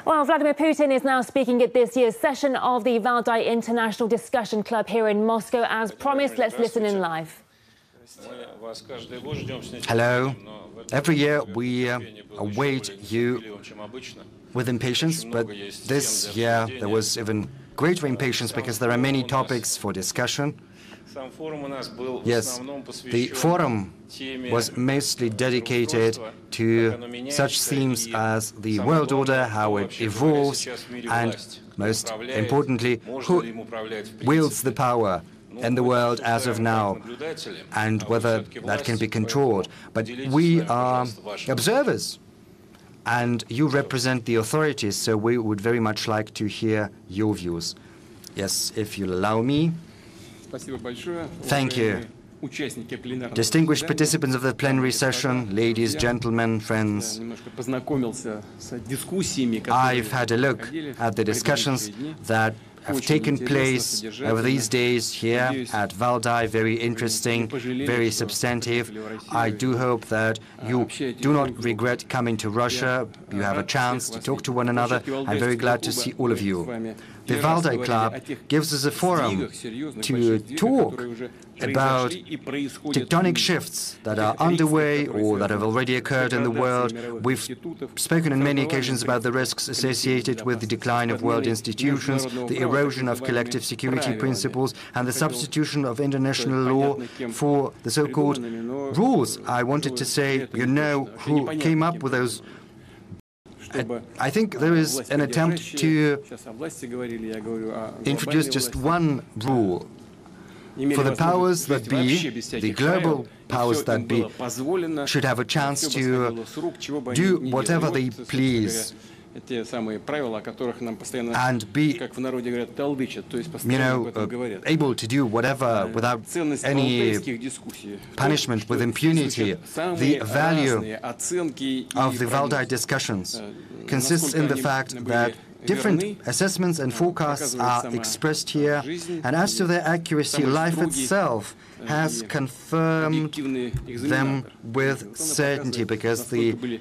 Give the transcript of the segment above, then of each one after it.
Well, Vladimir Putin is now speaking at this year's session of the Valdai International Discussion Club here in Moscow. As promised, let's listen in live. Hello. Every year we await you with impatience, but this year there was even greater impatience because there are many topics for discussion. Yes, the forum was mostly dedicated to such themes as the world order, how it evolves, and most importantly, who wields the power in the world as of now, and whether that can be controlled. But we are observers, and you represent the authorities, so we would very much like to hear your views. Yes, if you'll allow me. Thank you. Distinguished participants of the plenary session, ladies, gentlemen, friends, I've had a look at the discussions that have taken place over these days here at Valdai. Very interesting, very substantive. I do hope that you do not regret coming to Russia. You have a chance to talk to one another. I'm very glad to see all of you. The Valdai Club gives us a forum to talk about tectonic shifts that are underway or that have already occurred in the world. We've spoken on many occasions about the risks associated with the decline of world institutions, the erosion of collective security principles, and the substitution of international law for the so-called rules. I wanted to say, you know who came up with those. I think there is an attempt to introduce just one rule. For the powers that be, the global powers that be, should have a chance to do whatever they please and be, able to do whatever without any punishment, with impunity. The value of the Valdai discussions consists in the fact that different assessments and forecasts are expressed here, and as to their accuracy, life itself has confirmed them with certainty, because the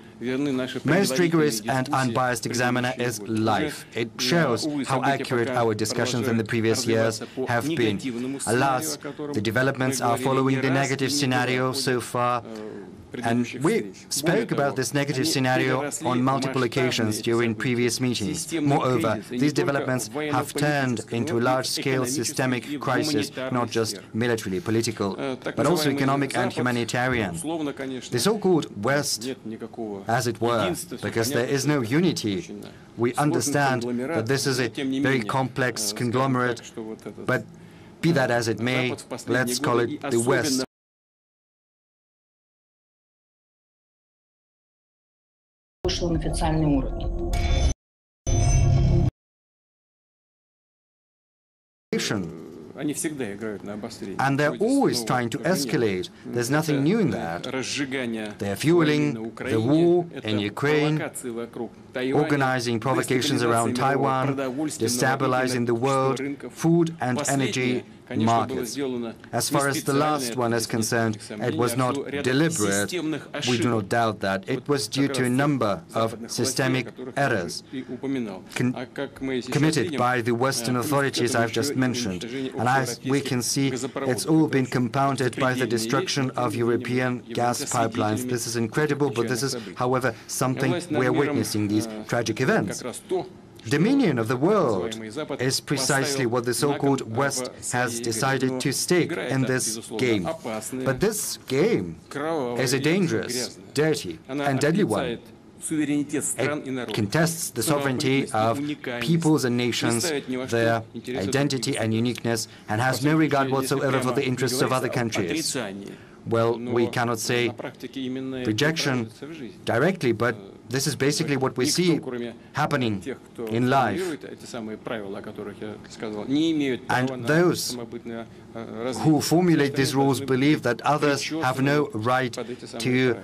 most rigorous and unbiased examiner is life. It shows how accurate our discussions in the previous years have been. Alas, the developments are following the negative scenario so far. And we spoke about this negative scenario on multiple occasions during previous meetings. Moreover, these developments have turned into a large-scale systemic crisis, not just militarily, political, but also economic and humanitarian. The so-called West, as it were, because there is no unity. We understand that this is a very complex conglomerate, but be that as it may, let's call it the West. Вышло на официальный уровень. And they're always trying to escalate. There's nothing new in that. They're fueling the war in Ukraine, organizing provocations around Taiwan, destabilizing the world, food and energy markets. As far as the last one is concerned, it was not deliberate. We do not doubt that. It was due to a number of systemic errors committed by the Western authorities I've just mentioned. And as we can see, it's all been compounded by the destruction of European gas pipelines. This is incredible, but this is, however, something we are witnessing, these tragic events. Dominion of the world is precisely what the so-called West has decided to stake in this game. But this game is a dangerous, dirty, and deadly one. It contests the sovereignty of peoples and nations, their identity and uniqueness, and has no regard whatsoever for the interests of other countries. Well, we cannot say rejection directly, but this is basically what we see happening in life. And those who formulate these rules believe that others have no right to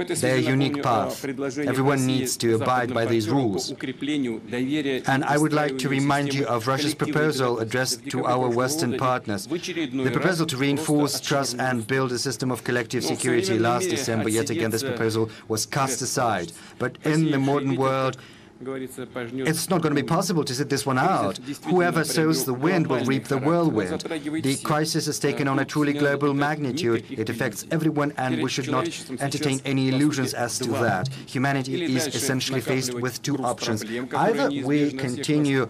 their unique path. Everyone needs to abide by these rules. And I would like to remind you of Russia's proposal addressed to our Western partners. The proposal to reinforce trust and build a system of collective security last December. Yet again, this proposal was cast aside. But in the modern world, it's not going to be possible to sit this one out. Whoever sows the wind will reap the whirlwind. The crisis has taken on a truly global magnitude. It affects everyone, and we should not entertain any illusions as to that. Humanity is essentially faced with two options. Either we continue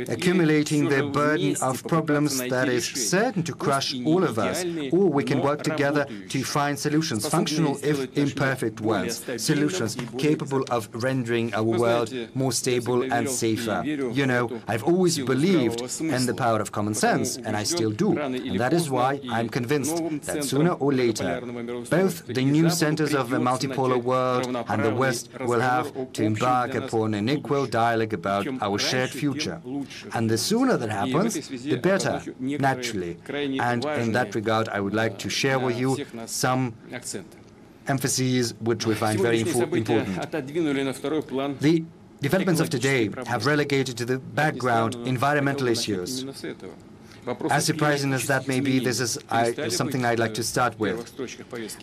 accumulating the burden of problems that is certain to crush all of us, or we can work together to find solutions, functional if imperfect ones, solutions capable of rendering our world more stable and safer. You know, I've always believed in the power of common sense, and I still do. And that is why I'm convinced that sooner or later, both the new centers of the multipolar world and the West will have to embark upon an equal dialogue about our shared future. And the sooner that happens, the better, naturally. And in that regard, I would like to share with you some emphases which we find very important. The developments of today have relegated to the background environmental issues. As surprising as that may be, this is something I'd like to start with.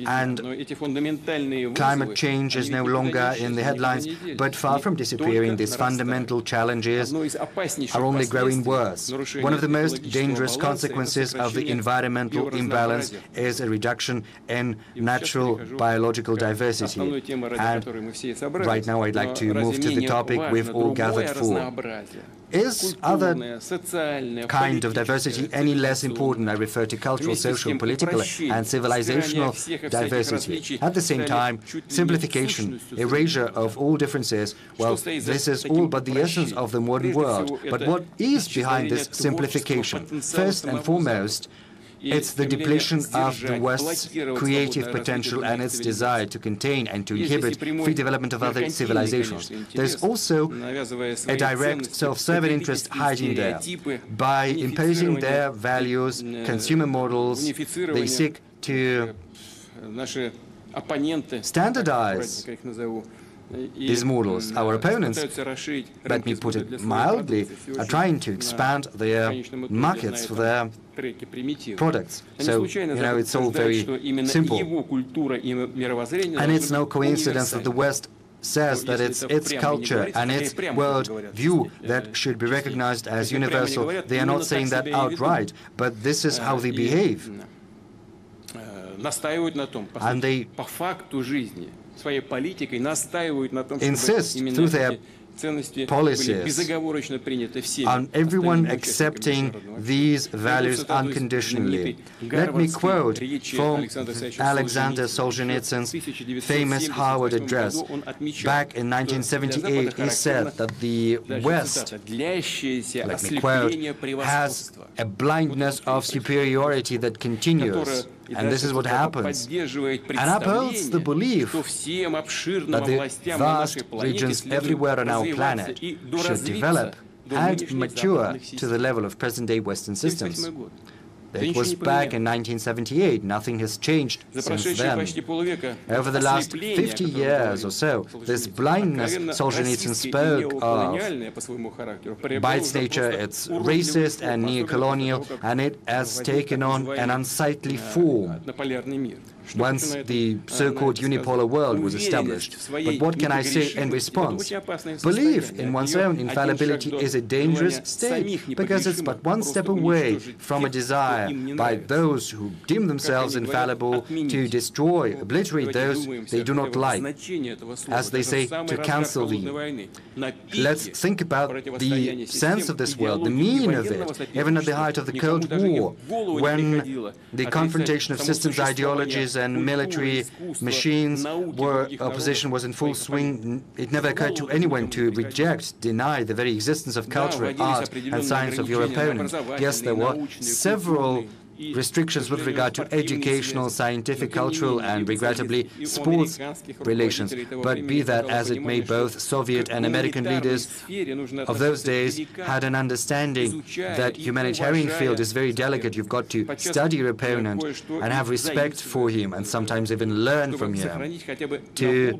And climate change is no longer in the headlines, but far from disappearing, these fundamental challenges are only growing worse. One of the most dangerous consequences of the environmental imbalance is a reduction in natural biological diversity. And right now I'd like to move to the topic we've all gathered for. Is other kind of diversity any less important? I refer to cultural, social, political, and civilizational diversity. At the same time, simplification, erasure of all differences, well, this is all but the essence of the modern world. But what is behind this simplification? First and foremost, it's the depletion of the West's creative potential and its desire to contain and to inhibit free development of other civilizations. There's also a direct self-serving interest hiding there. By imposing their values, consumer models, they seek to standardize these models. Our opponents, let me put it mildly, are trying to expand their markets for their products. So, you know, it's all very simple. And it's no coincidence that the West says that it's its culture and its world view that should be recognized as universal. They are not saying that outright, but this is how they behave. And they insist through their policies on everyone accepting these values unconditionally. Let me quote from Alexander Solzhenitsyn's famous Harvard address. Back in 1978, he said that the West, let me quote, has a blindness of superiority that continues. And this is what happens. And upholds the belief that the vast regions everywhere on our planet should develop and mature to the level of present-day Western systems. It was back in 1978. Nothing has changed since then. Over the last 50 years or so, this blindness Solzhenitsyn spoke of, by its nature, it's racist and neo-colonial, and it has taken on an unsightly form once the so-called unipolar world was established. But what can I say in response? Belief in one's own infallibility is a dangerous state, because it's but one step away from a desire by those who deem themselves infallible to destroy, obliterate those they do not like, as they say, to cancel thee. Let's think about the sense of this world, the meaning of it, even at the height of the Cold War, when the confrontation of systems, ideologies, and military machines where opposition was in full swing. It never occurred to anyone to reject, deny the very existence of culture, art, and science of your opponent. Yes, there were several restrictions with regard to educational, scientific, cultural, and regrettably sports relations. But be that as it may, both Soviet and American leaders of those days had an understanding that humanitarian field is very delicate. You've got to study your opponent and have respect for him, and sometimes even learn from him, to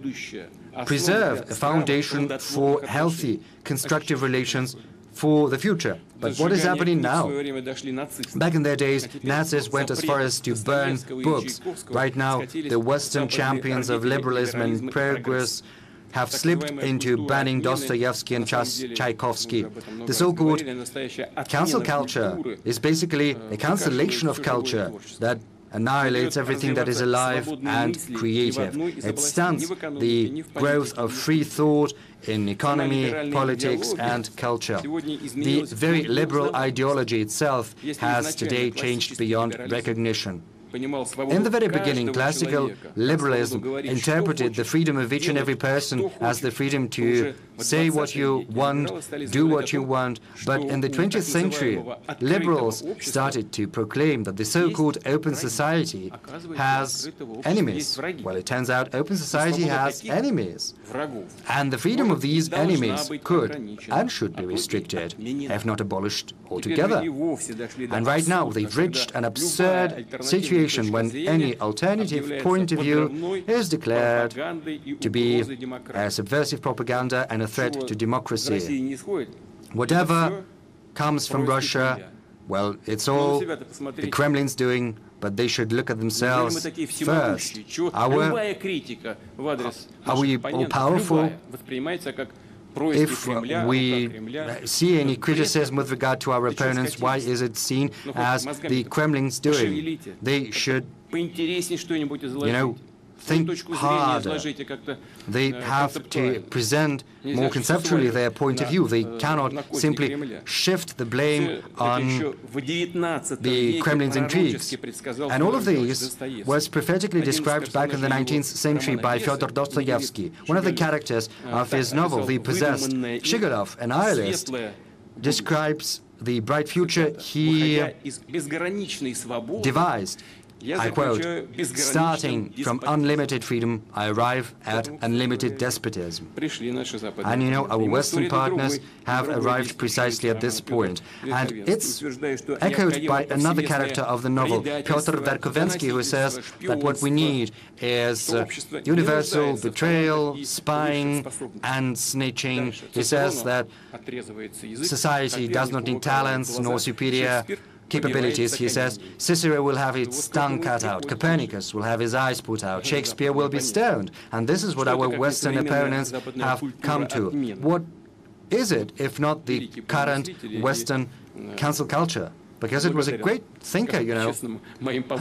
preserve a foundation for healthy, constructive relations for the future. But what is happening now? Back in their days, Nazis went as far as to burn books. Right now, the Western champions of liberalism and progress have slipped into banning Dostoevsky and Tchaikovsky. The so-called cancel culture is basically a cancellation of culture that annihilates everything that is alive and creative. It stunts the growth of free thought in economy, politics and culture. The very liberal ideology itself has today changed beyond recognition. In the very beginning, classical liberalism interpreted the freedom of each and every person as the freedom to say what you want, do what you want. But in the 20th century, liberals started to proclaim that the so-called open society has enemies. Well, it turns out open society has enemies. And the freedom of these enemies could and should be restricted, if not abolished altogether. And right now, they've reached an absurd situation when any alternative point of view is declared to be a subversive propaganda and a threat to democracy. Whatever comes from Russia, well, it's all the Kremlin's doing, but they should look at themselves first. Are we all powerful? If we see any criticism with regard to our opponents, why is it seen as the Kremlin's doing? They should, think harder. They have to present more conceptually their point of view. They cannot simply shift the blame on the Kremlin's intrigues. And all of these was prophetically described back in the 19th century by Fyodor Dostoevsky. One of the characters of his novel, The Possessed, Shigurov, an nihilist, describes the bright future he devised. I quote, "Starting from unlimited freedom, I arrive at unlimited despotism." And our Western partners have arrived precisely at this point. And it's echoed by another character of the novel, Pyotr Verkovensky, who says that what we need is universal betrayal, spying, and snitching. He says that society does not need talents nor superior capabilities. He says Cicero will have his tongue cut out, Copernicus will have his eyes put out, Shakespeare will be stoned. And this is what our Western opponents have come to. What is it if not the current Western cancel culture? Because it was a great thinker,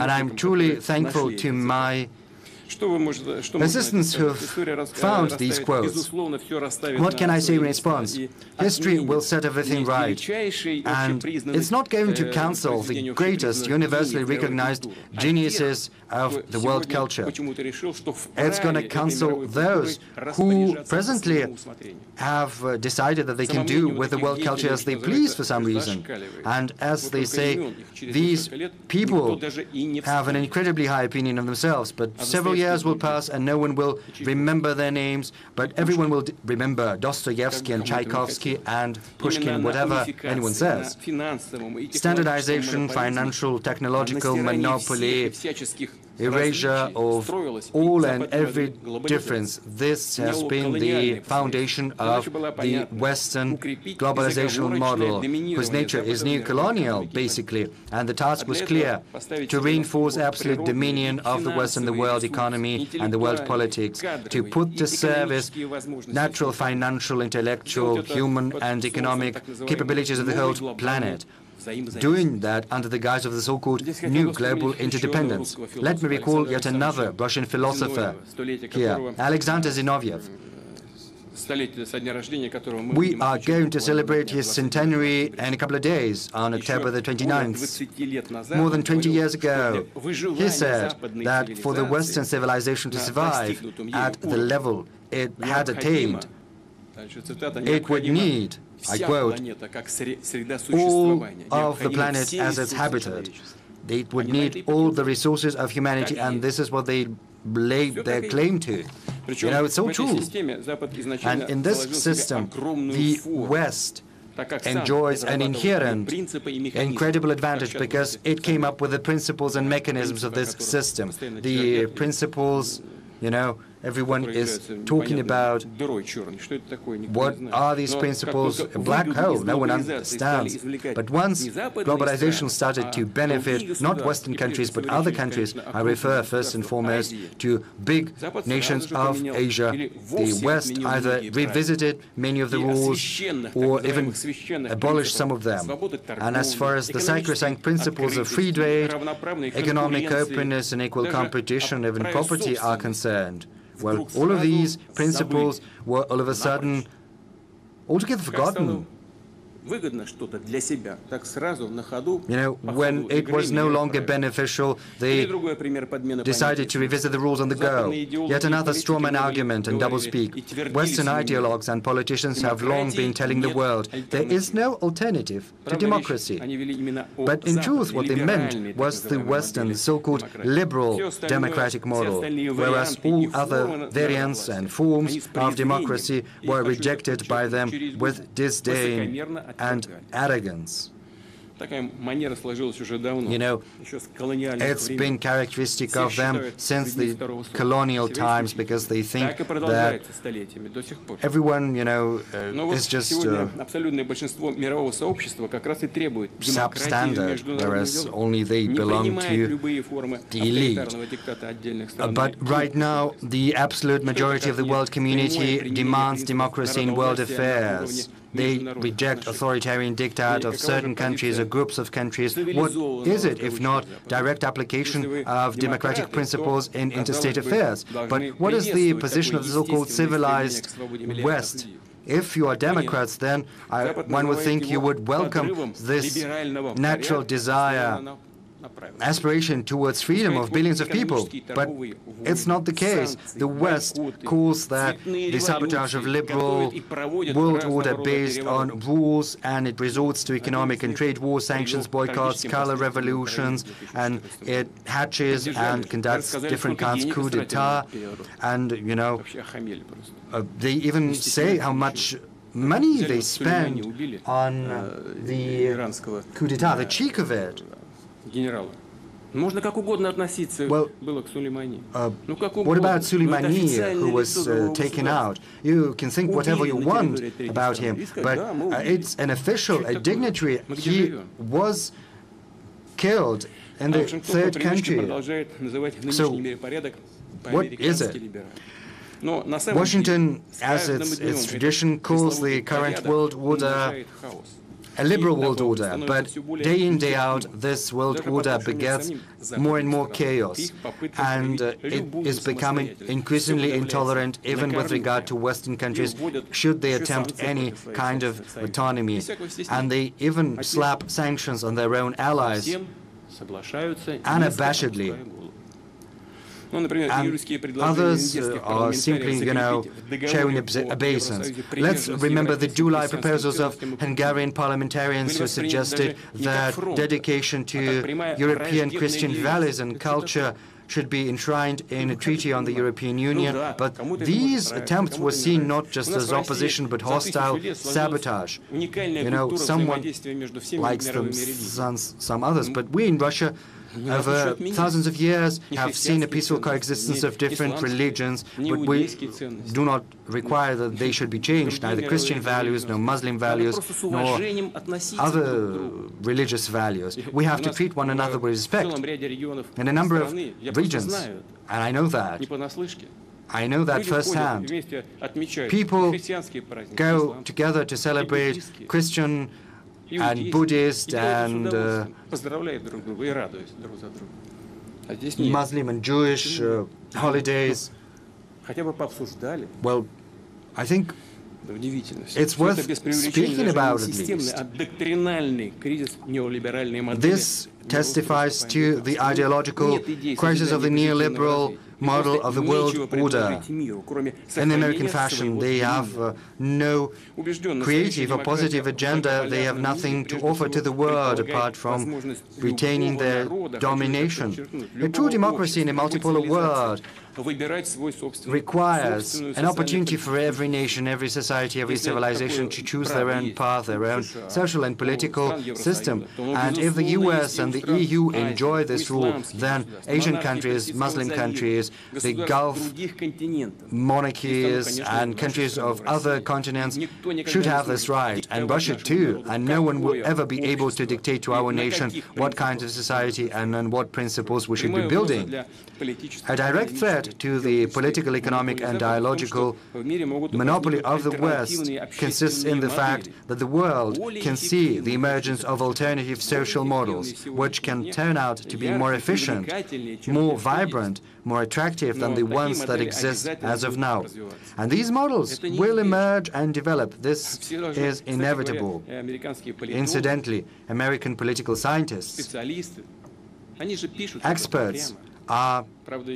and I'm truly thankful to my assistants who found these quotes. What can I say in response? History will set everything right, and it's not going to cancel the greatest universally recognized geniuses of the world culture. It's going to cancel those who presently have decided that they can do with the world culture as they please for some reason. And as they say, these people have an incredibly high opinion of themselves, but several years will pass and no one will remember their names, but everyone will remember Dostoevsky and Tchaikovsky and Pushkin, whatever anyone says. Standardization, financial, technological monopoly, erasure of all and every difference. This has been the foundation of the Western globalizational model, whose nature is neo-colonial, basically. And the task was clear, to reinforce absolute dominion of the West and the world economy and the world politics, to put to service natural, financial, intellectual, human and economic capabilities of the whole planet, doing that under the guise of the so-called new global interdependence. Let me recall yet another Russian philosopher here, Alexander Zinoviev. We are going to celebrate his centenary in a couple of days, on October the 29th. More than 20 years ago, he said that for the Western civilization to survive at the level it had attained, it would need, I quote, all of the planet as its habitat. It would need all the resources of humanity, and this is what they laid their claim to. It's so true. And in this system, the West enjoys an inherent, incredible advantage because it came up with the principles and mechanisms of this system. The principles, everyone is talking about what are these principles, a black hole, no one understands. But once globalization started to benefit not Western countries but other countries, I refer first and foremost to big nations of Asia, the West either revisited many of the rules or even abolished some of them. And as far as the sacrosanct principles of free trade, economic openness and equal competition, even property are concerned, well, all of these principles were all of a sudden altogether forgotten. When it was no longer beneficial, they decided to revisit the rules on the go. Yet another strawman argument and doublespeak. Western ideologues and politicians have long been telling the world there is no alternative to democracy. But in truth, what they meant was the Western, so-called liberal democratic model, whereas all other variants and forms of democracy were rejected by them with disdain and arrogance. It's been characteristic of them since the colonial times, because they think that everyone, is just substandard, whereas only they belong to the elite. But right now, the absolute majority of the world community demands democracy in world affairs. They reject authoritarian diktat of certain countries or groups of countries. What is it if not direct application of democratic principles in interstate affairs? But what is the position of the so-called civilized West? If you are Democrats, then one would think you would welcome this natural desire, aspiration towards freedom of billions of people. But it's not the case. The West calls that the sabotage of liberal world order based on rules, and it resorts to economic and trade wars, sanctions, boycotts, color revolutions, and it hatches and conducts different kinds of coup d'etat. And, they even say how much money they spend on the coup d'etat, the cheek of it. Well, what about Soleimani, who was taken out? You can think whatever you want about him, but it's an official, a dignitary. He was killed in the third country. So, what is it? Washington, as its tradition, calls the current world order a liberal world order, but day in, day out, this world order begets more and more chaos, and it is becoming increasingly intolerant even with regard to Western countries should they attempt any kind of autonomy. And they even slap sanctions on their own allies unabashedly. And others are simply, showing obeisance. Let's remember the July proposals of Hungarian parliamentarians who suggested that dedication to European Christian values and culture should be enshrined in a treaty on the European Union. But these attempts were seen not just as opposition, but hostile sabotage. Someone likes them, some others, but we in Russia, over thousands of years, have seen a peaceful coexistence of different religions, but we do not require that they should be changed, neither Christian values, nor Muslim values, nor other religious values. We have to treat one another with respect. In a number of regions, and I know that firsthand, people go together to celebrate Christian and Buddhist and Muslim and Jewish holidays. Well, I think it's worth speaking about at least. This testifies to the ideological crisis of the neoliberal model of the world order. In the American fashion, they have no creative or positive agenda. They have nothing to offer to the world apart from retaining their domination. A true democracy in a multipolar world requires an opportunity for every nation, every society, every civilization to choose their own path, their own social and political system. And if the US and the EU enjoy this rule, then Asian countries, Muslim countries, the Gulf monarchies and countries of other continents should have this right, and Russia too, and no one will ever be able to dictate to our nation what kind of society and on what principles we should be building. A direct threat to the political, economic and ideological monopoly of the West consists in the fact that the world can see the emergence of alternative social models, which can turn out to be more efficient, more vibrant, more attractive than the ones that exist as of now. And these models will emerge and develop. This is inevitable. Incidentally, American political scientists, experts, are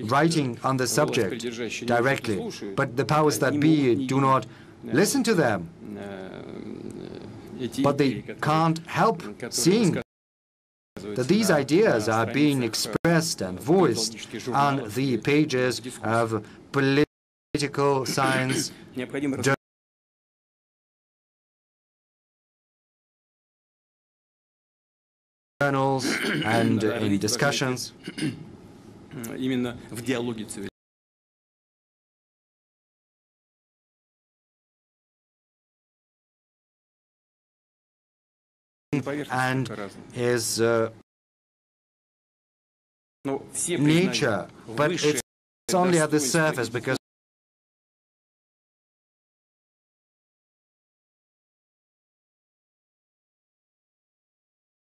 writing on the subject directly, but the powers that be do not listen to them. But they can't help seeing that these ideas are being expressed and voiced on the pages of political science journals and in discussions. And his nature, but it's only at the surface, because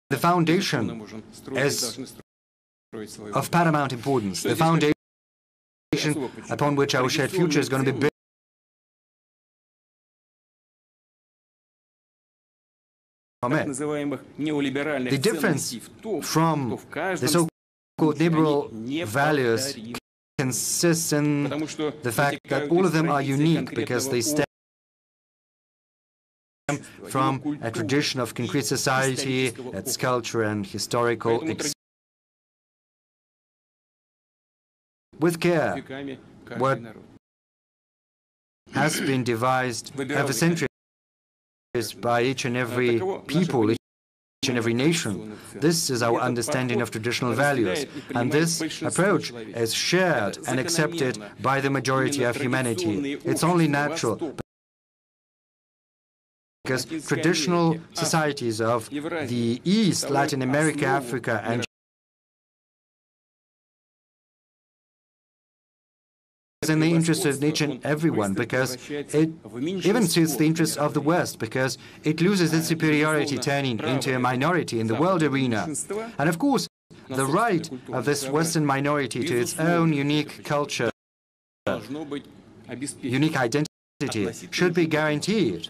the foundation is of paramount importance. The foundation upon which our shared future is going to be built. The difference from the so-called liberal values consists in the fact that all of them are unique because they stem from a tradition of concrete society, its culture and historical experience. With care, what has been devised over centuries by each and every people, each and every nation. This is our understanding of traditional values, and this approach is shared and accepted by the majority of humanity. It's only natural, because traditional societies of the East, Latin America, Africa, and is in the interest of each and everyone, because it even suits the interests of the West, because it loses its superiority, turning into a minority in the world arena. And of course, the right of this Western minority to its own unique culture, unique identity, should be guaranteed.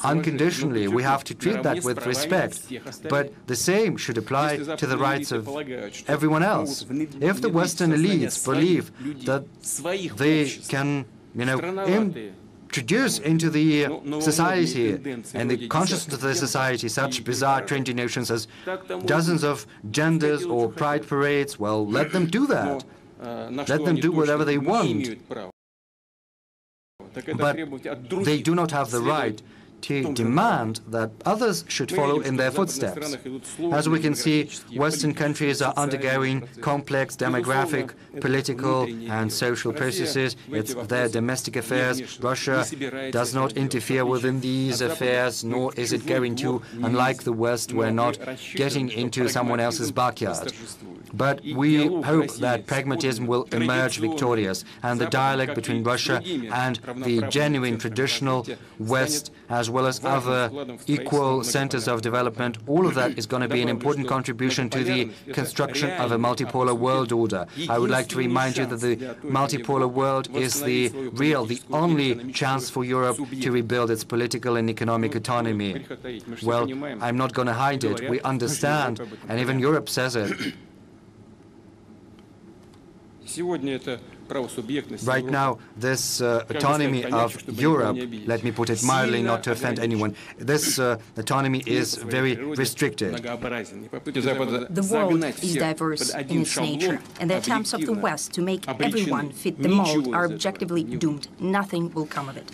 Unconditionally, we have to treat that with respect, but the same should apply to the rights of everyone else. If the Western elites believe that they can, introduce into the society and the consciousness of the society such bizarre, trendy notions as dozens of genders or pride parades, well, let them do that. Let them do whatever they want. But they do not have the right to demand that others should follow in their footsteps. As we can see, Western countries are undergoing complex demographic, political and social processes. It's their domestic affairs. Russia does not interfere within these affairs, nor is it going to. Unlike the West, we're not getting into someone else's backyard. But we hope that pragmatism will emerge victorious, and the dialogue between Russia and the genuine traditional West, as well as other equal centers of development, all of that is going to be an important contribution to the construction of a multipolar world order. I would like to remind you that the multipolar world is the only chance for Europe to rebuild its political and economic autonomy. Well, I'm not going to hide it. We understand, and even Europe says it. Right now, this autonomy of Europe, let me put it mildly, not to offend anyone, this autonomy is very restricted. The world is diverse in its nature, and the attempts of the West to make everyone fit the mold are objectively doomed. Nothing will come of it.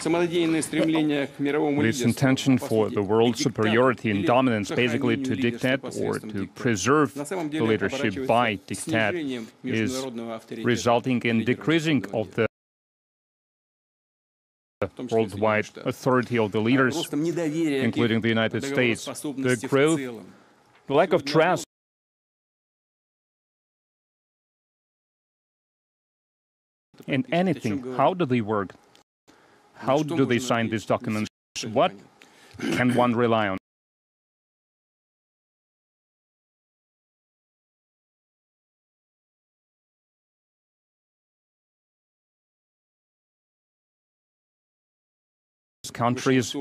This intention for the world superiority and dominance, basically to dictate or to preserve the leadership by diktat, is resulting in decreasing of the worldwide authority of the leaders, including the United States. The growth, the lack of trust in anything. How do they work? How do they sign these documents? What can one rely on? Countries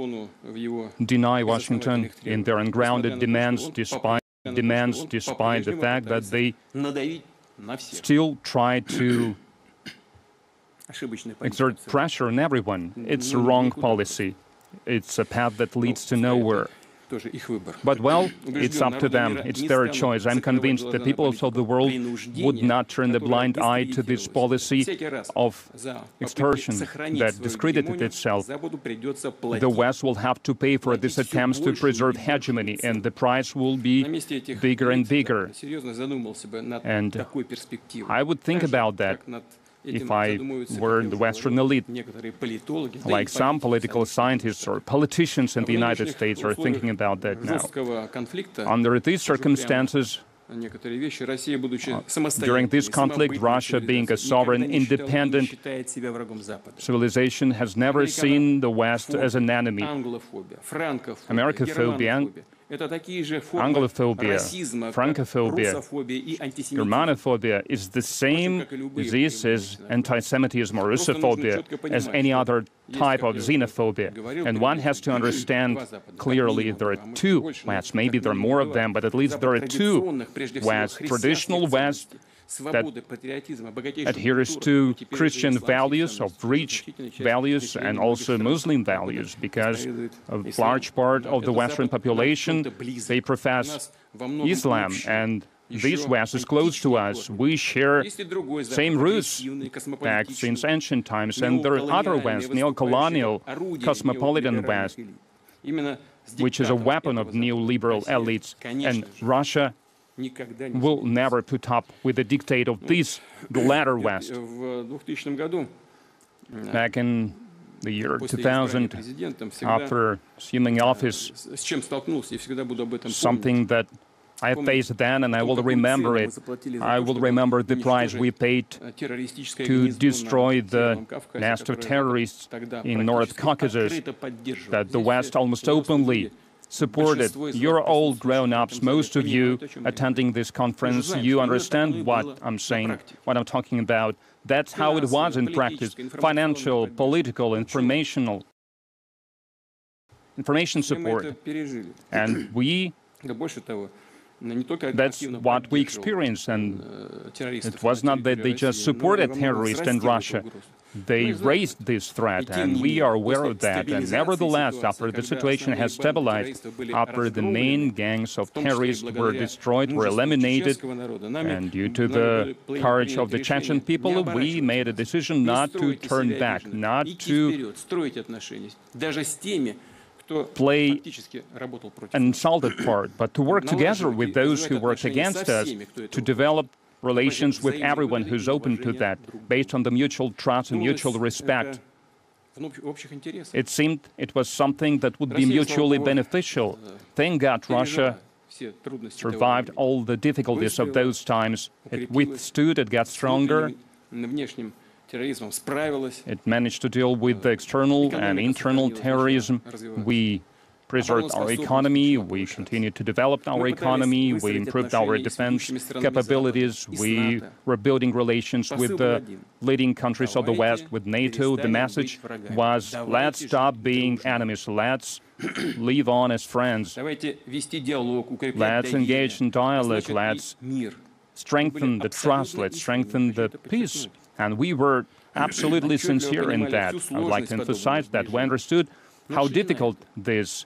deny Washington in their ungrounded demands, despite the fact that they still try to exert pressure on everyone. It's a wrong policy. It's a path that leads to nowhere. But, well, it's up to them. It's their choice. I'm convinced the peoples of the world would not turn a blind eye to this policy of extortion that discredited itself. The West will have to pay for these attempts to preserve hegemony, and the price will be bigger and bigger. And I would think about that if I were the Western elite, like some political scientists or politicians in the United States are thinking about that now. Under these circumstances, during this conflict, Russia, being a sovereign, independent civilization, has never seen the West as an enemy. Americophobia, Anglophobia, Francophobia, Germanophobia is the same disease as anti-Semitism or Russophobia, as any other type of xenophobia. And one has to understand clearly there are two Wests. Maybe there are more of them, but at least there are two Wests. Traditional West that adheres to Christian values, of rich values, and also Muslim values, because a large part of the Western population, they profess Islam, and this West is close to us. We share same roots back since ancient times, and there are other West, neo-colonial, cosmopolitan West, which is a weapon of neoliberal elites, and Russia will never put up with the dictate of this, the latter West. Back in the year 2000, after assuming office, something that I faced then, and I will remember it. I will remember the price we paid to destroy the nest of terrorists in North Caucasus, that the West almost openly supported. You're all grown-ups, most of you attending this conference. You understand what I'm saying, what I'm talking about. That's how it was in practice. Financial, political, information support. And that's what we experienced. And it was not that they just supported terrorists in Russia. They raised this threat, and we are aware of that. And nevertheless, after the situation has stabilized, after the main gangs of terrorists were destroyed, were eliminated, and due to the courage of the Chechen people, we made a decision not to turn back, not to play an insulted part, but to work together with those who worked against us, to develop relations with everyone who's open to that, based on the mutual trust and mutual respect. It seemed it was something that would be mutually beneficial. Thank God Russia survived all the difficulties of those times. It withstood, it got stronger. It managed to deal with the external and internal terrorism. We preserved our economy, we continued to develop our economy, we improved our defense capabilities, we were building relations with the leading countries of the West, with NATO. The message was, let's stop being enemies, let's live on as friends, let's engage in dialogue, let's strengthen the trust, let's strengthen the peace And we were absolutely sincere in that. I would like to emphasize that we understood how difficult this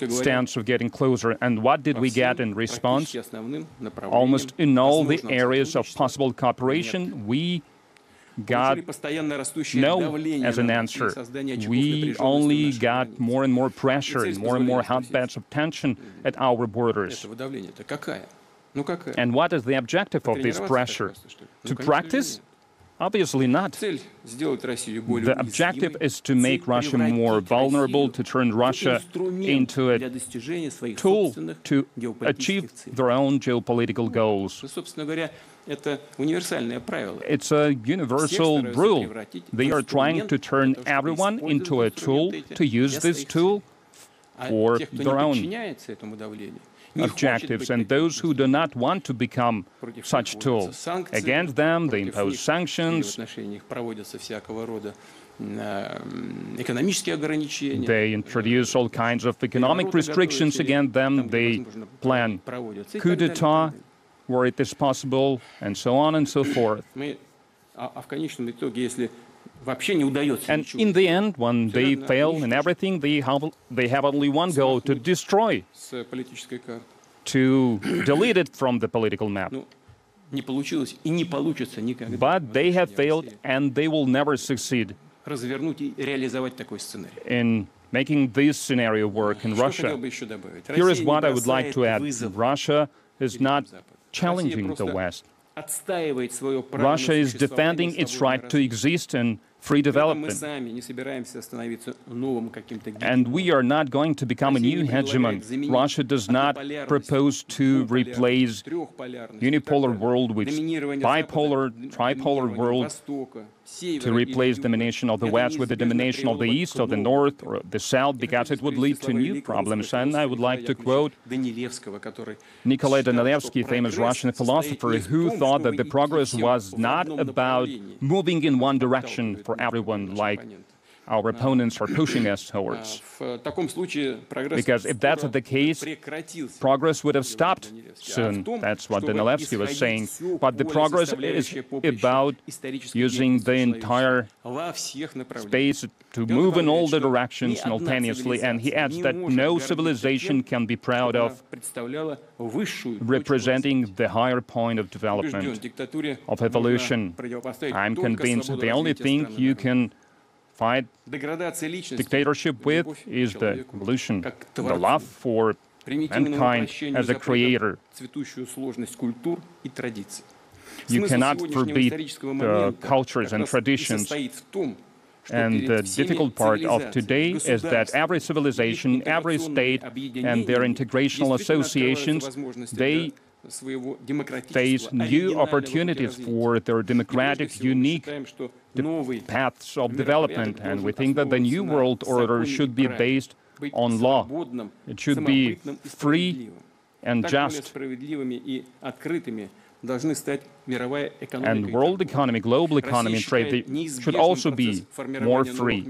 stance of getting closer. And what did we get in response? Almost in all the areas of possible cooperation, we got no as an answer. We only got more and more pressure and more hotbeds of tension at our borders. And what is the objective of this pressure? To practice? Obviously not. The objective is to make Russia more vulnerable, to turn Russia into a tool to achieve their own geopolitical goals. It's a universal rule. They are trying to turn everyone into a tool, to use this tool for their own objectives. And those who do not want to become such tools, against them they impose sanctions, they introduce all kinds of economic restrictions against them, they plan coup d'etat where it is possible, and so on and so forth. And in the end, when they fail in everything, they have only one goal: to destroy, to delete it from the political map. But they have failed, and they will never succeed in making this scenario work in Russia. Here is what I would like to add. Russia is not challenging the West. Russia is defending its right to exist in free development. And we are not going to become a new hegemon. Russia does not propose to replace unipolar world with bipolar, tripolar world, to replace domination of the West with the domination of the East, or the North, or the South, because it would lead to new problems. And I would like to quote Nikolai Danilevsky, famous Russian philosopher, who thought that the progress was not about moving in one direction for everyone, like our opponents are pushing us towards. Because if that's the case, progress would have stopped soon. That's what Danilevsky was saying. But the progress is about using the entire space to move in all the directions simultaneously. And he adds that no civilization can be proud of representing the higher point of development, of evolution. I'm convinced the only thing you can fight dictatorship with is the evolution, the love for mankind as a creator. You cannot forbid cultures and traditions. And the difficult part of today is that every civilization, every state, and their integrational associations, they face new opportunities for their democratic, unique paths of development. And we think that the new world order should be based on law. It should be free and just. And world economy, global economy, trade should also be more free.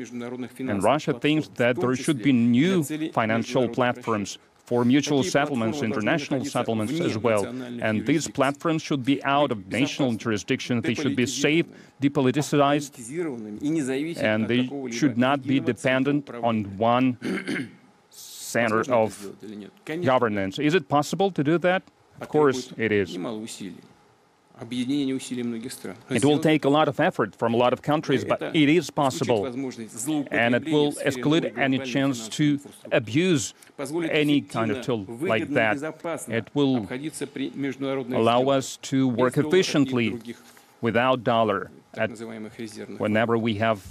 And Russia thinks that there should be new financial platforms for mutual settlements, international settlements as well. And these platforms should be out of national jurisdiction. They should be safe, depoliticized, and they should not be dependent on one center of governance. Is it possible to do that? Of course it is. It will take a lot of effort from a lot of countries, but it is possible. And it will escalate any chance to abuse any kind of tool like that. It will allow us to work efficiently without dollar whenever we have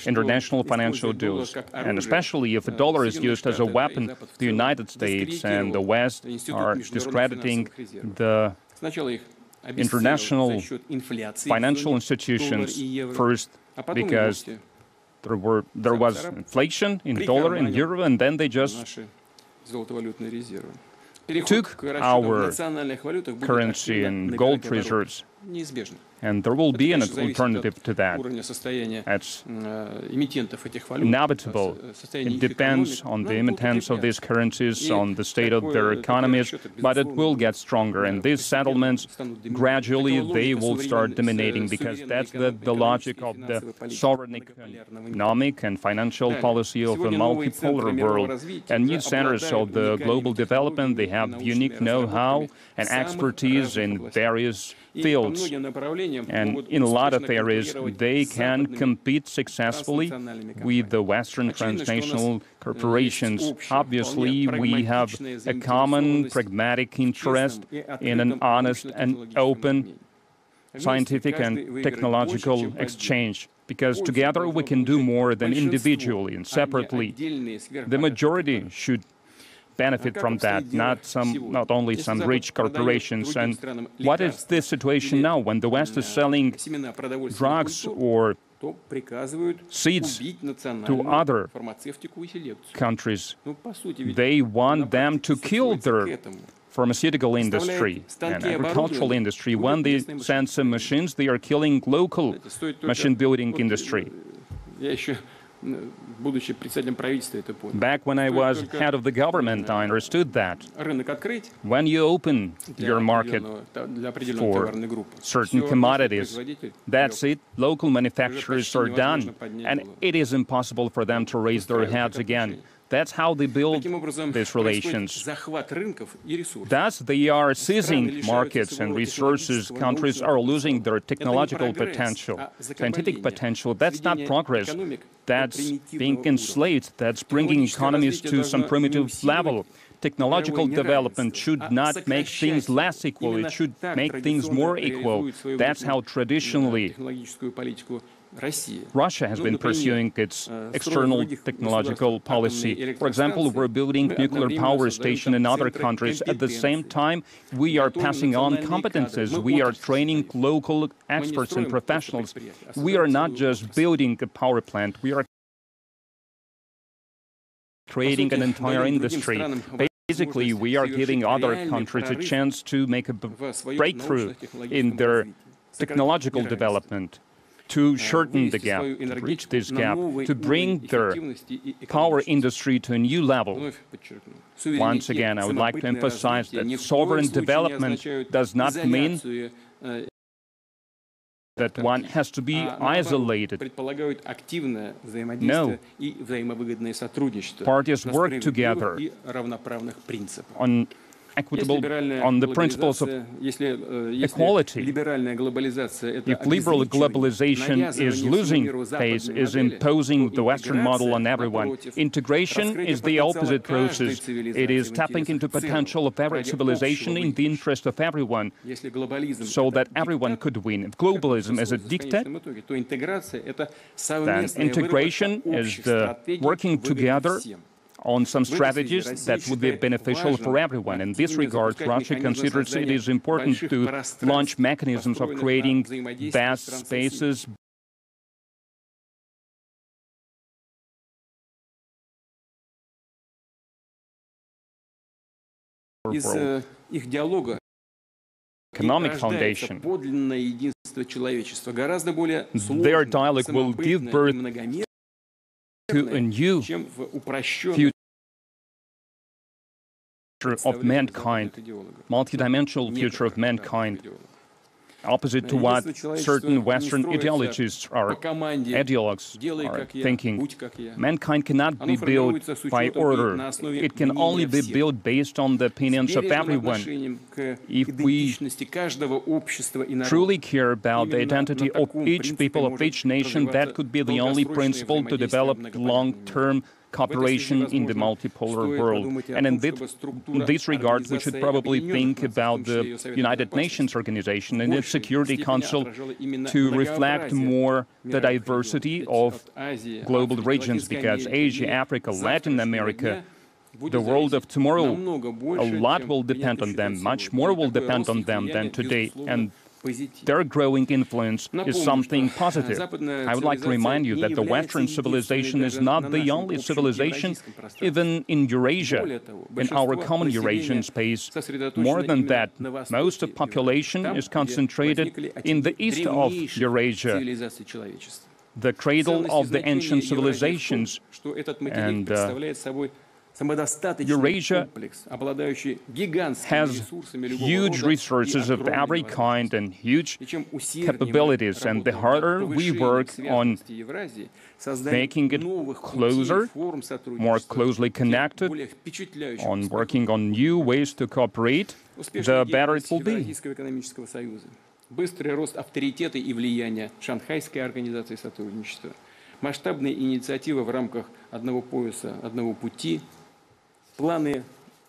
international financial deals. And especially if the dollar is used as a weapon, the United States and the West are discrediting the international financial institutions first, because there was inflation in dollar and euro, and then they just took our currency and gold reserves. And there will be an alternative to that. That's inevitable. It depends on the emittance of these currencies, on the state of their economies, but it will get stronger. And these settlements, gradually, they will start dominating, because that's the logic of the sovereign economic and financial policy of a multipolar world. And new centers of the global development, they have unique know-how and expertise in various fields. And in a lot of areas, they can compete successfully with the Western transnational corporations. Obviously, we have a common pragmatic interest in an honest and open scientific and technological exchange, because together we can do more than individually and separately. The majority should benefit from that, not only some rich corporations. And what is the situation now when the West is selling drugs or seeds to other countries? They want them to kill their pharmaceutical industry and agricultural industry. When they send some machines, they are killing local machine-building industry. Back when I was head of the government, I understood that. When you open your market for certain commodities, that's it. Local manufacturers are done, and it is impossible for them to raise their heads again. That's how they build these relations. Thus, they are seizing markets and resources. Countries are losing their technological potential, scientific potential. That's not progress. That's being enslaved. That's bringing economies to some primitive level. Technological development should not make things less equal. It should make things more equal. That's how traditionally Russia has been pursuing its external technological policy. For example, we're building nuclear power stations in other countries. At the same time, we are passing on competences. We are training local experts and professionals. We are not just building a power plant. We are creating an entire industry. Basically, we are giving other countries a chance to make a breakthrough in their technological development, to shorten the gap, to bridge this gap, to bring their power industry to a new level. Once again, I would like to emphasize that sovereign development does not mean that one has to be isolated. No. Parties work together on on the principles of equality. If liberal globalization is losing pace, is imposing the Western model on everyone, integration is the opposite process. It is tapping into potential of every civilization in the interest of everyone, so that everyone could win. If globalism is a dictate, then integration is the working together on some strategies that would be beneficial for everyone. In this regard, Russia considers it is important to launch mechanisms of creating vast spaces economic foundation. Their dialogue will give birth to a new future of mankind, multidimensional future of mankind, opposite to what certain Western ideologies are thinking. Mankind cannot be built by order. It can only be built based on the opinions of everyone. If we truly care about the identity of each people, of each nation, that could be the only principle to develop long-term cooperation in the multipolar world. And in this regard, we should probably think about the United Nations Organization and its Security Council to reflect more the diversity of global regions, because Asia, Africa, Latin America, the world of tomorrow, a lot will depend on them, much more will depend on them than today. And their growing influence is something positive. I would like to remind you that the Western civilization is not the only civilization, even in Eurasia, in our common Eurasian space. More than that, most of the population is concentrated in the east of Eurasia, the cradle of the ancient civilizations, and Eurasia has huge resources of every kind and huge capabilities, and the harder we work on making it closer, more closely connected, on working on new ways to cooperate, the better it will be. Быстрый рост авторитета и влияния Шанхайской организации сотрудничества, масштабные инициативы в рамках одного пояса, одного пути, планы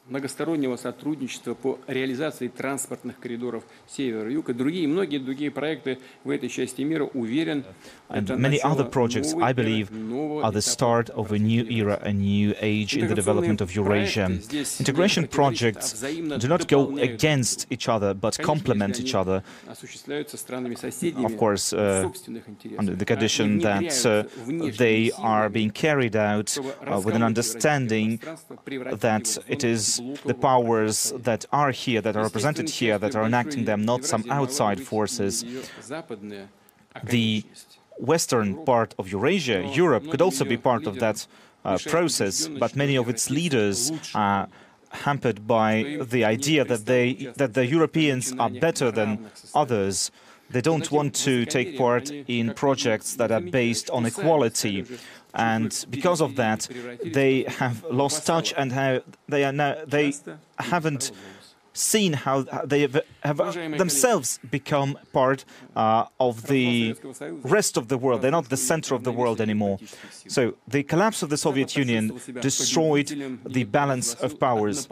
многостороннего сотрудничества по реализации транспортных коридоров север-юг и многие другие проекты в этой части мира, уверен, and many other projects, I believe, are the start of a new era, a new age in the development of Eurasia. Integration projects do not go against each other, but complement each other, of course, under the condition that they are being carried out with an understanding that it is the powers that are here, that are represented here, that are enacting them, not some outside forces. The western part of Eurasia, Europe, could also be part of that process, but many of its leaders are hampered by the idea that the Europeans are better than others. They don't want to take part in projects that are based on equality, and because of that, they have lost touch, and they haven't seen how they have themselves become part of the rest of the world. They're not the center of the world anymore. So the collapse of the Soviet Union destroyed the balance of powers.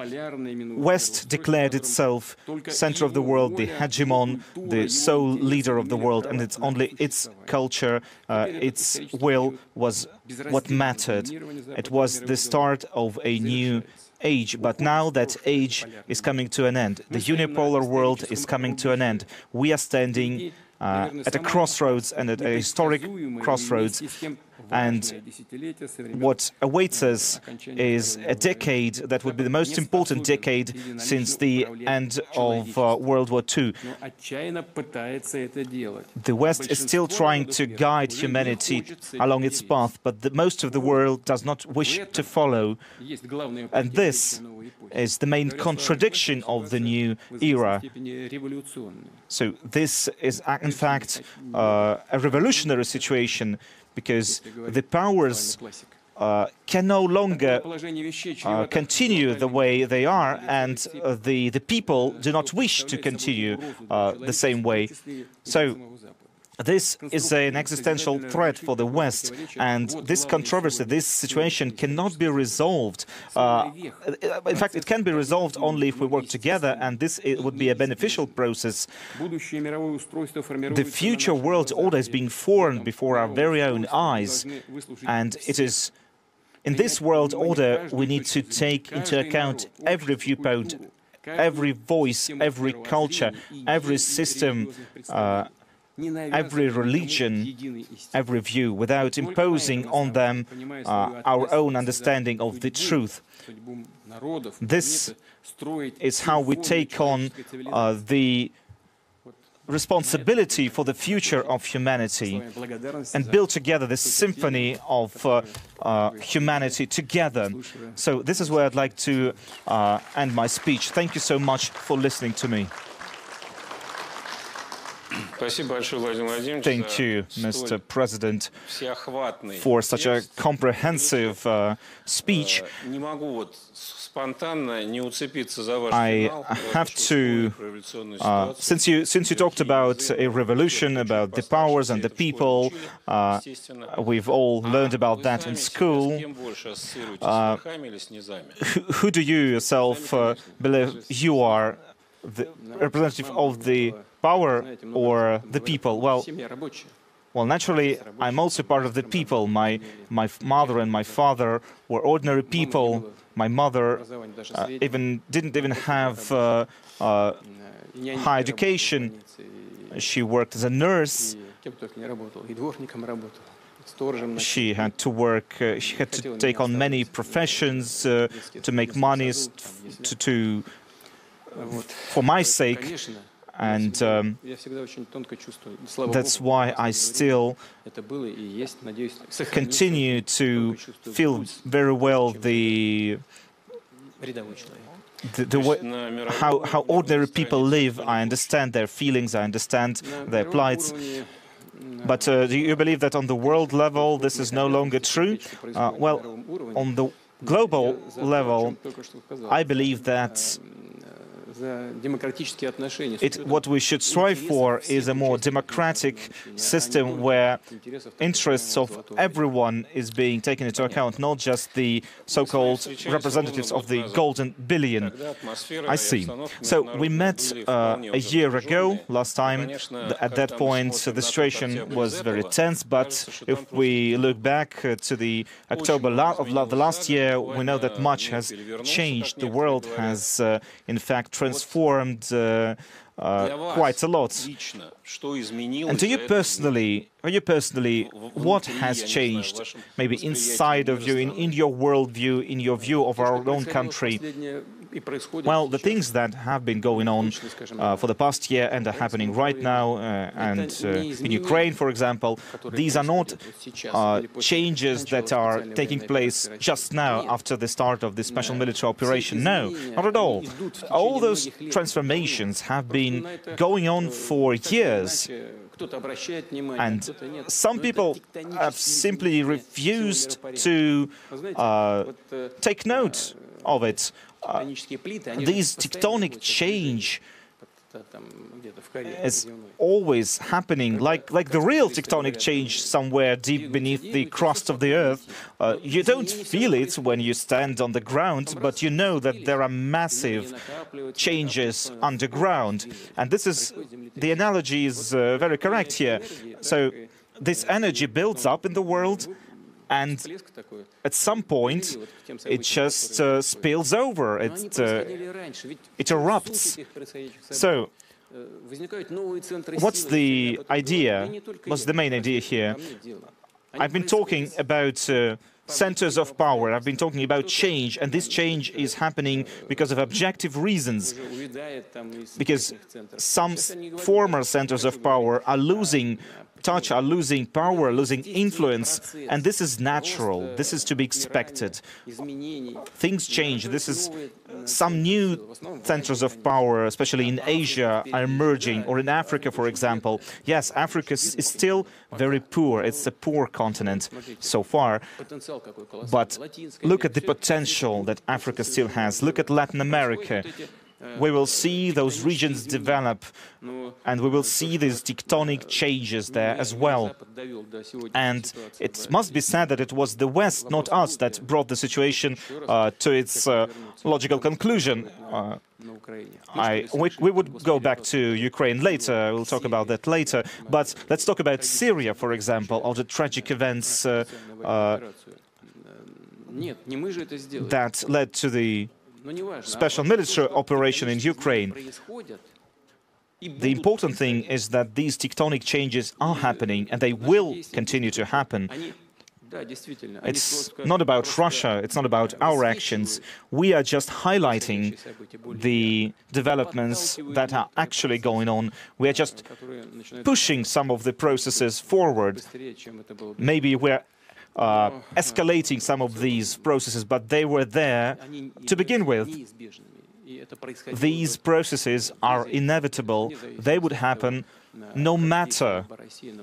West declared itself center of the world, the hegemon, the sole leader of the world, and it's only its culture, its will was what mattered. It was the start of a new age, but now that age is coming to an end. The unipolar world is coming to an end. We are standing at a crossroads, and at a historic crossroads, and what awaits us is a decade that would be the most important decade since the end of World War II. The West is still trying to guide humanity along its path, but most of the world does not wish to follow. And this is the main contradiction of the new era. So this is, in fact, a revolutionary situation, because the powers can no longer continue the way they are, and the people do not wish to continue the same way. So this is an existential threat for the West, and this controversy, this situation cannot be resolved. In fact, it can be resolved only if we work together, and it would be a beneficial process. The future world order is being formed before our very own eyes, and it is in this world order we need to take into account every viewpoint, every voice, every culture, every system, every religion, every view, without imposing on them our own understanding of the truth. This is how we take on the responsibility for the future of humanity and build together this symphony of humanity together. So this is where I'd like to end my speech. Thank you so much for listening to me. Thank you, Mr. President, for such a comprehensive speech. I have to, since you talked about a revolution, about the powers and the people, we've all learned about that in school. Who do you yourself believe you are, the representative of the power or the people? Well, naturally, I'm also part of the people. My mother and my father were ordinary people. My mother didn't even have high education. She worked as a nurse. She had to work, she had to take on many professions to make money for my sake. And that's why I still continue to feel very well the way, how ordinary people live. I understand their feelings, I understand their plights. But do you believe that on the world level this is no longer true? Well, on the global level, I believe that what we should strive for is a more democratic system where interests of everyone is being taken into account, not just the so-called representatives of the golden billion. I see. So we met a year ago, last time. At that point, the situation was very tense, but if we look back to the October of the last year, we know that much has changed. The world has, in fact, transformed quite a lot. And to you personally, what has changed, maybe inside of you, in your worldview, in your view of our own country? Well, the things that have been going on for the past year and are happening right now, and in Ukraine, for example, these are not changes that are taking place just now after the start of the special military operation. No, not at all. All those transformations have been going on for years. And some people have simply refused to take note of it. This tectonic change is always happening, like the real tectonic change somewhere deep beneath the crust of the earth. You don't feel it when you stand on the ground, but you know that there are massive changes underground. And this is, the analogy is very correct here. So this energy builds up in the world, and at some point it just spills over, it erupts. So what's the idea? What's the main idea here? I've been talking about centers of power, I've been talking about change, and this change is happening because of objective reasons. Because some former centers of power are losing touch, are losing power, losing influence, and this is natural, this is to be expected. Things change, this is some new centers of power, especially in Asia, are emerging, or in Africa, for example. Yes, Africa is still very poor, it's a poor continent so far, but look at the potential that Africa still has. Look at Latin America. We will see those regions develop, and we will see these tectonic changes there as well. And it must be said that it was the West, not us, that brought the situation to its logical conclusion. We would go back to Ukraine later, we'll talk about that later, but let's talk about Syria, for example, or the tragic events that led to the special military operation in Ukraine. The important thing is that these tectonic changes are happening, and they will continue to happen. It's not about Russia, it's not about our actions. We are just highlighting the developments that are actually going on. We are just pushing some of the processes forward. Maybe we're escalating some of these processes, but they were there to begin with. These processes are inevitable. They would happen no matter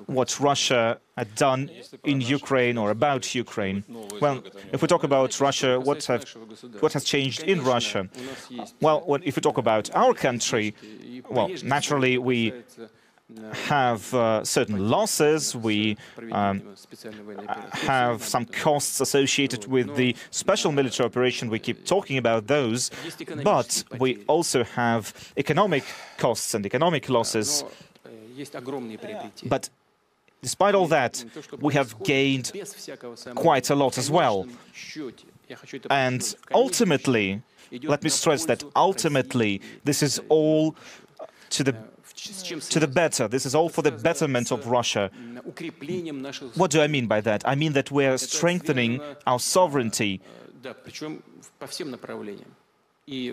what Russia had done in Ukraine or about Ukraine. Well, if we talk about Russia, what has changed in Russia? Well, if we talk about our country, well, naturally we have certain losses, we have some costs associated with the special military operation, we keep talking about those, but we also have economic costs and economic losses. But despite all that, we have gained quite a lot as well. And ultimately, let me stress that ultimately, this is all to the better. This is all for the betterment of Russia. What do I mean by that? I mean that we are strengthening our sovereignty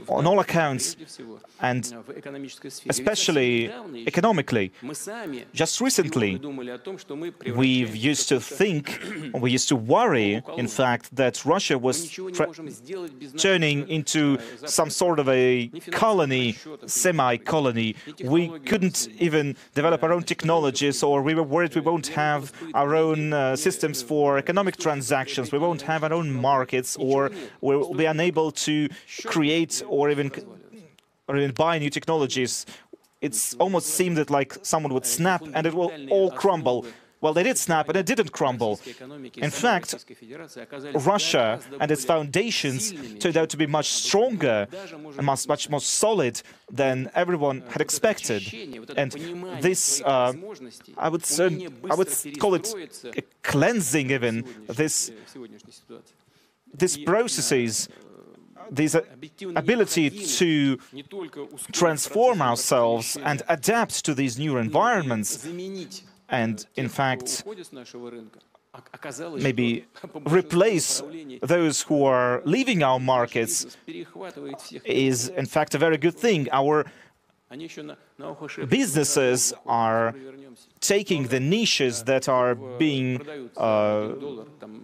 on all accounts, and especially economically. Just recently, we used to think, or we used to worry, in fact, that Russia was turning into some sort of a colony, semi-colony. We couldn't even develop our own technologies, or we were worried we won't have our own systems for economic transactions, we won't have our own markets, or we'll be unable to create or even buy new technologies. It almost seemed that like someone would snap and it will all crumble. Well, they did snap and it didn't crumble. In fact, Russia and its foundations turned out to be much stronger and much more solid than everyone had expected. And this, I would call it a cleansing even, these processes, this ability to transform ourselves and adapt to these new environments, and in fact maybe replace those who are leaving our markets, is in fact a very good thing. Our businesses are taking the niches that are being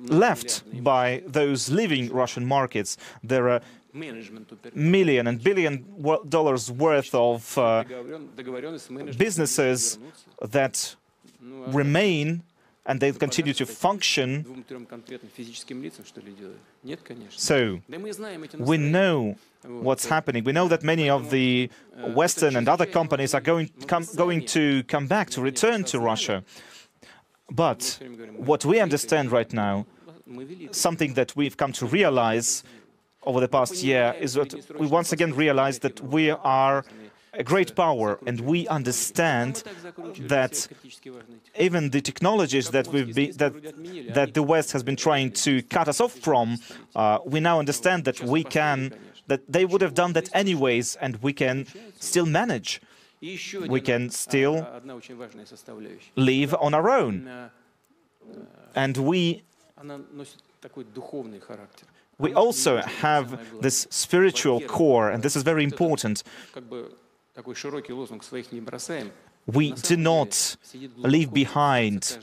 left by those leaving Russian markets. There are million and billion dollars worth of businesses that remain, and they continue to function. So we know what's happening. We know that many of the Western and other companies are going to come back, to return to Russia. But what we understand right now, something that we've come to realize over the past year, is that we once again realize that we are a great power, and we understand that even the technologies that that the West has been trying to cut us off from, we now understand that that they would have done that anyways, and we can still manage. We can still live on our own. And we also have this spiritual core, and this is very important. We do not leave behind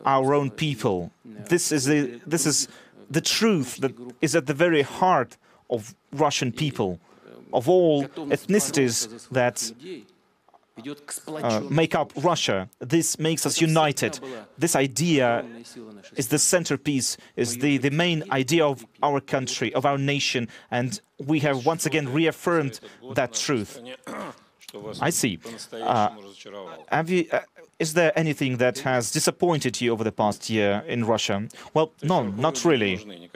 our own people. This is the truth that is at the very heart of Russian people, of all ethnicities that make up Russia. This makes us united. This idea is the centerpiece, is the main idea of our country, of our nation, and we have once again reaffirmed that truth. I see. Is there anything that has disappointed you over the past year in Russia? Well, no, not really.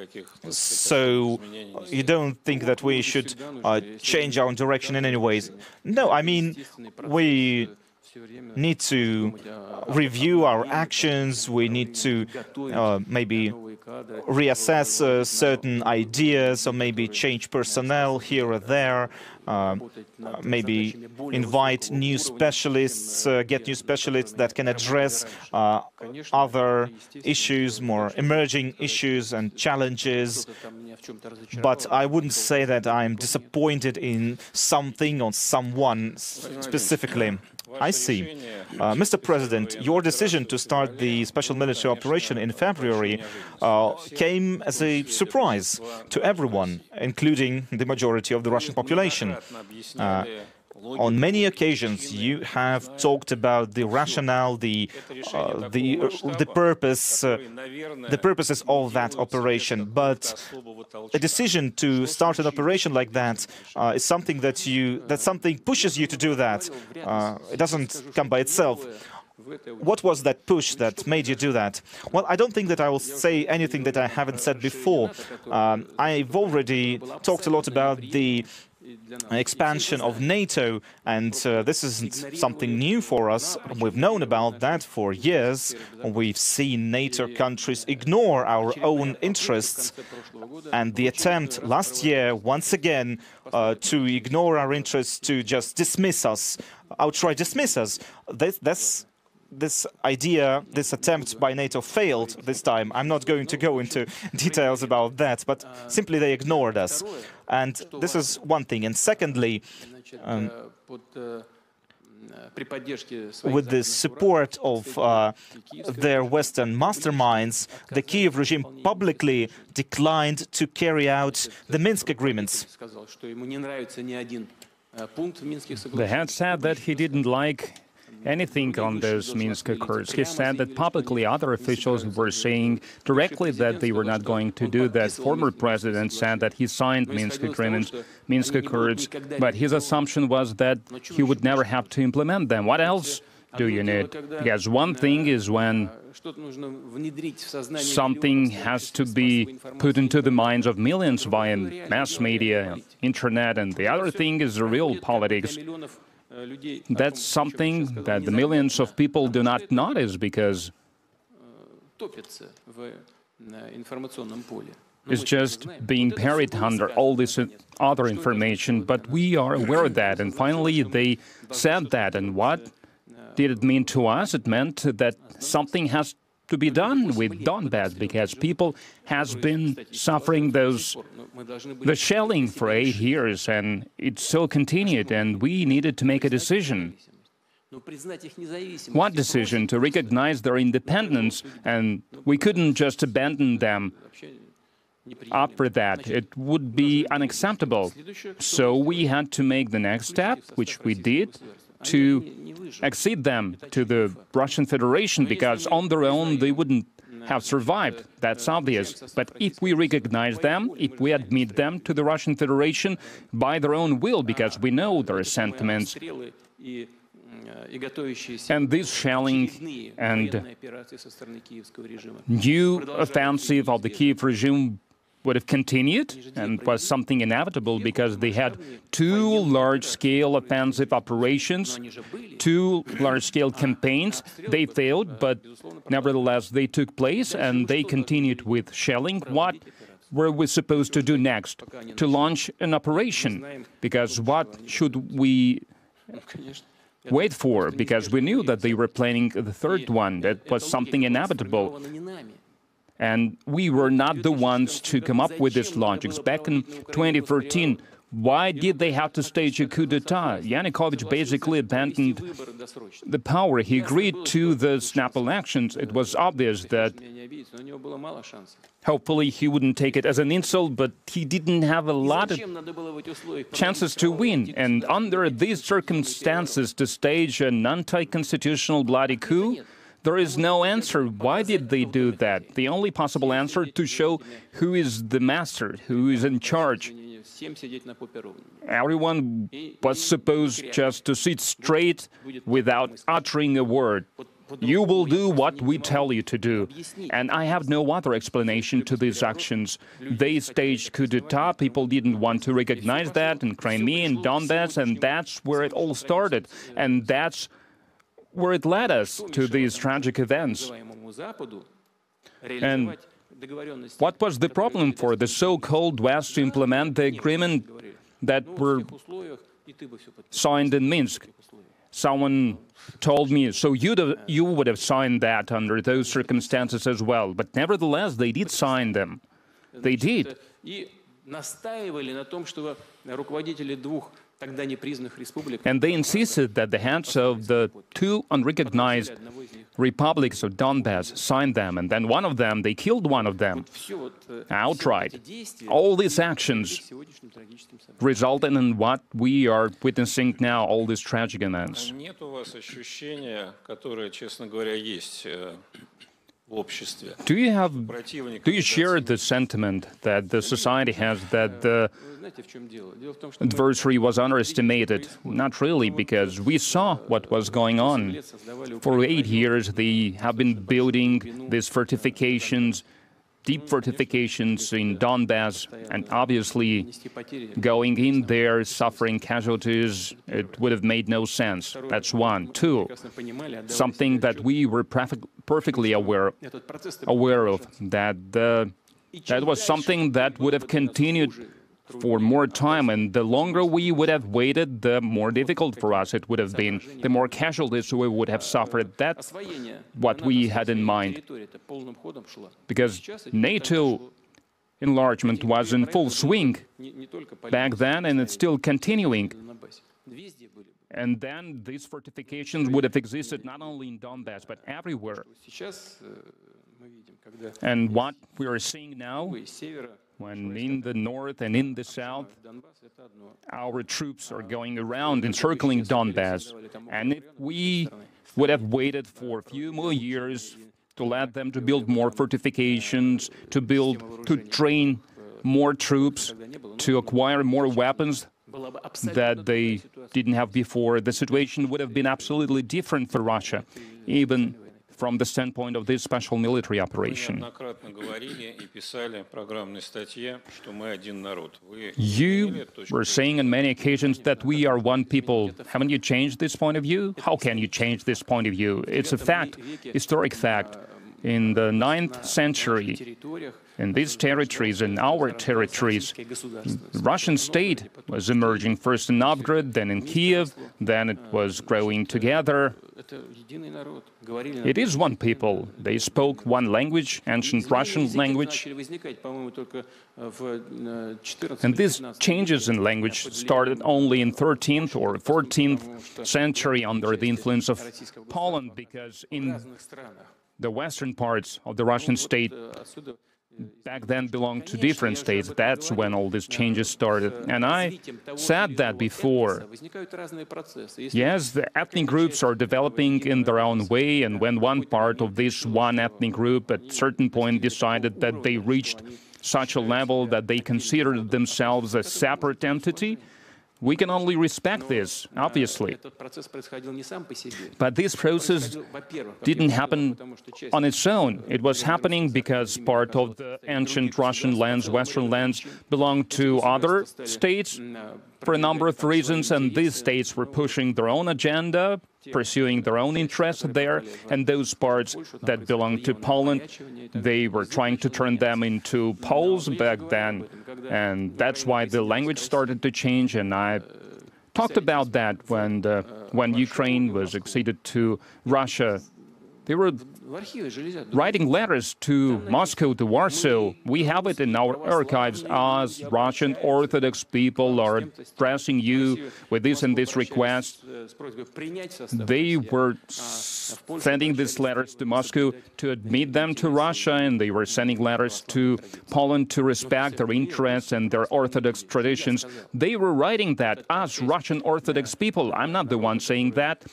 So you don't think that we should change our direction in any ways? No, I mean, we need to review our actions, we need to maybe reassess certain ideas, or maybe change personnel here or there, maybe invite new specialists, get new specialists that can address other issues, more emerging issues and challenges. But I wouldn't say that I'm disappointed in something or someone specifically. I see. Mr. President, your decision to start the special military operation in February came as a surprise to everyone, including the majority of the Russian population. On many occasions, you have talked about the rationale, the purposes of that operation. But a decision to start an operation like that is something that something pushes you to do that. It doesn't come by itself. What was that push that made you do that? Well, I don't think that I will say anything that I haven't said before. I've already talked a lot about the expansion of NATO, and this isn't something new for us. We've known about that for years. We've seen NATO countries ignore our own interests, and the attempt last year, once again, to ignore our interests, to just dismiss us, outright dismiss us. This idea, this attempt by NATO failed this time. I'm not going to go into details about that, but simply they ignored us. And this is one thing. And secondly, with the support of their Western masterminds, the Kiev regime publicly declined to carry out the Minsk agreements. The head said that he didn't like anything on those Minsk Accords. He said that publicly other officials were saying directly that they were not going to do that. Former president said that he signed Minsk agreements, Minsk Accords, but his assumption was that he would never have to implement them. What else do you need? Because one thing is when something has to be put into the minds of millions via mass media, internet, and the other thing is the real politics. That's something that the millions of people do not notice because it's just being buried under all this other information. But we are aware of that. And finally, they said that. And what did it mean to us? It meant that something has to be done with Donbass because people has been suffering the shelling for 8 years, and it still continued, and we needed to make a decision. What decision? To recognize their independence, and we couldn't just abandon them after that. It would be unacceptable. So we had to make the next step, which we did, to accede them to the Russian Federation, because on their own they wouldn't have survived. That's obvious. But if we recognize them, if we admit them to the Russian Federation by their own will, because we know their sentiments, and this shelling and new offensive of the Kiev regime would have continued, and was something inevitable because they had two large-scale offensive operations, two large-scale campaigns. They failed, but nevertheless they took place, and they continued with shelling. What were we supposed to do next? To launch an operation, because what should we wait for? Because we knew that they were planning the third one. That was something inevitable. And we were not the ones to come up with this logic. Back in 2013, why did they have to stage a coup d'etat? Yanukovych basically abandoned the power. He agreed to the snap elections. It was obvious that hopefully he wouldn't take it as an insult, but he didn't have a lot of chances to win. And under these circumstances, to stage an anti-constitutional bloody coup, there is no answer. Why did they do that? The only possible answer to show who is the master, who is in charge. Everyone was supposed just to sit straight without uttering a word. You will do what we tell you to do. And I have no other explanation to these actions. They staged coup d'etat. People didn't want to recognize that in Crimea and Donbass, and that's where it all started. And that's where it led us to these tragic events. And what was the problem for the so-called West to implement the agreement that were signed in Minsk? Someone told me, so you would have signed that under those circumstances as well. But nevertheless, they did sign them. They did. And they insisted that the heads of the two unrecognized republics of Donbass signed them, and then one of them, they killed one of them outright. All these actions resulted in what we are witnessing now, all these tragic events. Do you share the sentiment that the society has that the adversary was underestimated? Not really, because we saw what was going on. For 8 years, they have been building these fortifications, deep fortifications in Donbass, and obviously going in there, suffering casualties, it would have made no sense. That's one. Two, something that we were perfectly aware of, that was something that would have continued for more time, and the longer we would have waited, the more difficult for us it would have been, the more casualties we would have suffered. That's what we had in mind. Because NATO enlargement was in full swing back then, and it's still continuing. And then these fortifications would have existed not only in Donbass, but everywhere. And what we are seeing now, when in the north and in the south, our troops are going around encircling Donbass. And if we would have waited for a few more years to let them to build more fortifications, to train more troops, to acquire more weapons that they didn't have before, the situation would have been absolutely different for Russia, even from the standpoint of this special military operation. You were saying on many occasions that we are one people. Haven't you changed this point of view? How can you change this point of view? It's a fact, historic fact. In the 9th century, in these territories, in our territories, the Russian state was emerging first in Novgorod, then in Kiev, then it was growing together. It is one people. They spoke one language, ancient Russian language. And these changes in language started only in 13th or 14th century under the influence of Poland, because in the western parts of the Russian state back then belonged to different states. That's when all these changes started. And I said that before. Yes, the ethnic groups are developing in their own way, and when one part of this one ethnic group at a certain point decided that they reached such a level that they considered themselves a separate entity, we can only respect this, obviously. But this process didn't happen on its own. It was happening because part of the ancient Russian lands, Western lands, belonged to other states for a number of reasons, and these states were pushing their own agenda, pursuing their own interests there, and those parts that belonged to Poland, they were trying to turn them into Poles back then, and that's why the language started to change. And I talked about that when Ukraine was acceded to Russia. They were writing letters to Moscow, to Warsaw. We have it in our archives. As Russian Orthodox people are addressing you with this and this request. They were sending these letters to Moscow to admit them to Russia, and they were sending letters to Poland to respect their interests and their Orthodox traditions. They were writing that as Russian Orthodox people. I'm not the one saying that.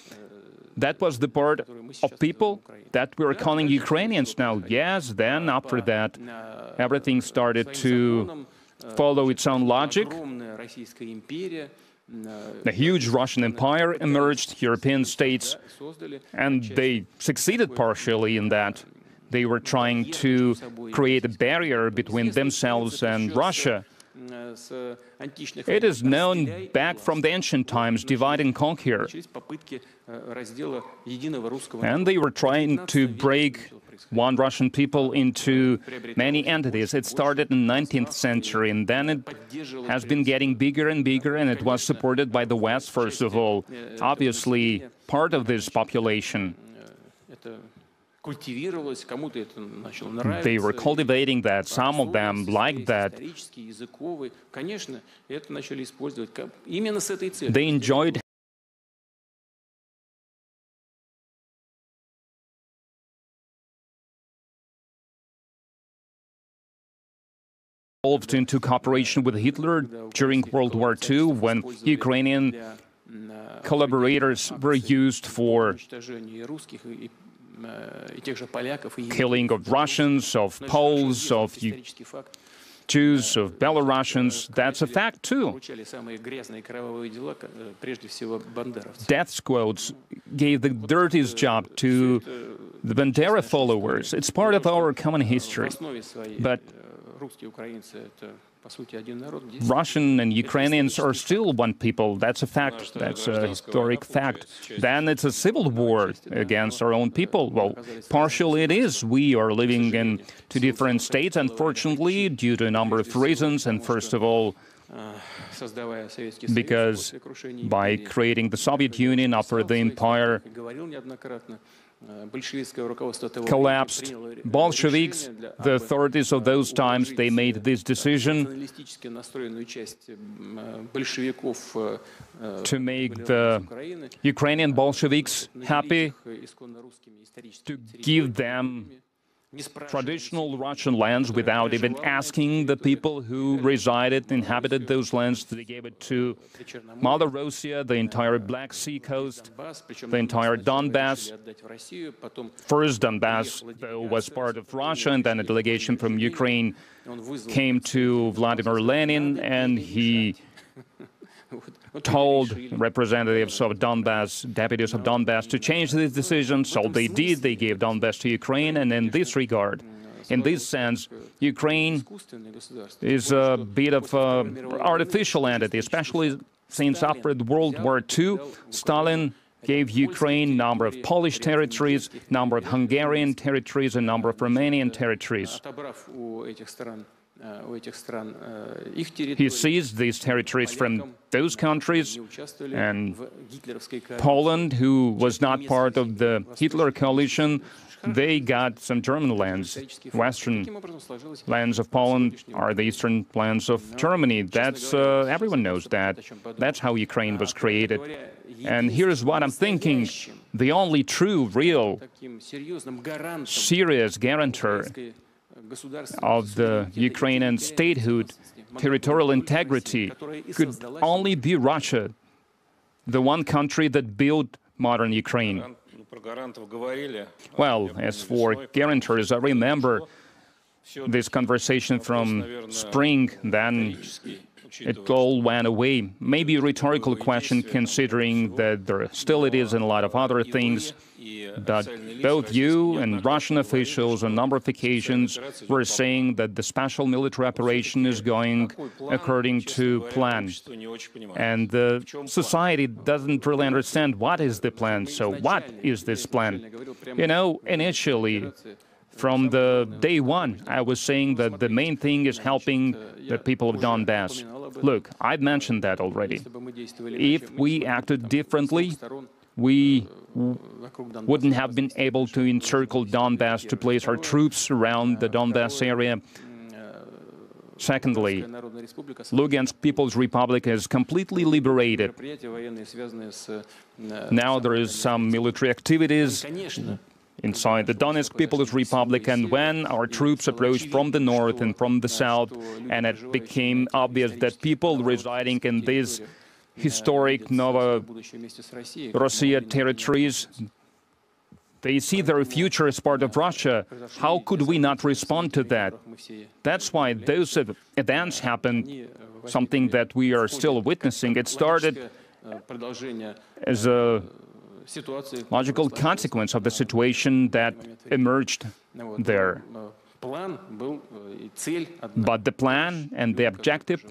That was the part of people that we're calling Ukrainians now. Yes, then after that, everything started to follow its own logic. A huge Russian empire emerged, European states, and they succeeded partially in that. They were trying to create a barrier between themselves and Russia. It is known back from the ancient times, divide and conquer. And they were trying to break one Russian people into many entities. It started in the 19th century, and then it has been getting bigger and bigger, and it was supported by the West, first of all. Obviously, part of this population. They were cultivating that. Some of them liked that. They enjoyed involved into cooperation with Hitler during World War II, when Ukrainian collaborators were used for killing of Russians, of Poles, of Jews, of Belarusians. That's a fact, too. Death squads gave the dirtiest job to the Bandera followers. It's part of our common history. But Russian and Ukrainians are still one people. That's a fact. That's a historic fact. Then it's a civil war against our own people. Well, partially it is. We are living in two different states, unfortunately, due to a number of reasons. And first of all, because by creating the Soviet Union after the empire collapsed, Bolsheviks, the authorities of those times, they made this decision to make the Ukrainian Bolsheviks happy, to give them traditional Russian lands without even asking the people who inhabited those lands. They gave it to Mother Russia, the entire Black Sea coast, the entire Donbass. First, Donbass, though, was part of Russia, and then a delegation from Ukraine came to Vladimir Lenin, and he told representatives of Donbass, deputies of Donbass, to change this decision. So they did. They gave Donbass to Ukraine. And in this regard, in this sense, Ukraine is a bit of an artificial entity, especially since after World War II, Stalin gave Ukraine a number of Polish territories, number of Hungarian territories, a number of Romanian territories. He seized these territories from those countries, and Poland, who was not part of the Hitler coalition, they got some German lands. Western lands of Poland are the eastern lands of Germany. That's everyone knows that. That's how Ukraine was created. And here's what I'm thinking. The only true, real, serious guarantor of the Ukrainian statehood, territorial integrity, could only be Russia, the one country that built modern Ukraine. Well, as for guarantors, I remember this conversation from spring, then it all went away. Maybe a rhetorical question, considering that there still it is in a lot of other things, that both you and Russian officials on a number of occasions were saying that the special military operation is going according to plan. And the society doesn't really understand what is the plan. So what is this plan? You know, initially, from the day one, I was saying that the main thing is helping the people of Donbass. Look, I've mentioned that already. If we acted differently, we wouldn't have been able to encircle Donbass, to place our troops around the Donbass area. Secondly, Lugansk People's Republic is completely liberated. Now there is some military activities inside the Donetsk People's Republic, and when our troops approached from the north and from the south, and it became obvious that people residing in these historic Novorossiya territories, they see their future as part of Russia. How could we not respond to that? That's why those events happened, something that we are still witnessing. It started as a logical consequence of the situation that emerged there. But the plan and the objective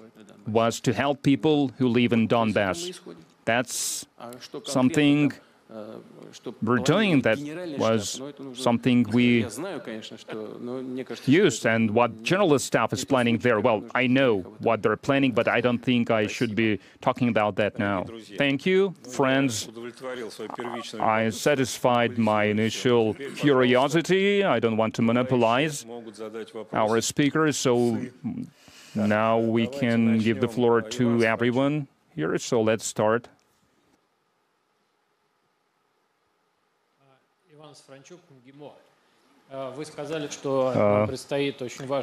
was to help people who live in Donbass. That's something we're doing, that was something we used. And what general staff is planning there, well, I know what they're planning, but I don't think I should be talking about that now. Thank you, friends. I satisfied my initial curiosity. I don't want to monopolize our speakers, so now we can give the floor to everyone here. So let's start.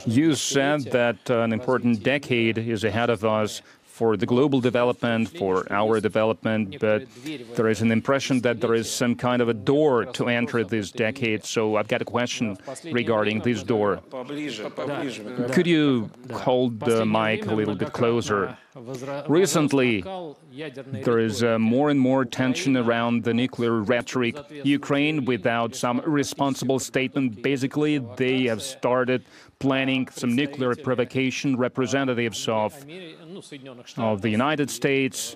You said that an important decade is ahead of us for the global development, for our development, but there is an impression that there is some kind of a door to enter this decade. So I've got a question regarding this door. Could you hold the mic a little bit closer? Recently, there is more and more tension around the nuclear rhetoric. Ukraine, without some responsible statement, basically they have started planning some nuclear provocation. Representatives of the United States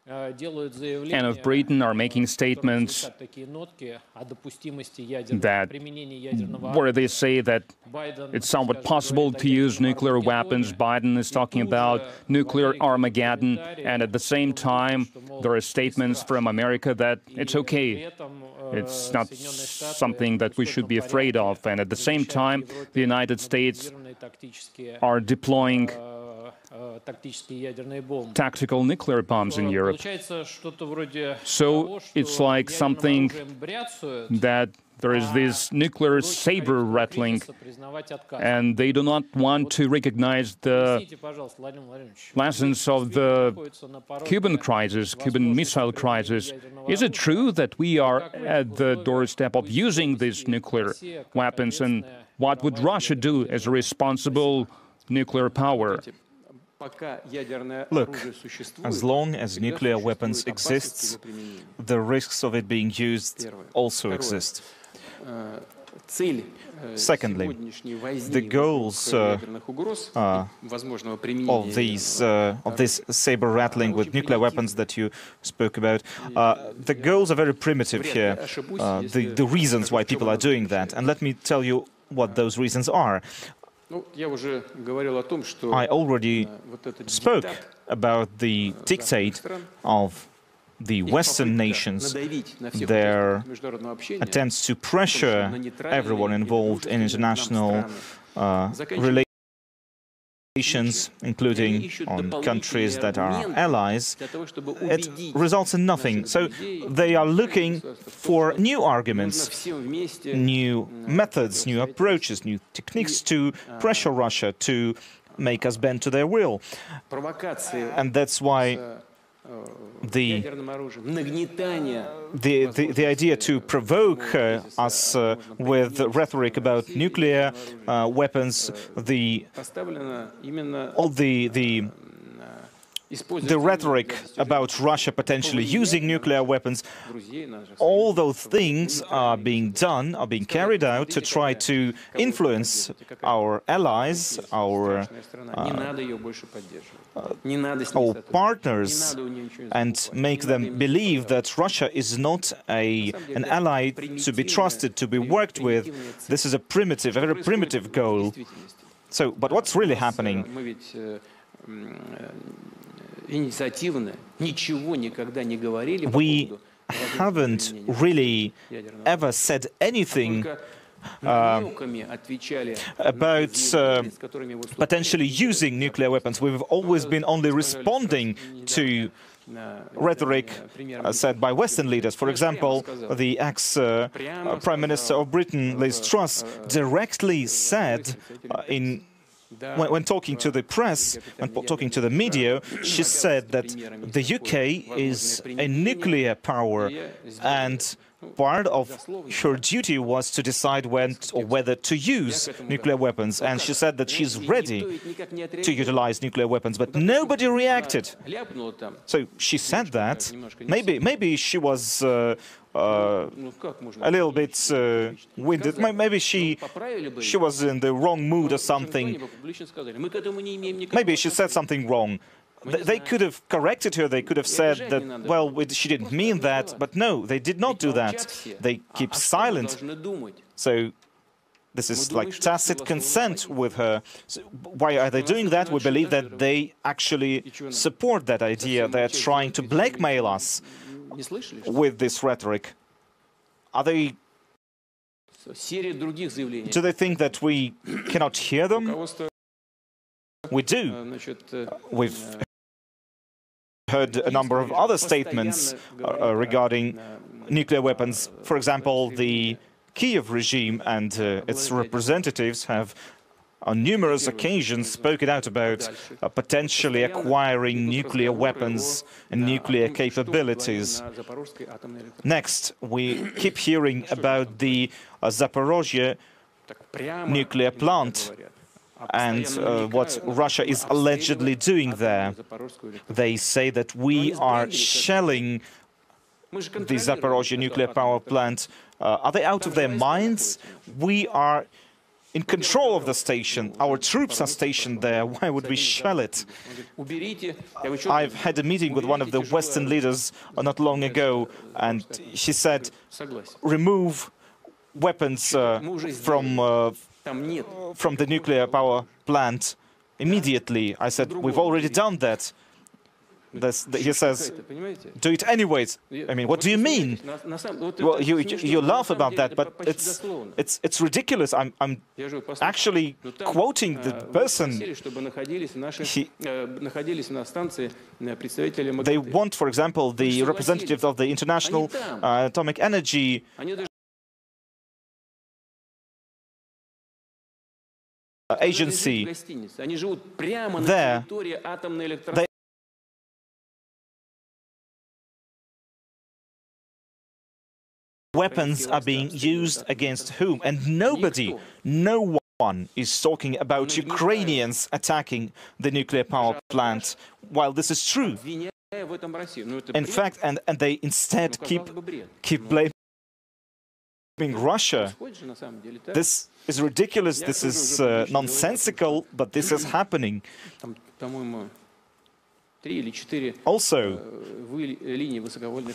and of Britain are making statements where they say that it's somewhat possible to use nuclear weapons. Biden is talking about nuclear Armageddon, and at the same time there are statements from America that it's okay. It's not something that we should be afraid of. And at the same time, the United States are deploying tactical nuclear bombs in Europe. So it's like something that there is this nuclear saber rattling, and they do not want to recognize the lessons of the Cuban crisis, Cuban Missile Crisis. Is it true that we are at the doorstep of using these nuclear weapons, and what would Russia do as a responsible nuclear power? Look, as long as nuclear weapons exist, the risks of it being used also exist. Secondly, the goals of this saber rattling with nuclear weapons that you spoke about, the goals are very primitive here. The reasons why people are doing that, and let me tell you what those reasons are. I already spoke about the dictate of the Western nations, their attempts to pressure everyone involved in international relations, including on countries that are allies. It results in nothing. So they are looking for new arguments, new methods, new approaches, new techniques to pressure Russia, to make us bend to their will. And that's why the idea to provoke us with rhetoric about nuclear weapons, the rhetoric about Russia potentially using nuclear weapons, all those things are being done, are being carried out to try to influence our allies, our partners, and make them believe that Russia is not an ally to be trusted, to be worked with. This is a very primitive goal. So, but what's really happening? We haven't really ever said anything about potentially using nuclear weapons. We've always been only responding to rhetoric said by Western leaders. For example, the ex-Prime Minister of Britain, Liz Truss, directly said when talking to the press, when talking to the media, she said that the UK is a nuclear power, and part of her duty was to decide when or whether to use nuclear weapons. And she said that she's ready to utilize nuclear weapons, but nobody reacted. So she said that. Maybe she was a little bit winded. Maybe she was in the wrong mood or something. Maybe she said something wrong. They could have corrected her, they could have said that, well, she didn't mean that, but no, they did not do that. They keep silent. So this is like tacit consent with her. So why are they doing that? We believe that they actually support that idea. They're trying to blackmail us with this rhetoric. Are they... Do they think that we cannot hear them? We do. We've heard a number of other statements regarding nuclear weapons. For example, the Kiev regime and its representatives have on numerous occasions spoken out about potentially acquiring nuclear weapons and nuclear capabilities. Next, we keep hearing about the Zaporozhye nuclear plant and what Russia is allegedly doing there. They say that we are shelling the Zaporozhye nuclear power plant. Are they out of their minds? We are in control of the station. Our troops are stationed there. Why would we shell it? I've had a meeting with one of the Western leaders not long ago, and she said, remove weapons from the nuclear power plant immediately. I said, we've already done that. He says, do it anyways. I mean, what do you mean? Well, you laugh about that, but it's ridiculous. I'm actually quoting the person. They want, for example, the representative of the International Atomic Energy Agency there. Weapons are being used against whom? And no one is talking about Ukrainians attacking the nuclear power plant, while this is true. In fact, and they instead keep blaming Russia. This is ridiculous, this is nonsensical, but this is happening. Also,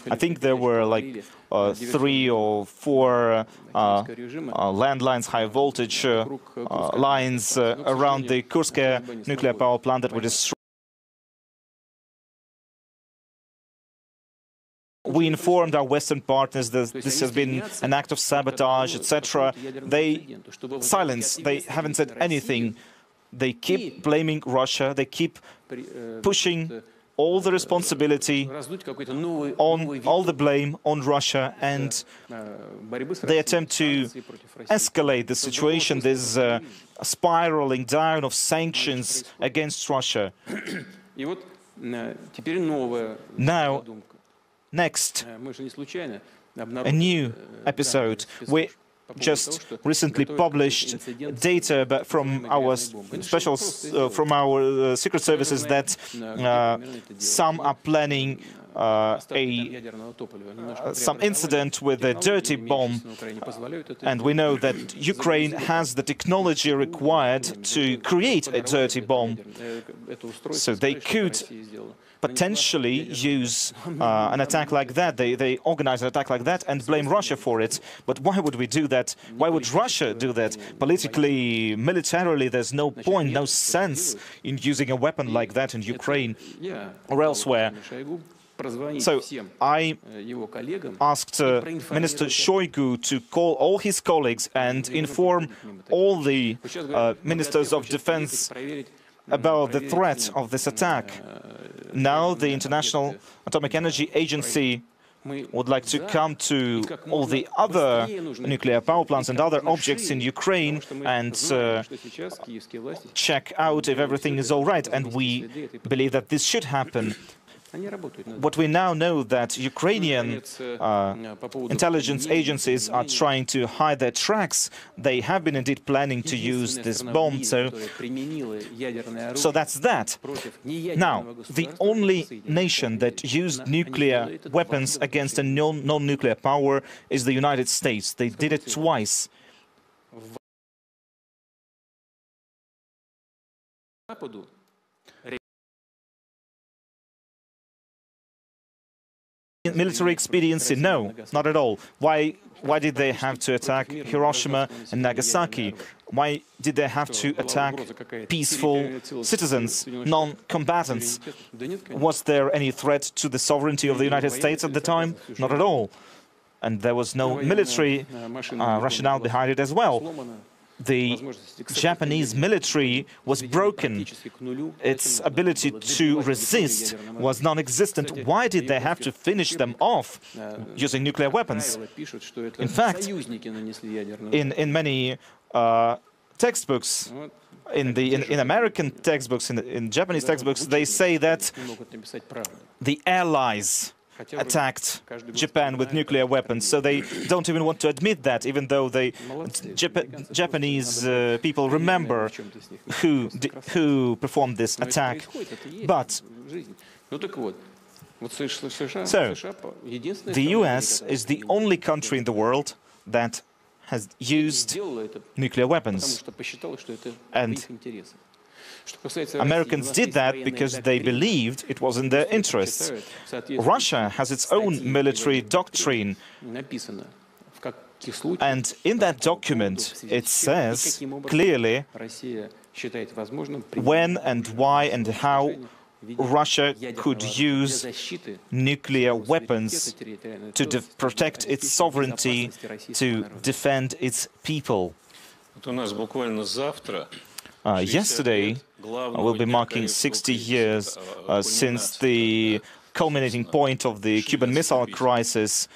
I think there were like 3 or 4 landlines, high voltage lines around the Kursk nuclear power plant that were destroyed. We informed our Western partners that this has been an act of sabotage, etc. They silence. They haven't said anything. They keep blaming Russia. They keep pushing all the responsibility on all the blame on Russia, and they attempt to escalate the situation. There's a spiraling down of sanctions against Russia. Now, next, a new episode. We just recently published data from our secret services that some are planning some incident with a dirty bomb, and we know that Ukraine has the technology required to create a dirty bomb, so they could potentially use an attack like that. They organize an attack like that and blame Russia for it. But why would we do that? Why would Russia do that? Politically, militarily, there's no point, no sense in using a weapon like that in Ukraine or elsewhere. So I asked Minister Shoigu to call all his colleagues and inform all the ministers of defense about the threat of this attack. Now the International Atomic Energy Agency would like to come to all the other nuclear power plants and other objects in Ukraine and check out if everything is all right. And we believe that this should happen. What we now know that Ukrainian intelligence agencies are trying to hide their tracks. They have been indeed planning to use this bomb, so that's that. Now, the only nation that used nuclear weapons against a non-nuclear power is the United States. They did it twice. Military expediency? No, not at all. Why did they have to attack Hiroshima and Nagasaki? Why did they have to attack peaceful citizens, non-combatants? Was there any threat to the sovereignty of the United States at the time? Not at all. And there was no military rationale behind it as well. The Japanese military was broken. Its ability to resist was non-existent. Why did they have to finish them off using nuclear weapons? In fact, in many textbooks, in American textbooks, in Japanese textbooks, they say that the Allies attacked Japan with nuclear weapons, so they don't even want to admit that, even though the Japanese people remember who performed this attack. But so, the US is the only country in the world that has used nuclear weapons. And Americans did that because they believed it was in their interests. Russia has its own military doctrine. And in that document, it says clearly when and why and how Russia could use nuclear weapons to protect its sovereignty, to defend its people. Yesterday, we'll be marking 60 years since the culminating point of the Cuban Missile Crisis.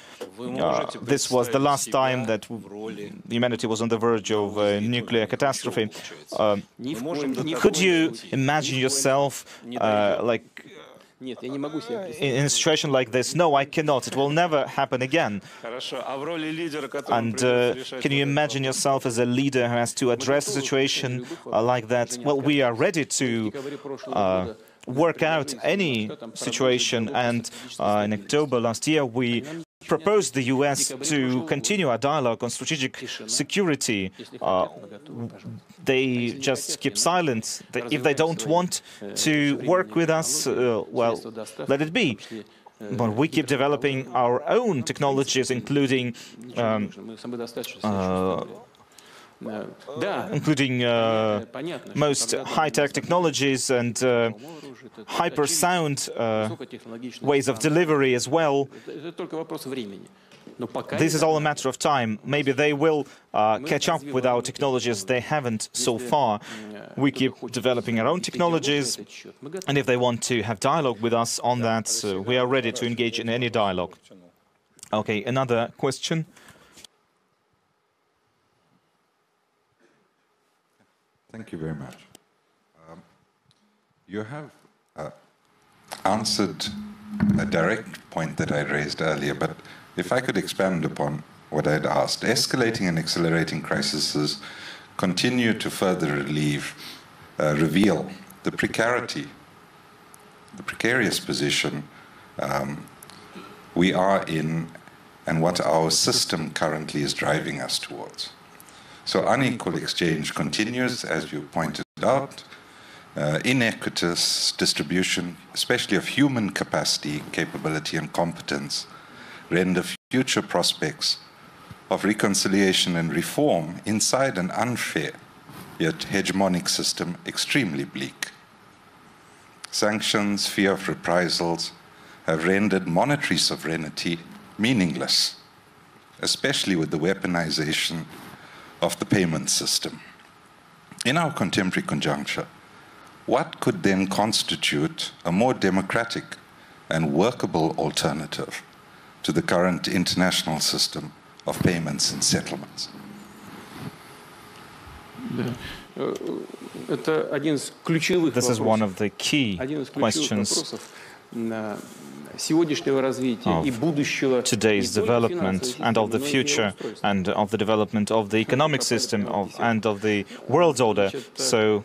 This was the last time that humanity was on the verge of a nuclear catastrophe. Could you imagine yourself in a situation like this? No, I cannot. It will never happen again. And can you imagine yourself as a leader who has to address a situation like that? Well, we are ready to work out any situation, and in October last year we proposed the US to continue our dialogue on strategic security. They just keep silent. If they don't want to work with us, well, let it be. But we keep developing our own technologies, including most high-tech technologies and hypersound ways of delivery as well. This is all a matter of time. Maybe they will catch up with our technologies. They haven't so far. We keep developing our own technologies, and if they want to have dialogue with us on that, we are ready to engage in any dialogue. Okay, another question. Thank you very much. You have answered a direct point that I raised earlier, but if I could expand upon what I'd asked. Escalating and accelerating crises continue to further reveal the precarity, the precarious position we are in and what our system currently is driving us towards. So unequal exchange continues, as you pointed out. Inequitous distribution, especially of human capacity, capability, and competence, render future prospects of reconciliation and reform inside an unfair yet hegemonic system extremely bleak. Sanctions, fear of reprisals, have rendered monetary sovereignty meaningless, especially with the weaponization of the payment system. In our contemporary conjuncture, what could then constitute a more democratic and workable alternative to the current international system of payments and settlements? This is one of the key questions of today's development and of the future and of the development of the economic system and of the world order. So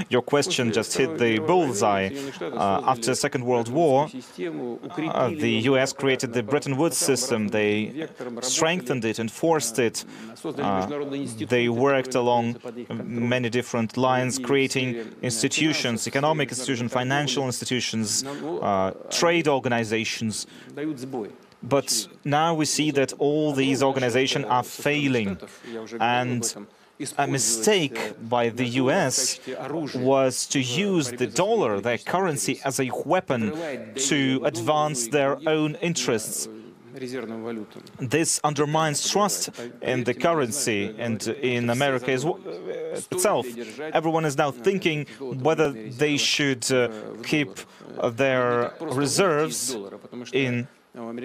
your question just hit the bullseye. After the Second World War, the US created the Bretton Woods system. They strengthened it, enforced it. They worked along many different lines, creating institutions, economic institutions, financial institutions, trade organizations. But now we see that all these organizations are failing, and a mistake by the US was to use the dollar, their currency, as a weapon to advance their own interests. This undermines trust in the currency and in America itself. Everyone is now thinking whether they should keep their reserves in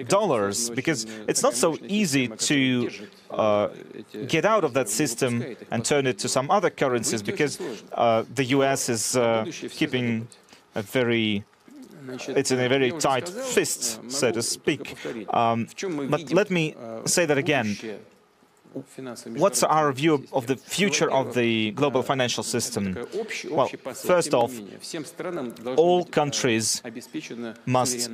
dollars, because it's not so easy to get out of that system and turn it to some other currencies, because the US is keeping it's in a very tight fist, so to speak. But let me say that again. What's our view of the future of the global financial system? Well, first off, all countries must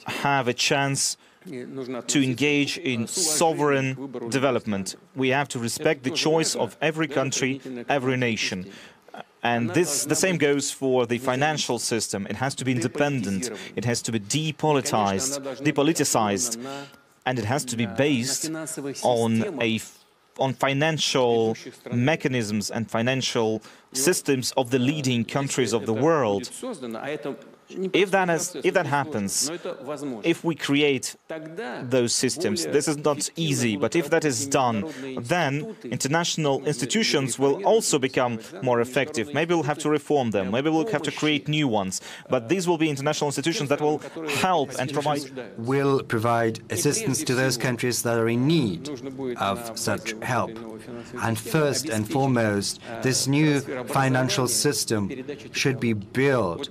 have a chance to engage in sovereign development. We have to respect the choice of every country, every nation. And the same goes for the financial system. It has to be independent, it has to be depoliticized, and it has to be based on financial mechanisms and financial systems of the leading countries of the world. If that happens, if we create those systems, this is not easy, but if that is done, then international institutions will also become more effective. Maybe we'll have to reform them, maybe we'll have to create new ones, but these will be international institutions that will help and provide assistance to those countries that are in need of such help. And first and foremost, this new financial system should be built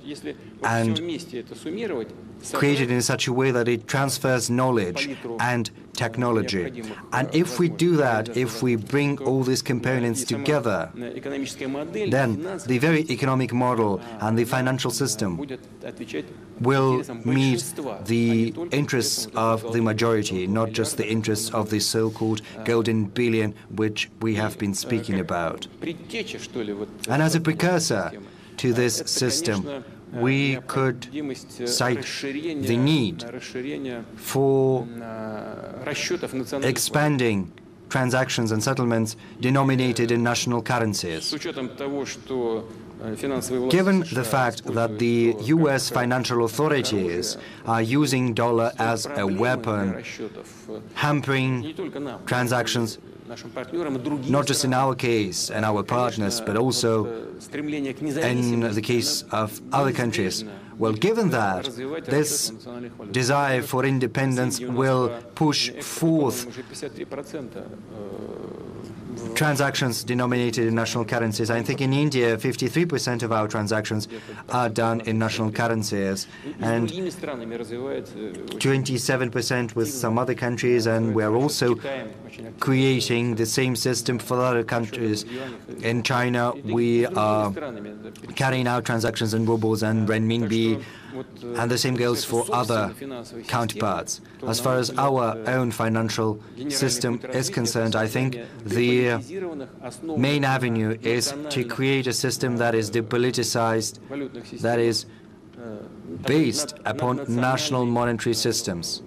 and created in such a way that it transfers knowledge and technology. And if we do that, if we bring all these components together, then the very economic model and the financial system will meet the interests of the majority, not just the interests of the so-called golden billion, which we have been speaking about. And as a precursor to this system, we could cite the need for expanding transactions and settlements denominated in national currencies. Given the fact that the US financial authorities are using dollar as a weapon, hampering transactions, not just in our case and our partners, but also in the case of other countries. Well, given that, this desire for independence will push forth transactions denominated in national currencies. I think in India, 53% of our transactions are done in national currencies, and 27% with some other countries, and we're also creating the same system for other countries. In China, we are carrying out transactions in rubles and renminbi, and the same goes for other counterparts. As far as our own financial system is concerned, I think the main avenue is to create a system that is depoliticized, that is based upon national monetary systems.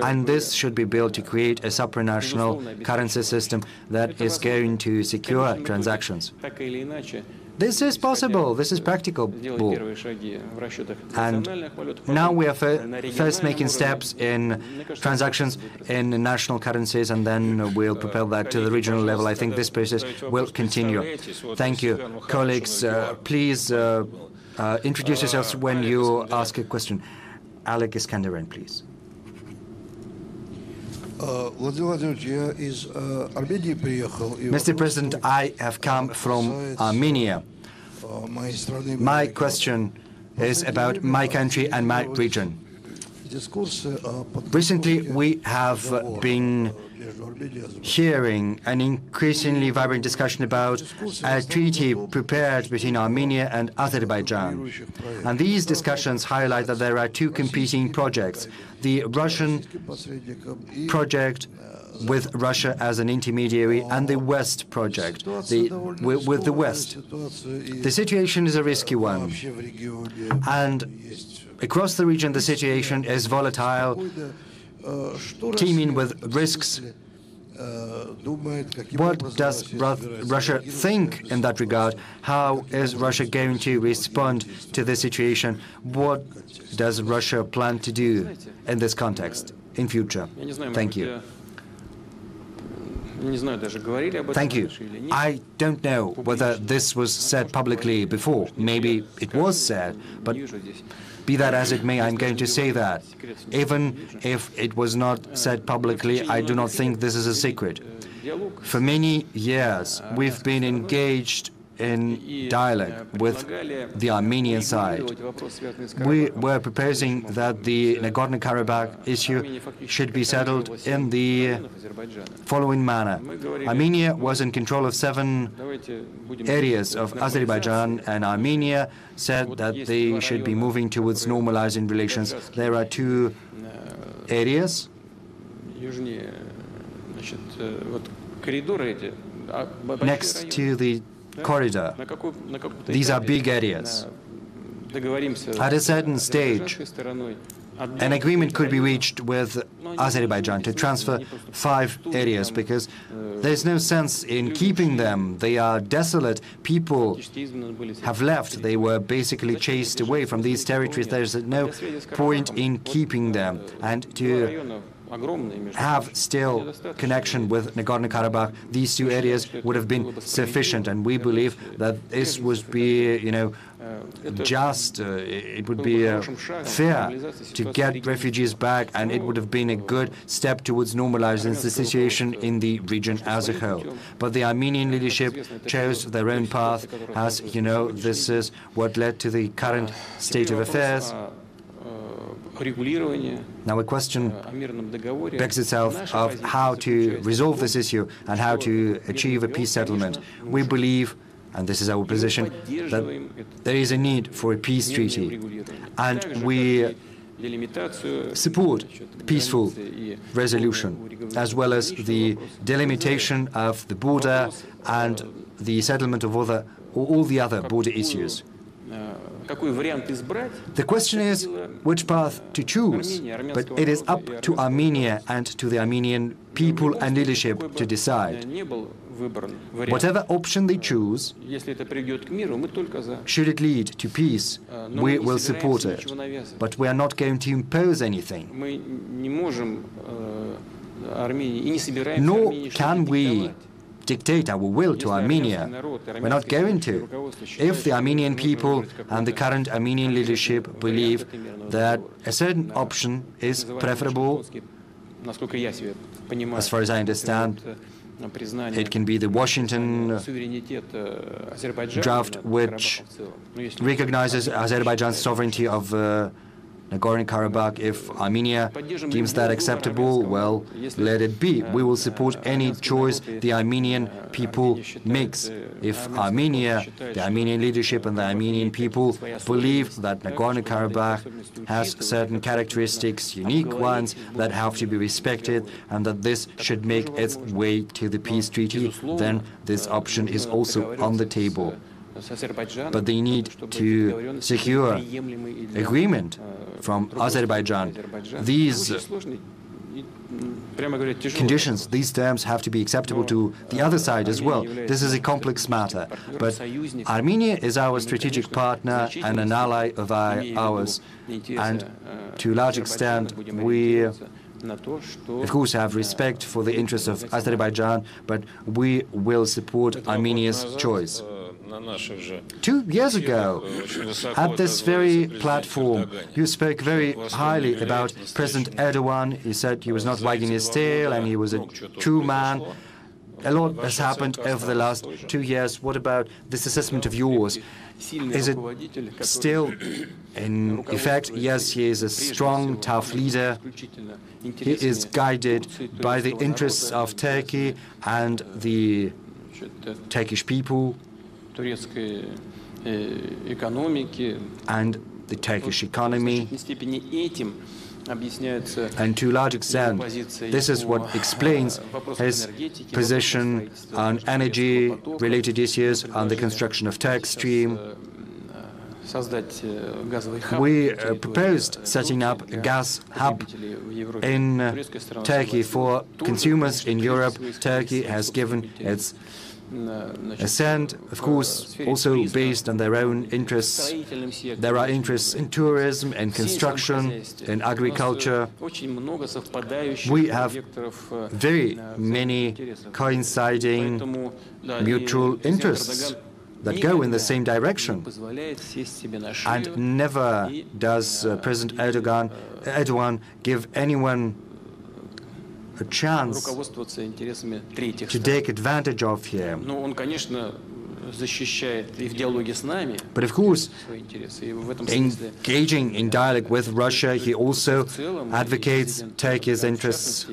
And this should be built to create a supranational currency system that is going to secure transactions. This is possible, this is practicable. And now we are first making steps in transactions in national currencies, and then we'll propel that to the regional level. I think this process will continue. Thank you. Colleagues, please introduce yourselves when you ask a question. Alec Iskandaran, please. Mr. President, I have come from Armenia. My question is about my country and my region. Recently, we have been hearing an increasingly vibrant discussion about a treaty prepared between Armenia and Azerbaijan. And these discussions highlight that there are two competing projects: the Russian project with Russia as an intermediary and the West project with the West. The situation is a risky one, and across the region the situation is volatile, teeming with risks. What does Russia think in that regard? How is Russia going to respond to the situation? What does Russia plan to do in this context in future? Thank you. Thank you. I don't know whether this was said publicly before. Maybe it was said, but be that as it may, I'm going to say that. Even if it was not said publicly, I do not think this is a secret. For many years, we've been engaged in dialogue with the Armenian side. We were proposing that the Nagorno-Karabakh issue should be settled in the following manner. Armenia was in control of 7 areas of Azerbaijan, and Armenia said that they should be moving towards normalizing relations. There are 2 areas. Next to the corridor. These are big areas. At a certain stage, an agreement could be reached with Azerbaijan to transfer 5 areas, because there's no sense in keeping them. They are desolate. People have left. They were basically chased away from these territories. There's no point in keeping them. And to have still connection with Nagorno-Karabakh, these 2 areas would have been sufficient, and we believe that this would be, just, it would be fair to get refugees back, and it would have been a good step towards normalizing the situation in the region as a whole. But the Armenian leadership chose their own path. As you know, this is what led to the current state of affairs. Now a question begs itself of how to resolve this issue and how to achieve a peace settlement. We believe, and this is our position, that there is a need for a peace treaty, and we support peaceful resolution, as well as the delimitation of the border and the settlement of all the other border issues. The question is which path to choose, but it is up to Armenia and to the Armenian people and leadership to decide. Whatever option they choose, should it lead to peace, we will support it. But we are not going to impose anything. Nor can we dictate our will to Armenia. We're not going to. If the Armenian people and the current Armenian leadership believe that a certain option is preferable, as far as I understand, it can be the Washington draft, which recognizes Azerbaijan's sovereignty of Nagorno-Karabakh. If Armenia deems that acceptable, well, let it be. We will support any choice the Armenian people makes. If Armenia, the Armenian leadership and the Armenian people believe that Nagorno-Karabakh has certain characteristics, unique ones, that have to be respected, and that this should make its way to the peace treaty, then this option is also on the table. But they need to secure agreement from Azerbaijan. These conditions, these terms have to be acceptable to the other side as well. This is a complex matter. But Armenia is our strategic partner and an ally of ours. And to a large extent, we, of course, have respect for the interests of Azerbaijan, but we will support Armenia's choice. 2 years ago, at this very platform, you spoke very highly about President Erdogan. You said he was not wagging his tail and he was a true man. A lot has happened over the last 2 years. What about this assessment of yours? Is it still in effect? Yes, he is a strong, tough leader. He is guided by the interests of Turkey and the Turkish people and the Turkish economy. And to a large extent, this is what explains his position on energy-related issues, on the construction of Turk Stream. We proposed setting up a gas hub in Turkey for consumers in Europe. Turkey has given its assent, of course, also based on their own interests. There are interests in tourism, in construction, in agriculture. We have very many coinciding mutual interests that go in the same direction. And never does President Erdogan give anyone a chance to take advantage of here. But of course, engaging in dialogue with Russia, he also advocates Turkey's interests.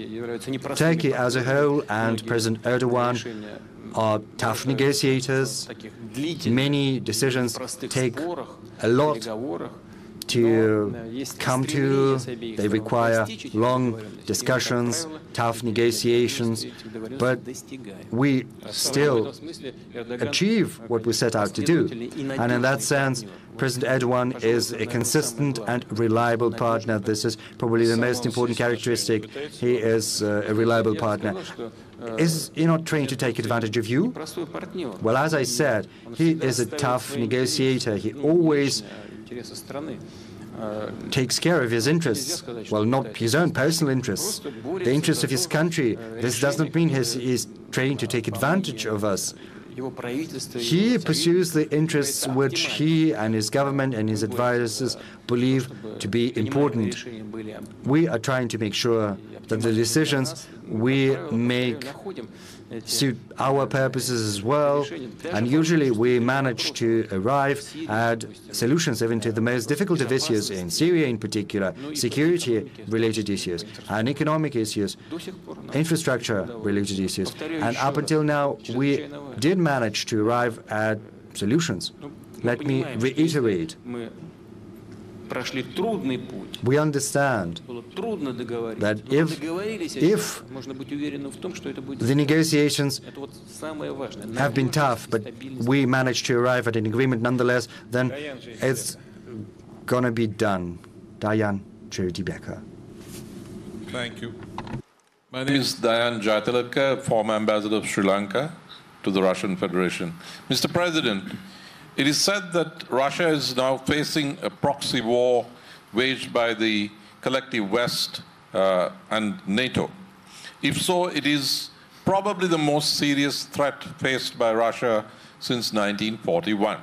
Turkey as a whole and President Erdogan are tough negotiators. Many decisions take a lot to come to. They require long discussions, tough negotiations, but we still achieve what we set out to do. And in that sense, President Erdogan is a consistent and reliable partner. This is probably the most important characteristic. He is a reliable partner. Is he not trained to take advantage of you? Well, as I said, he is a tough negotiator. He always takes care of his interests. Well, not his own personal interests, the interests of his country. This does not mean he is trained to take advantage of us. He pursues the interests which he and his government and his advisors believe to be important. We are trying to make sure that the decisions we make suit our purposes as well, and usually we manage to arrive at solutions even to the most difficult of issues, in Syria in particular, security-related issues, and economic issues, infrastructure-related issues. And up until now, we did manage to arrive at solutions. Let me reiterate. We understand that if the negotiations have been tough, but we managed to arrive at an agreement nonetheless, then it's going to be done. Dayan Chiriti-Becker. Thank you. My name is Dayan Jaitilaka, former ambassador of Sri Lanka to the Russian Federation. Mr. President, it is said that Russia is now facing a proxy war waged by the collective West and NATO. If so, it is probably the most serious threat faced by Russia since 1941.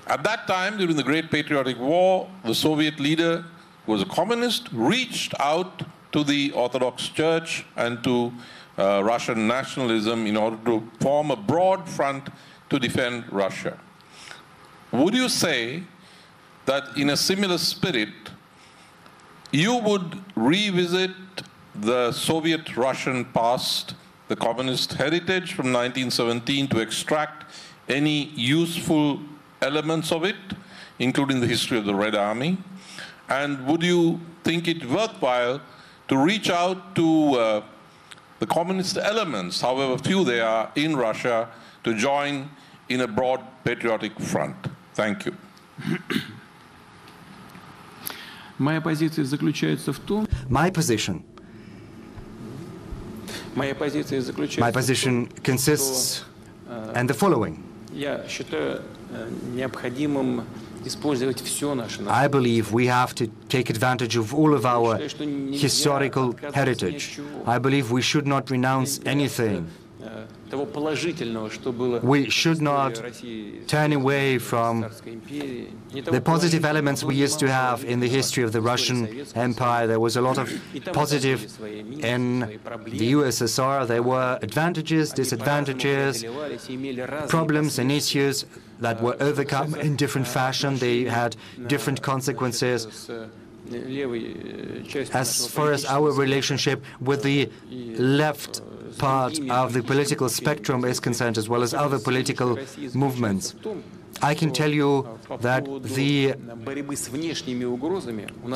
At that time, during the Great Patriotic War, the Soviet leader, who was a communist, reached out to the Orthodox Church and to Russian nationalism in order to form a broad front to defend Russia. Would you say that in a similar spirit, you would revisit the Soviet-Russian past, the communist heritage from 1917, to extract any useful elements of it, including the history of the Red Army? And would you think it worthwhile to reach out to the communist elements, however few they are in Russia, to join in a broad patriotic front? Thank you. My position consists in the following. I believe we have to take advantage of all of our historical heritage. I believe we should not renounce anything. We should not turn away from the positive elements we used to have in the history of the Russian Empire. There was a lot of positive in the USSR. There were advantages, disadvantages, problems and issues that were overcome in different fashion. They had different consequences. As far as our relationship with the left part of the political spectrum is concerned, as well as other political movements, I can tell you that the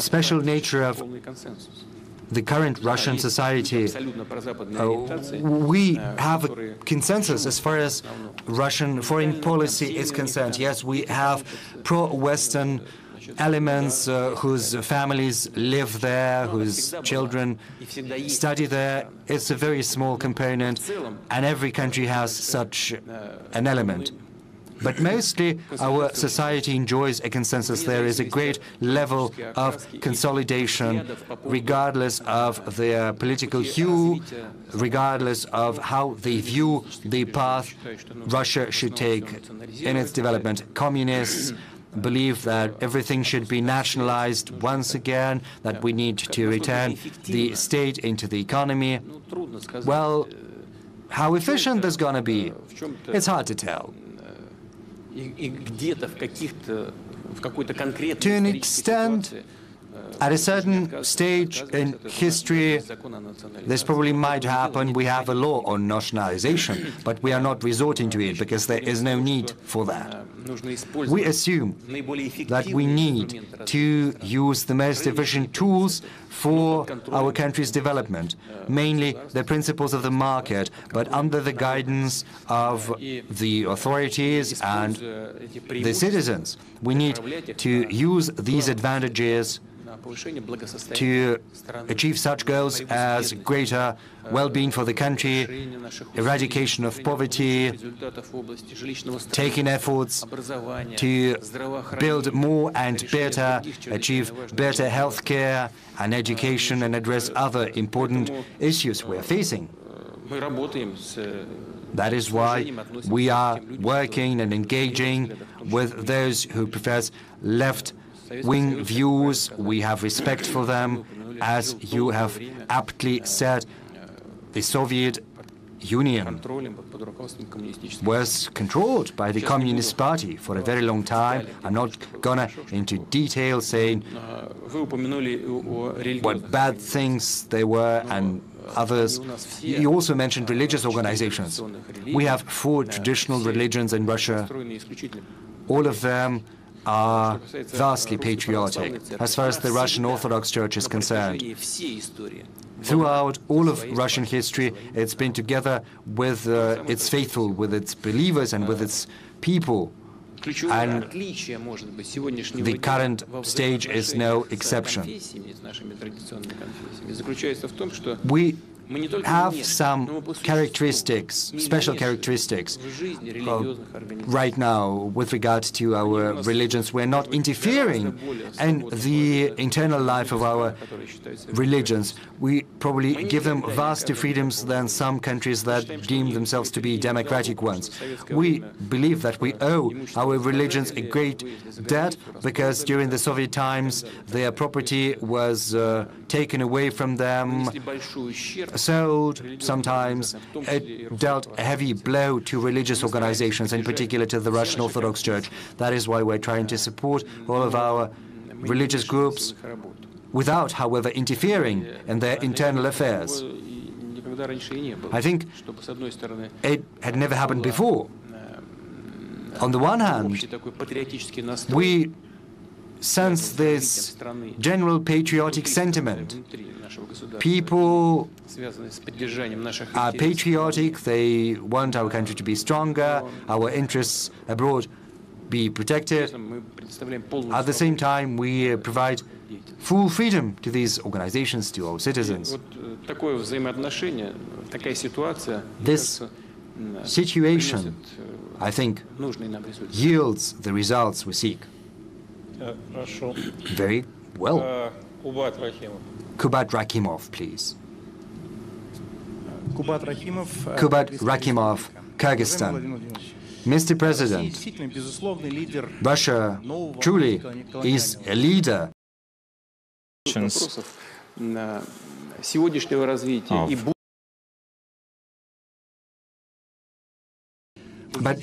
special nature of the current Russian society, we have a consensus as far as Russian foreign policy is concerned. Yes, we have pro-Western elements whose families live there, whose children study there. It's a very small component, and every country has such an element. But mostly our society enjoys a consensus. There is a great level of consolidation, regardless of their political hue, regardless of how they view the path Russia should take in its development. Communists believe that everything should be nationalized once again, that we need to return the state into the economy. Well, how efficient that's going to be, it's hard to tell. To an extent, at a certain stage in history, this probably might happen. We have a law on nationalization, but we are not resorting to it because there is no need for that. We assume that we need to use the most efficient tools for our country's development, mainly the principles of the market, but under the guidance of the authorities and the citizens. We need to use these advantages to achieve such goals as greater well-being for the country, eradication of poverty, taking efforts to build more and better, achieve better health care and education, and address other important issues we're facing. That is why we are working and engaging with those who profess left-wing views. We have respect for them. As you have aptly said, the Soviet Union was controlled by the Communist Party for a very long time. I'm not gonna into detail saying what bad things they were and others. You also mentioned religious organizations. We have 4 traditional religions in Russia. All of them are vastly patriotic. As far as the Russian Orthodox Church is concerned, throughout all of Russian history, it's been together with its faithful, with its believers and with its people. And the current stage is no exception. We have some characteristics, special characteristics right now with regard to our religions. We're not interfering in the internal life of our religions. We probably give them vaster freedoms than some countries that deem themselves to be democratic ones. We believe that we owe our religions a great debt because during the Soviet times their property was taken away from them, sold sometimes. It dealt a heavy blow to religious organizations, in particular to the Russian Orthodox Church. That is why we're trying to support all of our religious groups without, however, interfering in their internal affairs. I think it had never happened before. On the one hand, we sense this general patriotic sentiment. People are patriotic, they want our country to be stronger, our interests abroad be protected. At the same time, we provide full freedom to these organizations, to our citizens. This situation, I think, yields the results we seek. Very well. Kubat Rakimov, please. Kubat Rakimov, Kyrgyzstan. Mr. President, Russia truly is a leader. But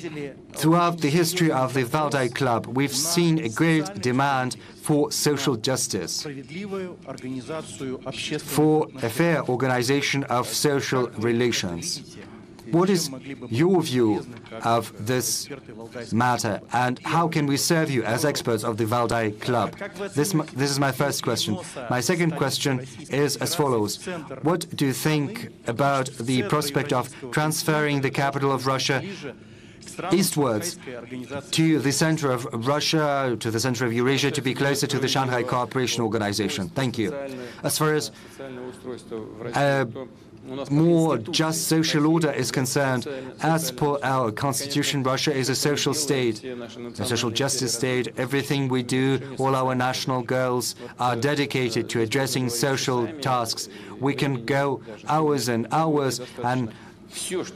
throughout the history of the Valdai Club, we've seen a great demand for social justice, for a fair organization of social relations. What is your view of this matter, and how can we serve you as experts of the Valdai Club? This is my first question. My second question is as follows. What do you think about the prospect of transferring the capital of Russia eastwards to the center of Russia, to the center of Eurasia, to be closer to the Shanghai Cooperation Organization. Thank you. As far as more just social order is concerned, as per our constitution, Russia is a social state, a social justice state. Everything we do, all our national goals are dedicated to addressing social tasks. We can go hours and hours, and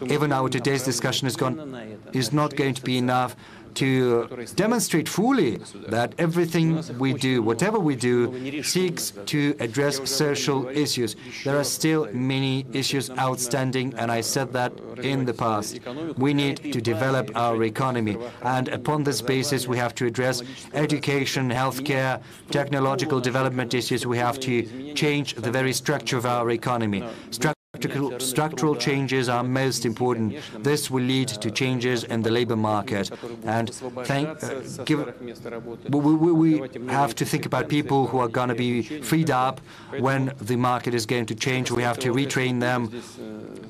even our today's discussion is not going to be enough to demonstrate fully that everything we do, whatever we do, seeks to address social issues. There are still many issues outstanding, and I said that in the past. We need to develop our economy, and upon this basis we have to address education, healthcare, technological development issues. We have to change the very structure of our economy. Structural changes are most important. This will lead to changes in the labor market. And we have to think about people who are going to be freed up when the market is going to change. We have to retrain them,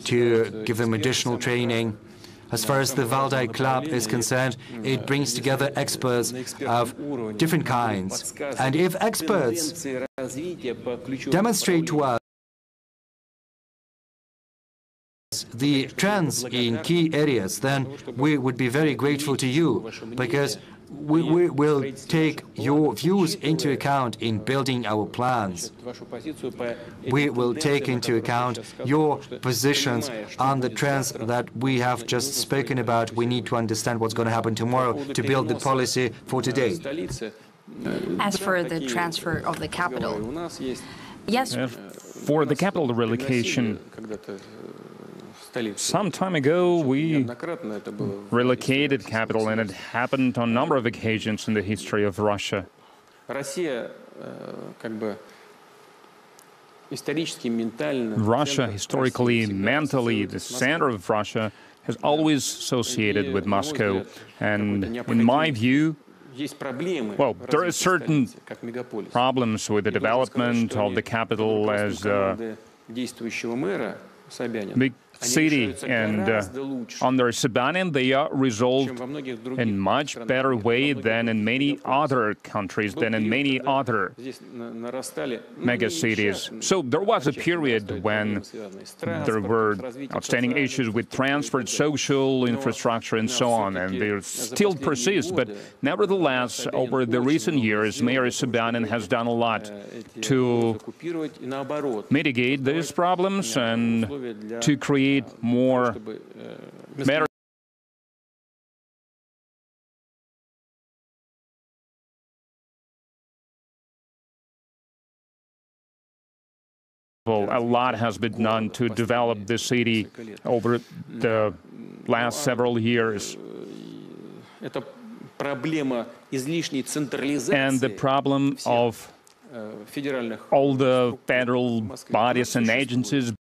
to give them additional training. As far as the Valdai Club is concerned, it brings together experts of different kinds. And if experts demonstrate to us the trends in key areas, then we would be very grateful to you, because we will take your views into account in building our plans. We will take into account your positions on the trends that we have just spoken about. We need to understand what's going to happen tomorrow to build the policy for today. As for the transfer of the capital, yes. For the capital relocation, some time ago we relocated capital, and it happened on a number of occasions in the history of Russia. Russia, historically, mentally, the center of Russia, has always associated with Moscow. And in my view, well, there are certain problems with the development of the capital as a big city, and under Sobyanin they are resolved in a much better way than in many other countries, than in many other megacities. So there was a period when there were outstanding issues with transport, social infrastructure, and so on, and they still persist. But nevertheless, over the recent years, Mayor Sobyanin has done a lot to mitigate these problems and to create more better a lot has been done to develop the city over the last several years. And the problem of all the federal bodies and agencies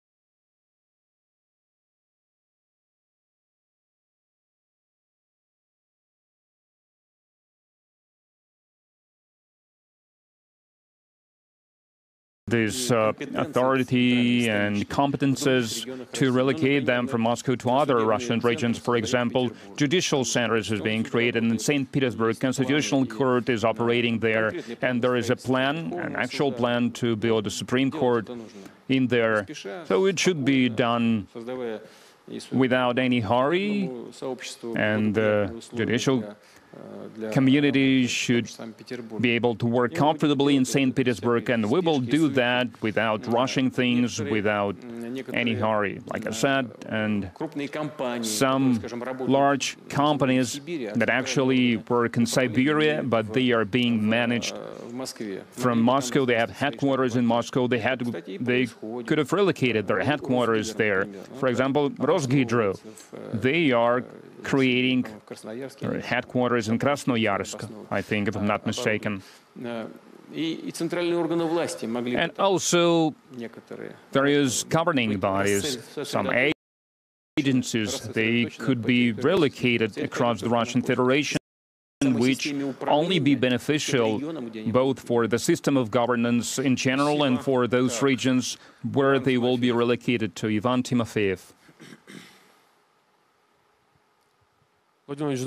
this authority and competences to relocate them from Moscow to other Russian regions. For example, judicial centers is being created in St. Petersburg. Constitutional Court is operating there, and there is a plan, an actual plan, to build a Supreme Court in there. So it should be done without any hurry, and the judicial community should be able to work comfortably in St. Petersburg, and we will do that without rushing things, without any hurry, like I said. And some large companies that actually work in Siberia, but they are being managed from Moscow. They have headquarters in Moscow. They could have relocated their headquarters there. For example, Rosgidro, they are creating headquarters in Krasnoyarsk, I think, if I'm not mistaken. And also, various governing bodies, some agencies, they could be relocated across the Russian Federation, which only be beneficial both for the system of governance in general and for those regions where they will be relocated to. Ivan Timofeyev. Good afternoon,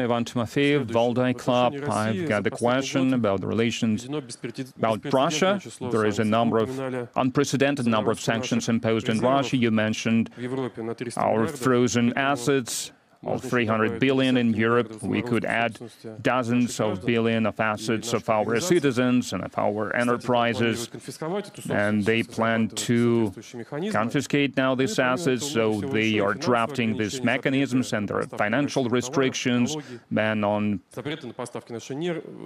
Ivan Timofeev, Valdai Club. I've got the question about the relations about Russia. There is a number of unprecedented number of sanctions imposed in Russia. You mentioned our frozen assets of 300 billion in Europe. We could add dozens of billions of assets of our citizens and of our enterprises, and they plan to confiscate now these assets, so they are drafting these mechanisms, and there are financial restrictions, ban on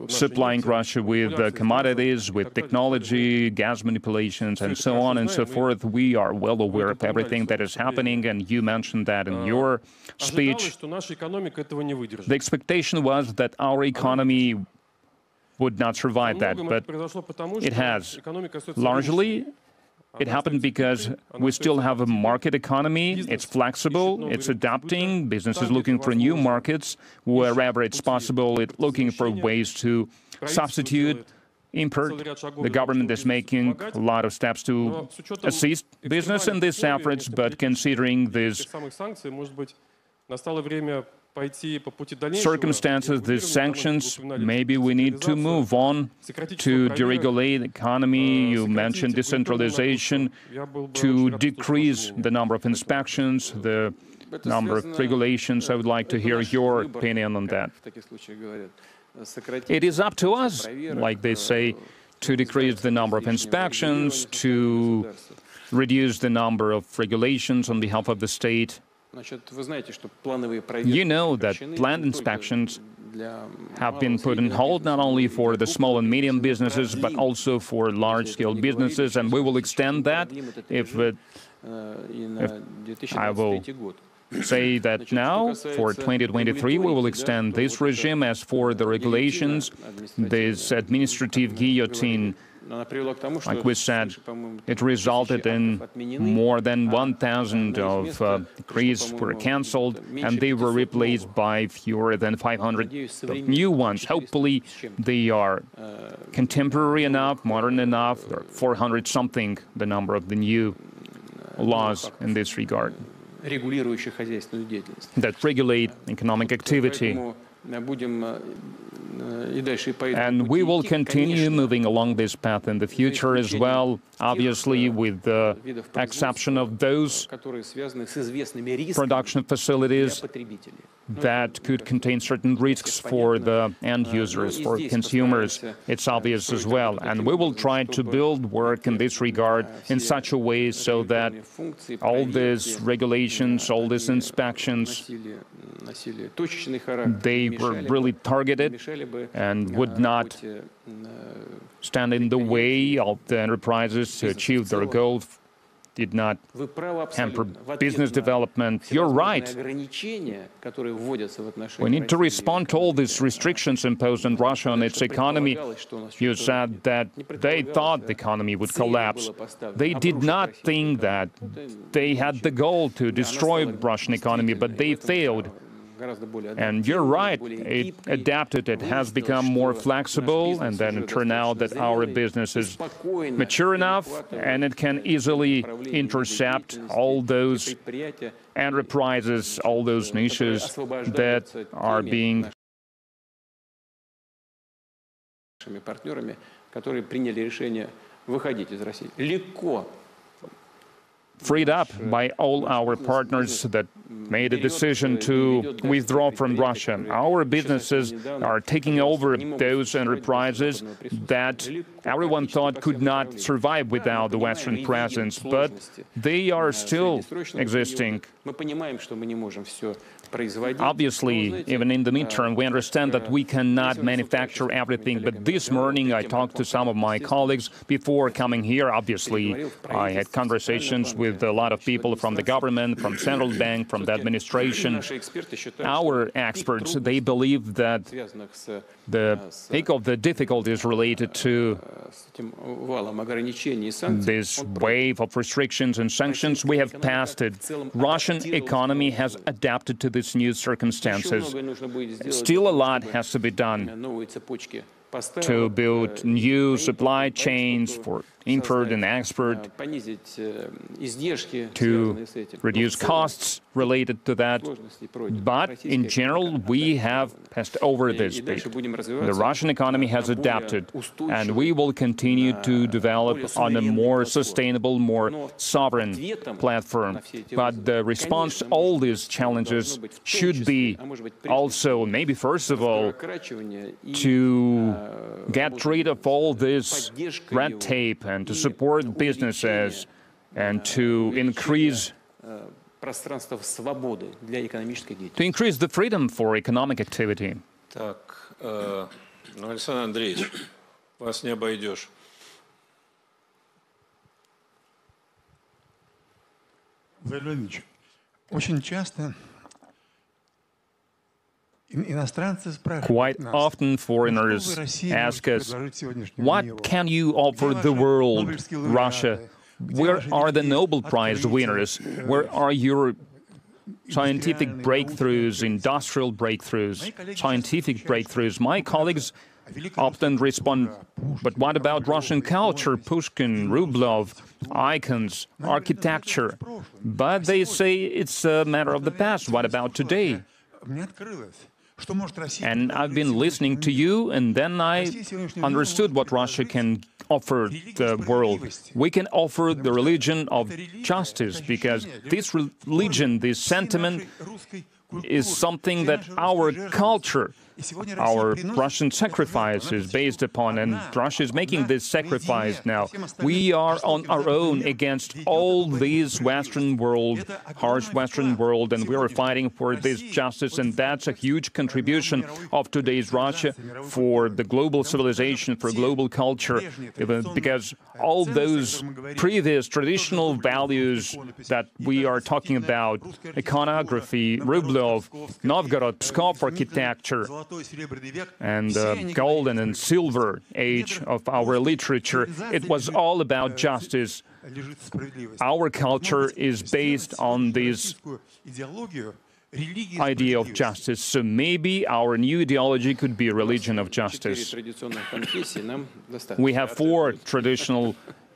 supplying Russia with commodities, with technology, gas manipulations, and so on and so forth. We are well aware of everything that is happening, and you mentioned that in your speech. The expectation was that our economy would not survive that, but it has. Largely, it happened because we still have a market economy. It's flexible, it's adapting, business is looking for new markets. Wherever it's possible, it's looking for ways to substitute import. The government is making a lot of steps to assist business in these efforts, but considering these circumstances, these sanctions, maybe we need to move on to deregulate the economy. You mentioned decentralization, to decrease the number of inspections, the number of regulations. I would like to hear your opinion on that. It is up to us, like they say, to decrease the number of inspections, to reduce the number of regulations on behalf of the state. You know that planned inspections have been put on hold not only for the small and medium businesses, but also for large-scale businesses, and we will extend that if I will say that now, for 2023, we will extend this regime. As for the regulations, this administrative guillotine, like we said, it resulted in more than 1,000 of decrees were cancelled, and they were replaced by fewer than 500 new ones. Hopefully, they are contemporary enough, modern enough. There are 400-something, the number of the new laws in this regard that regulate economic activity. And we will continue moving along this path in the future as well, obviously with the exception of those production facilities that could contain certain risks for the end users, for consumers. It's obvious as well. And we will try to build work in this regard in such a way so that all these regulations, all these inspections, they were really targeted and would not stand in the way of the enterprises to achieve their goals, did not hamper business development. You're right. We need to respond to all these restrictions imposed on Russia and its economy. You said that they thought the economy would collapse. They did not think that. They had the goal to destroy the Russian economy, but they failed. And you're right, it adapted, it has become more flexible, and then it turned out that our business is mature enough and it can easily intercept all those enterprises, all those niches that are being freed up by all our partners that made a decision to withdraw from Russia. Our businesses are taking over those enterprises that everyone thought could not survive without the Western presence, but they are still existing. Obviously, even in the midterm, we understand that we cannot manufacture everything, but this morning I talked to some of my colleagues before coming here. Obviously, I had conversations with a lot of people from the government, from central bank, from the administration. Our experts, they believe that the peak of the difficulties related to this wave of restrictions and sanctions, we have passed it. Russian economy has adapted to these new circumstances. Still a lot has to be done to build new supply chains for import and export, to reduce costs related to that. But in general, we have passed over this bit. The Russian economy has adapted, and we will continue to develop on a more sustainable, more sovereign platform. But the response to all these challenges should be also, maybe first of all, to get rid of all this red tape and to support businesses and to increase the freedom for economic activity. Так, Александр Андреевич, вас не обойдешь. Владимир Владимирович, очень часто quite often foreigners ask us, what can you offer the world, Russia? Where are the Nobel Prize winners? Where are your scientific breakthroughs, industrial breakthroughs, scientific breakthroughs? My colleagues often respond, but what about Russian culture, Pushkin, Rublev, icons, architecture? But they say it's a matter of the past. What about today? And I've been listening to you, and then I understood what Russia can offer the world. We can offer the religion of justice, because this religion, this sentiment, is something that our culture, our Russian sacrifice is based upon, and Russia is making this sacrifice now. We are on our own against all this Western world, harsh Western world, and we are fighting for this justice, and that's a huge contribution of today's Russia for the global civilization, for global culture, because all those previous traditional values that we are talking about, iconography, Rublev, Novgorod, Pskov architecture, and the golden and silver age of our literature, it was all about justice. Our culture is based on this idea of justice, so maybe our new ideology could be a religion of justice. We have 4 traditional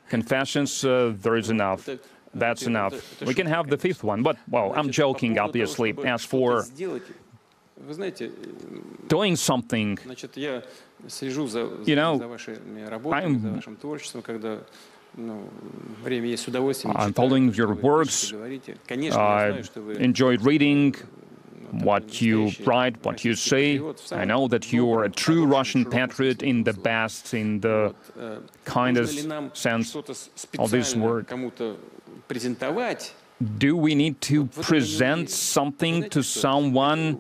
confessions, there is enough. That's enough. We can have the 5th one, but, well, I'm joking, obviously. As for doing something, you know, I'm following your works. I enjoyed reading what you write, what you say. I know that you are a true Russian patriot in the best, in the kindest sense of this word. Do we need to present something to someone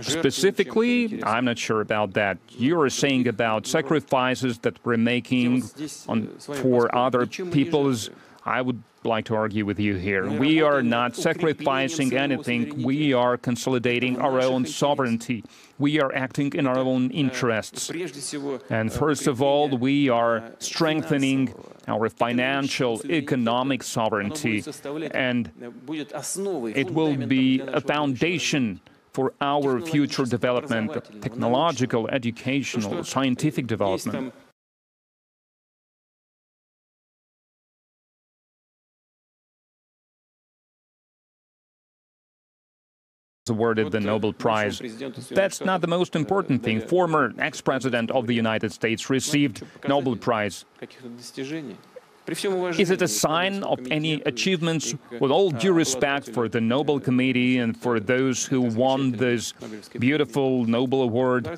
specifically? I'm not sure about that. You are saying about sacrifices that we're making for other people's. I would like to argue with you here. We are not sacrificing anything. We are consolidating our own sovereignty. We are acting in our own interests. And first of all, we are strengthening our financial, economic sovereignty. And it will be a foundation for our future development, technological, educational, scientific development. Awarded the Nobel Prize. That's not the most important thing. Former ex-president of the United States received Nobel Prize. Is it a sign of any achievements? With all due respect for the Nobel Committee and for those who won this beautiful Nobel Award,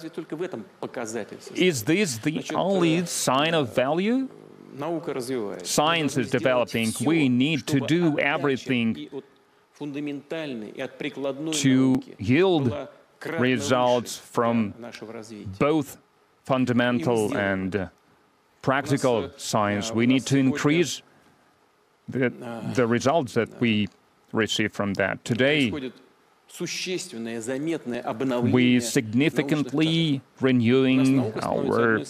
is this the only sign of value? Science is developing. We need to do everything to yield results from both fundamental and practical science. We need to increase the results that we receive from that. Today, we significantly renewing our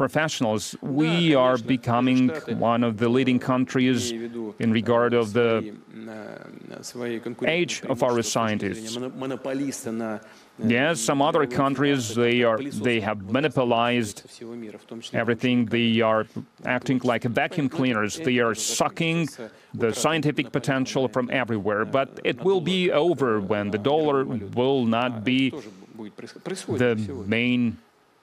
professionals, we are becoming one of the leading countries in regard of the age of our scientists. Yes, some other countries, they have monopolized everything. They are acting like vacuum cleaners. They are sucking the scientific potential from everywhere. But it will be over when the dollar will not be the main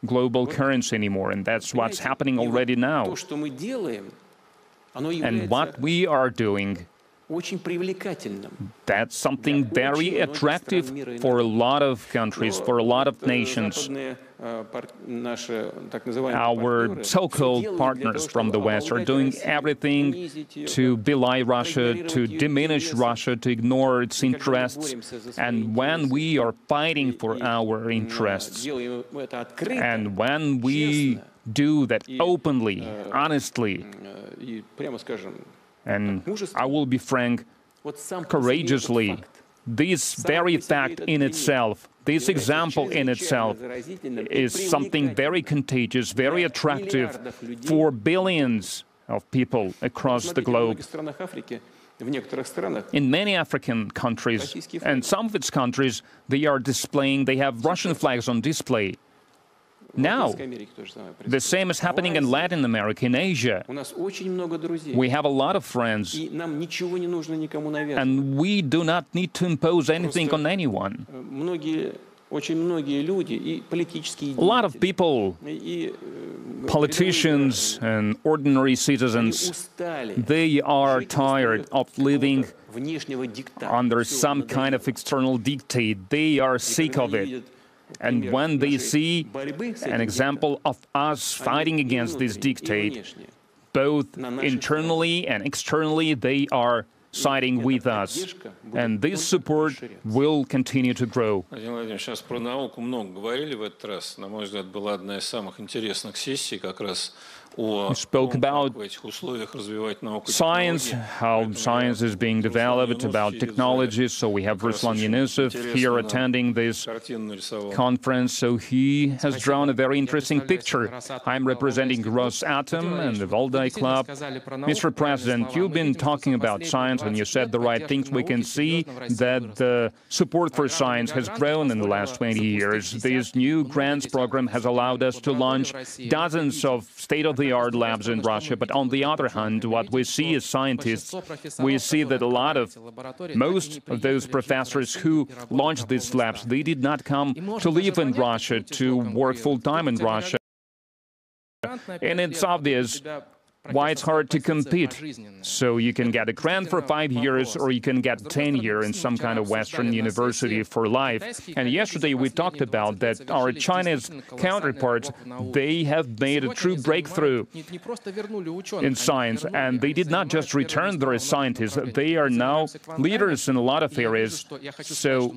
global currency anymore. And that's what's happening already now. And what we are doing, that's something very attractive for a lot of countries, for a lot of nations. Our so-called partners from the West are doing everything to belie Russia, to diminish Russia, to ignore its interests. And when we are fighting for our interests, and when we do that openly, honestly, and I will be frank, courageously, this very fact in itself, this example in itself, is something very contagious, very attractive for billions of people across the globe. In many African countries, and some of its countries, they have Russian flags on display. Now, the same is happening in Latin America, in Asia. We have a lot of friends, and we do not need to impose anything on anyone. A lot of people, politicians and ordinary citizens, they are tired of living under some kind of external dictate. They are sick of it. And when they see an example of us fighting against this dictate, both internally and externally, they are siding with us. And this support will continue to grow. Владимир Владимирович, сейчас про науку много говорили в этот раз. На мой взгляд, была одна из самых интересных сессий как раз We spoke about science, how science is being developed, about technology. So we have Ruslan Yunusov here attending this conference. So he has drawn a very interesting picture. I'm representing Rosatom and the Valdai Club. Mr. President, you've been talking about science and you said the right things. We can see that the support for science has grown in the last 20 years. This new grants program has allowed us to launch dozens of state-of-the-art labs in Russia, but on the other hand, what we see as scientists, we see that most of those professors who launched these labs, they did not come to live in Russia, to work full-time in Russia. And it's obvious why it's hard to compete. So you can get a grant for 5 years, or you can get 10 years in some kind of Western university for life. And yesterday we talked about that our Chinese counterparts, they have made a true breakthrough in science. And they did not just return their scientists, they are now leaders in a lot of areas. So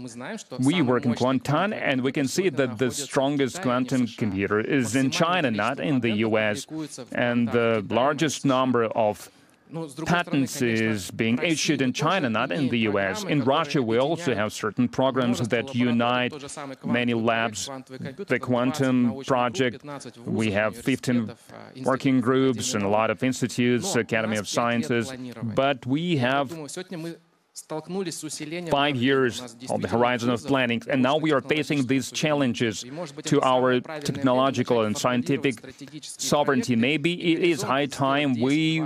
we work in quantum, and we can see that the strongest quantum computer is in China, not in the US. And the largest number of patents is being issued in China, not in the US. In Russia, we also have certain programs that unite many labs. The Quantum Project, we have 15 working groups and a lot of institutes, Academy of Sciences, but we have 5 years on the horizon of planning, and now we are facing these challenges to our technological and scientific sovereignty. Maybe it is high time we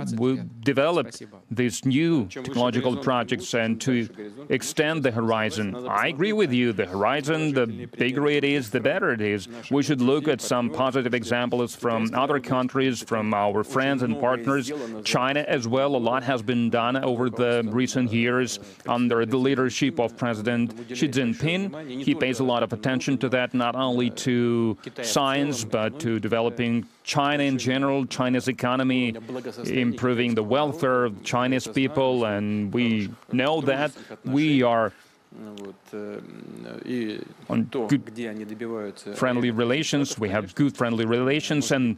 develop these new technological projects and to extend the horizon. I agree with you, the horizon, the bigger it is, the better it is. We should look at some positive examples from other countries, from our friends and partners. China as well, a lot has been done over the recent years under the leadership of President Xi Jinping. He pays a lot of attention to that, not only to science, but to developing China in general, China's economy, improving the welfare of Chinese people. And we know that we are on good friendly relations. We have good friendly relations, and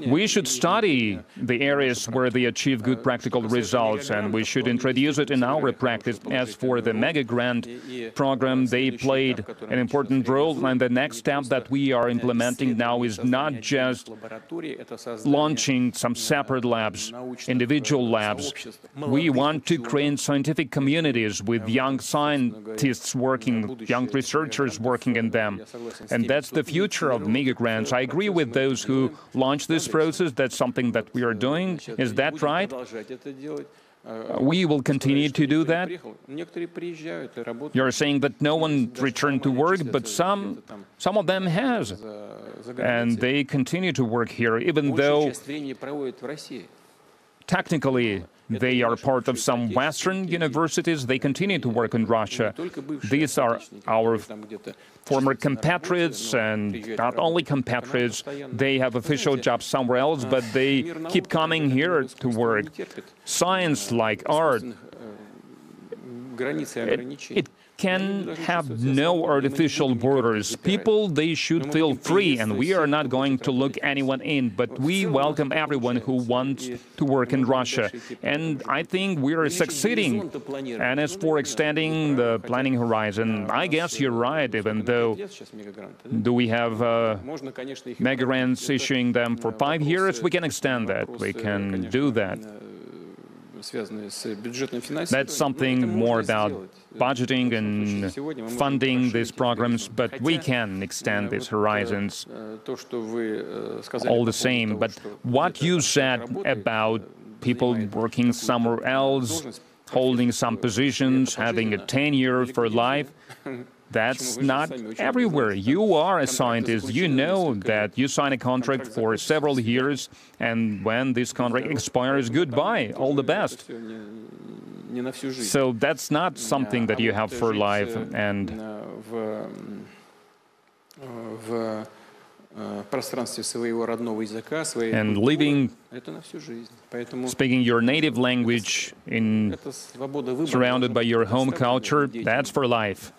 we should study the areas where they achieve good practical results, and we should introduce it in our practice. As for the mega grant program, they played an important role, and the next step that we are implementing now is not just launching some separate labs, individual labs. We want to create scientific communities with young scientists working, young researchers working in them. And that's the future of mega grants. I agree with those who launched this process. That's something that we are doing. Is that right? We will continue to do that. You're saying that no one returned to work, but some of them has. And they continue to work here, even though technically they are part of some Western universities. They continue to work in Russia. These are our former compatriots, and not only compatriots, they have official jobs somewhere else, but they keep coming here to work. Science, like art, it can have no artificial borders. People, they should feel free, and we are not going to look anyone in, but we welcome everyone who wants to work in Russia. And I think we are succeeding. And as for extending the planning horizon, I guess you're right, even though do we have mega grants issuing them for 5 years? We can extend that. We can do that. That's something more about budgeting and funding these programs, but we can extend these horizons all the same. But what you said about people working somewhere else, holding some positions, having a tenure for life, that's not everywhere. You are a scientist. You know that you sign a contract for several years, and when this contract expires, goodbye, all the best. So that's not something that you have for life. And living, speaking your native language, surrounded by your home culture, that's for life.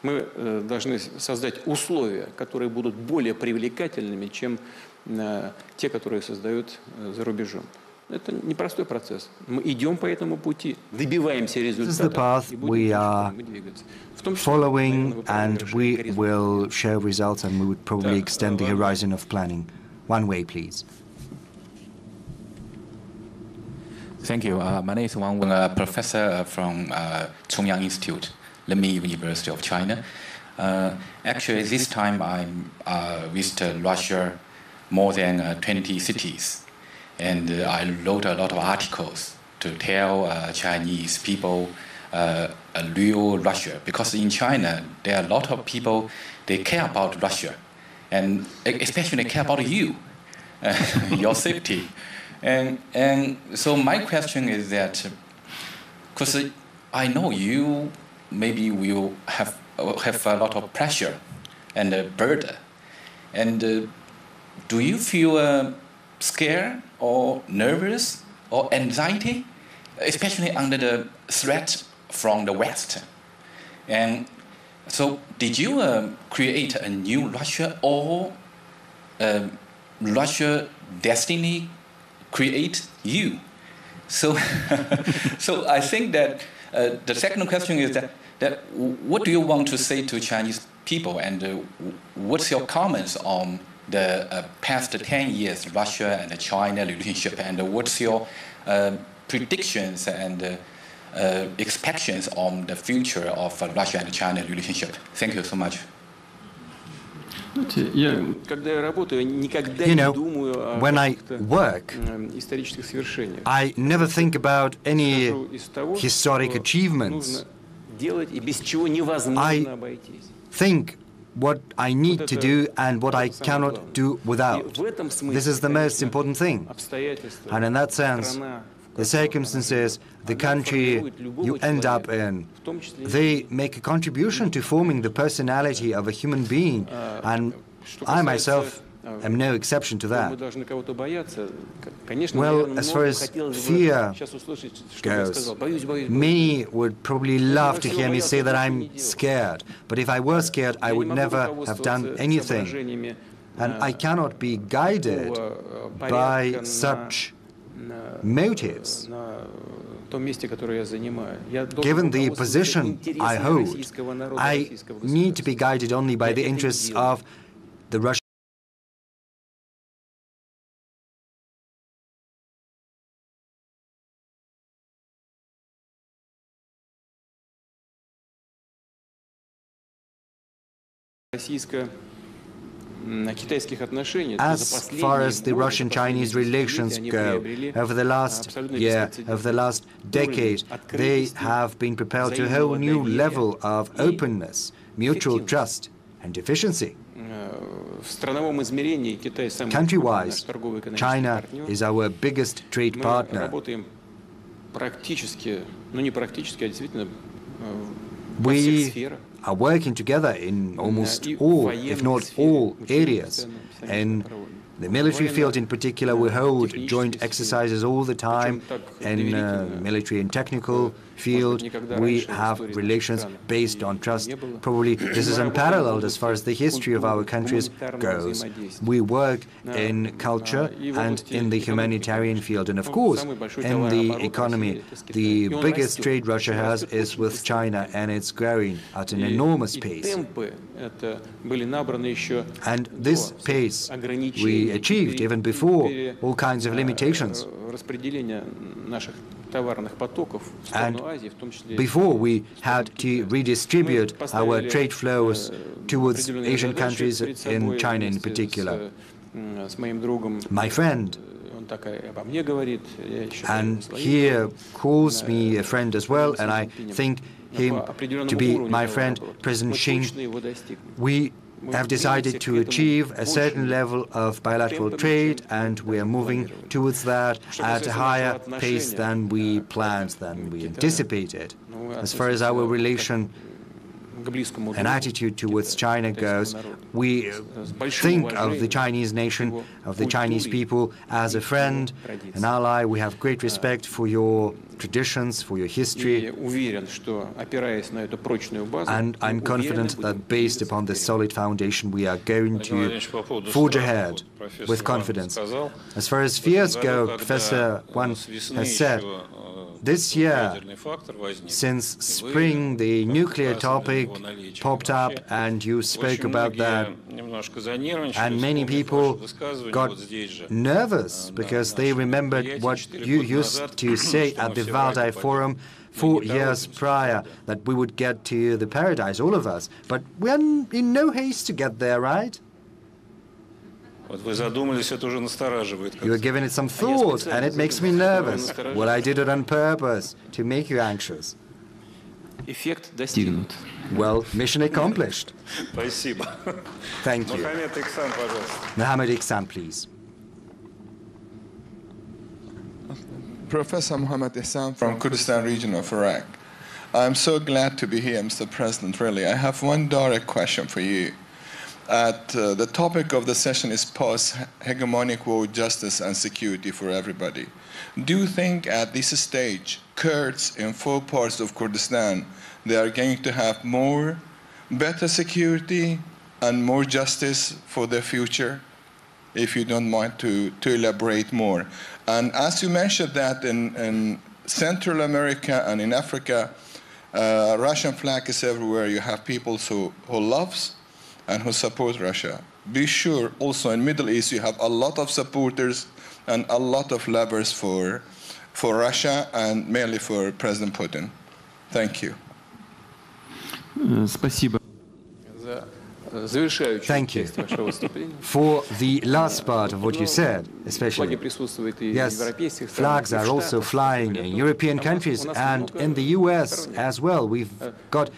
Мы должны создать условия, которые будут более привлекательными, чем те, которые создают за рубежом. Это непростой процесс. Мы идем по этому пути, добиваемся результатов. This is the path we are following, and we will show results, and we would probably extend the horizon of planning. One way, please. Thank you. My name is Wang Wen, a professor from Chongyang Institute, Lemay University of China. Actually, this time I visited Russia more than 20 cities. And I wrote a lot of articles to tell Chinese people a real Russia. Because in China, there are a lot of people, they care about Russia. And especially they care about you, your safety. And so my question is that, because I know you maybe will have a lot of pressure and burden. And do you feel scared or nervous or anxiety, especially under the threat from the West? And so did you create a new Russia, or Russia destiny create you? So, so I think that the second question is that what do you want to say to Chinese people, and what's your comments on the past 10 years Russia and China relationship, and what's your predictions and expectations on the future of Russia and China relationship? Thank you so much. You know, when I work, I never think about any historic achievements. I think what I need to do and what I cannot do without. This is the most important thing. And in that sense, the circumstances, the country you end up in, they make a contribution to forming the personality of a human being. And I myself am no exception to that. Well, as far as fear goes, many would probably love to hear me say that I'm scared. But if I were scared, I would never have done anything. And I cannot be guided by such motives. Given the position I hold, I need to be guided only by the interests of the Russian As far as the Russian-Chinese relations go, over the last year, over the last decade, they have been propelled to a whole new level of openness, mutual trust and efficiency. Country-wise, China is our biggest trade partner. We are working together in almost all, if not all, areas. In the military field in particular, we hold joint exercises all the time. In military and technical field, we have relations based on trust. Probably this is unparalleled as far as the history of our countries goes. We work in culture and in the humanitarian field. And of course, in the economy, the biggest trade Russia has is with China, and it's growing at an enormous pace. And this pace we achieved even before all kinds of limitations. And before we had to redistribute our trade flows towards Asian countries, in China in particular. My friend, and he calls me a friend as well, and I think him to be my friend, President Xi, we have decided to achieve a certain level of bilateral trade, and we are moving towards that at a higher pace than we planned, than we anticipated. As far as our relation and attitude towards China goes, we think of the Chinese nation, of the Chinese people as a friend, an ally. We have great respect for your traditions, for your history. And I'm confident that based upon this solid foundation, we are going to forge ahead with confidence. As far as fears go, Professor Wang has said, this year, since spring, the nuclear topic popped up, and you spoke about that, and many people got nervous because they remembered what you used to say at the Valdai Forum 4 years prior, that we would get to the paradise, all of us. But we're in no haste to get there, right? You are giving it some thought, and it makes me nervous. Well, I did it on purpose, to make you anxious. Well, mission accomplished. Thank you. Mohammed Iksan, please. Professor Mohammed Ihsan from Kurdistan region of Iraq. I'm so glad to be here, Mr. President, really. I have one direct question for you. The topic of the session is post-hegemonic world justice and security for everybody. Do you think at this stage, Kurds in 4 parts of Kurdistan, they are going to have better security and more justice for their future? If you don't mind to elaborate more. And as you mentioned that in Central America and in Africa, Russian flag is everywhere. You have people who loves and who support Russia. Be sure also in Middle East you have a lot of supporters and a lot of lovers for Russia and mainly for President Putin. Thank you. Thank you for the last part of what you said, especially. Yes, flags are also flying in European countries and in the US as well. We've got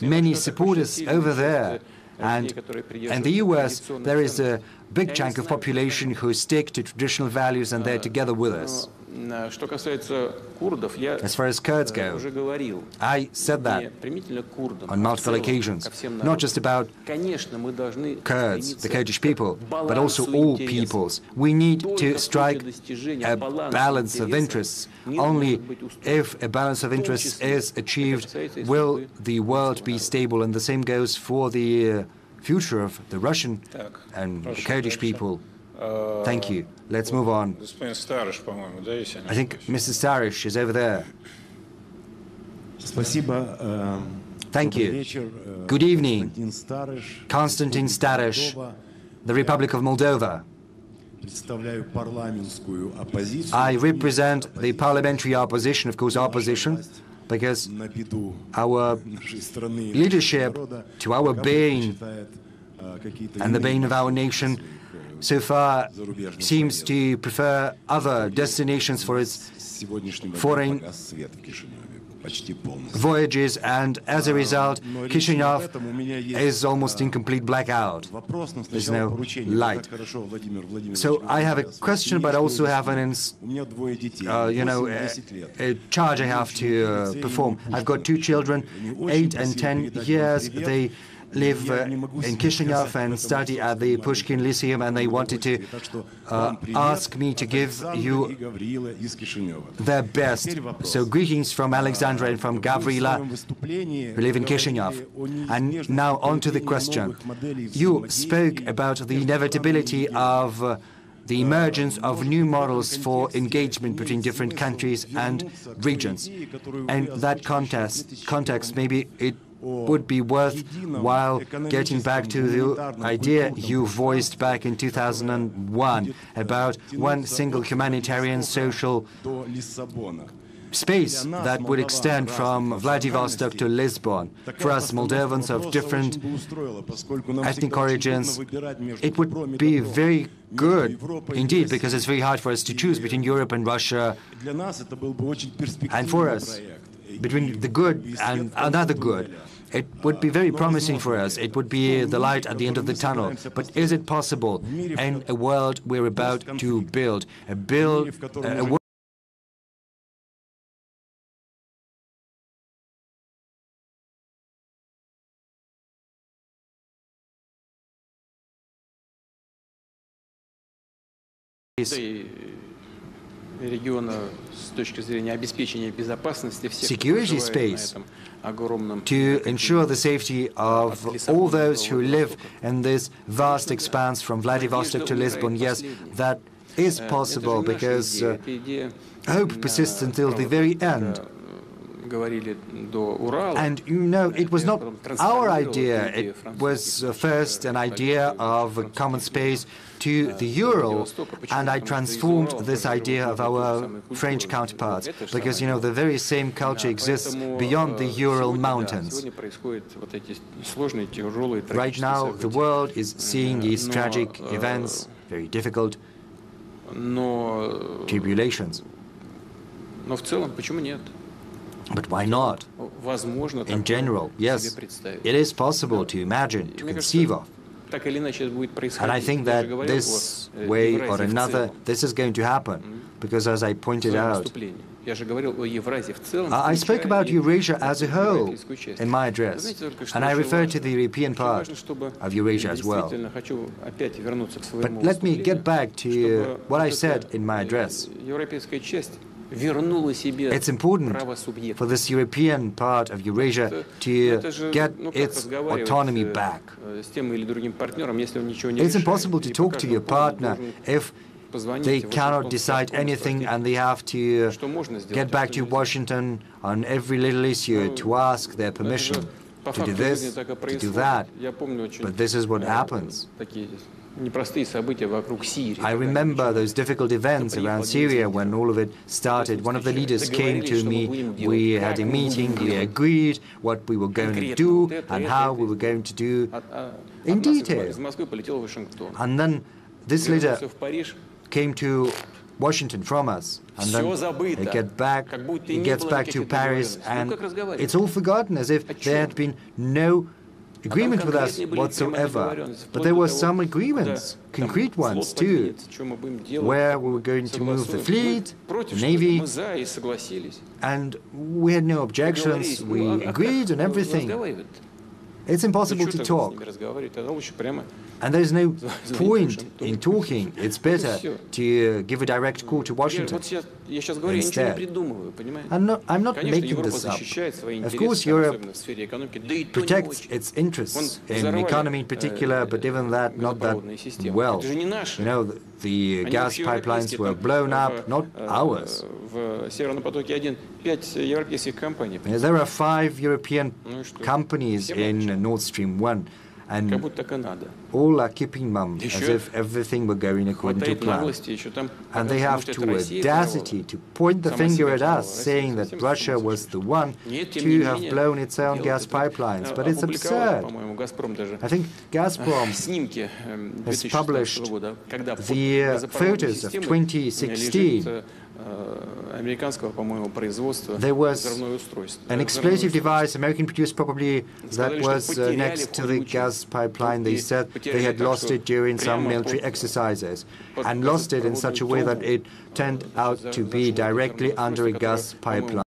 many supporters over there. And in the US, there is a big chunk of population who stick to traditional values, and they're together with us. As far as Kurds go, I said that on multiple occasions, not just about Kurds, the Kurdish people, but also all peoples. We need to strike a balance of interests. Only if a balance of interests is achieved will the world be stable, and the same goes for the future of the Russian and the Kurdish people. Thank you. Let's move on. I think Mr. Starish is over there. Thank you. Good evening. Konstantin Starish, the Republic of Moldova. I represent the parliamentary opposition, of course, opposition, because our leadership, to our bane and the bane of our nation, so far seems to prefer other destinations for its foreign voyages, and as a result, Chisinau is almost in complete blackout. There's no light. So I have a question, but I also have a charge I have to perform. I've got two children, 8 and 10 years. They live in Chisinau and study at the Pushkin Lyceum, and they wanted to ask me to give you their best. So greetings from Alexandra and from Gavrila, who live in Chisinau. And now on to the question. You spoke about the inevitability of the emergence of new models for engagement between different countries and regions. And that context, maybe it would be worthwhile getting back to the idea you voiced back in 2001 about one single humanitarian social space that would extend from Vladivostok to Lisbon. For us Moldovans of different ethnic origins, it would be very good indeed, because it's very hard for us to choose between Europe and Russia. And for us, between the good and another good, it would be very promising for us. It would be the light at the end of the tunnel. But is it possible in a world we're about to build? A world security space to ensure the safety of all those who live in this vast expanse from Vladivostok to Lisbon. Yes, that is possible, because hope persists until the very end. And it was not our idea. It was first an idea of a common space to the Ural, and I transformed this idea of our French counterparts, because the very same culture exists beyond the Ural mountains. Right now the world is seeing these tragic events, very difficult tribulations. But why not? In general, yes, it is possible to imagine, to conceive of. And I think that this way or another, this is going to happen, because as I pointed out, I spoke about Eurasia as a whole in my address, and I referred to the European part of Eurasia as well. But let me get back to what I said in my address. It's important for this European part of Eurasia to get its autonomy back. It's impossible to talk to your partner if they cannot decide anything, and they have to get back to Washington on every little issue to ask their permission to do this, to do that. But this is what happens. I remember those difficult events around Syria when all of it started. One of the leaders came to me, we had a meeting, we agreed what we were going to do and how we were going to do in detail. And then this leader came to Washington from us, and then he gets back to Paris, and it's all forgotten, as if there had been no agreement with us whatsoever. But there were some agreements, concrete ones too, where we were going to move the fleet, the navy, and we had no objections. We agreed on everything. It's impossible to talk. And there's no point in talking. It's better to give a direct call to Washington instead. I'm not making this up. Of course, Europe protects its interests in economy in particular, but even that, not that well. You know, the gas pipelines were blown up, not ours. There are 5 European companies in Nord Stream 1. And all are keeping mum, as if everything were going according to plan. And they have the audacity to point the finger at us, saying that Russia was the one to have blown its own gas pipelines. But it's absurd. I think Gazprom has published the photos of 2016. There was an explosive device, American-produced probably, that was next to the gas pipeline. They said they had lost it during some military exercises, and lost it in such a way that it turned out to be directly under a gas pipeline.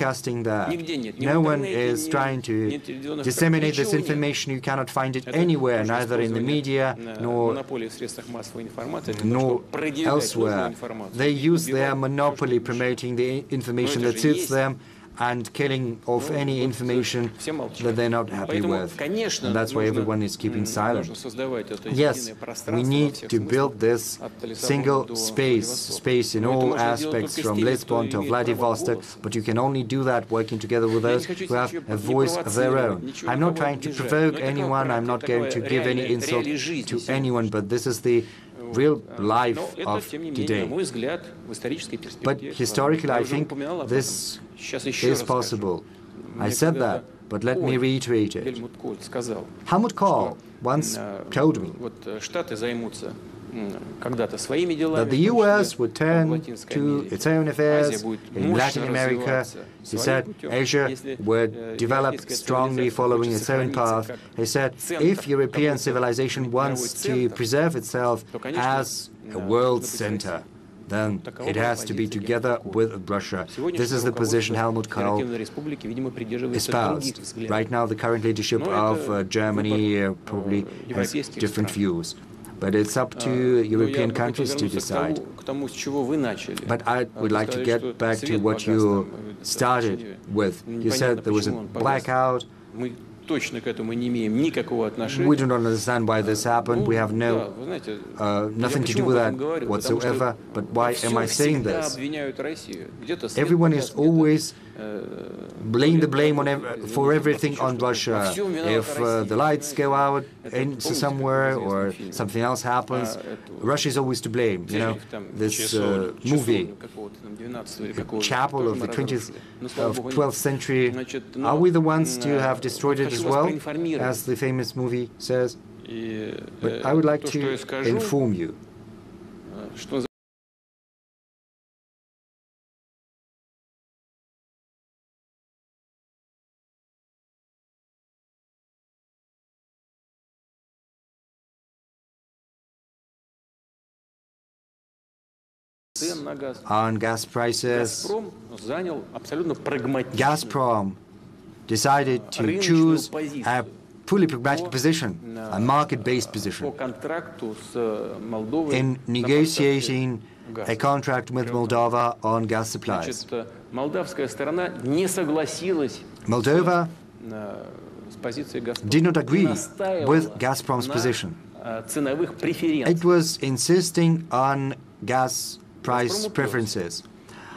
That no one is trying to disseminate this information. You cannot find it anywhere, neither in the media nor elsewhere. They use their monopoly promoting the information that suits them and killing off any information that they're not happy with. And that's why everyone is keeping silent. Yes, we need to build this single space in all aspects, from Lisbon to Vladivostok, but you can only do that working together with those who have a voice of their own. I'm not trying to provoke anyone, I'm not going to give any insult to anyone, but this is the real life of today. But historically, I think this is possible. I said that, but let me reiterate it. Helmut Kohl once told me that the US would turn to its own affairs in Latin America. He said Asia would develop strongly following its own path. He said if European civilization wants to preserve itself as a world center, then it has to be together with Russia. This is the position Helmut Kohl espoused. Right now, the current leadership of Germany probably has different views. But it's up to European countries to decide. But I would like to get back to what you started with. You said there was a blackout. We do not understand why this happened. We have nothing to do with that whatsoever. But why am I saying this? Everyone is always laying the blame for everything on Russia. If the lights go out somewhere or something else happens, Russia is always to blame. You know, this movie, Chapel of the 12th century, are we the ones to have destroyed it as well, as the famous movie says? But I would like to inform you. On gas prices, Gazprom decided to choose a fully pragmatic position, a market-based position, in negotiating a contract with Moldova on gas supplies. Moldova did not agree with Gazprom's position. It was insisting on gas price preferences.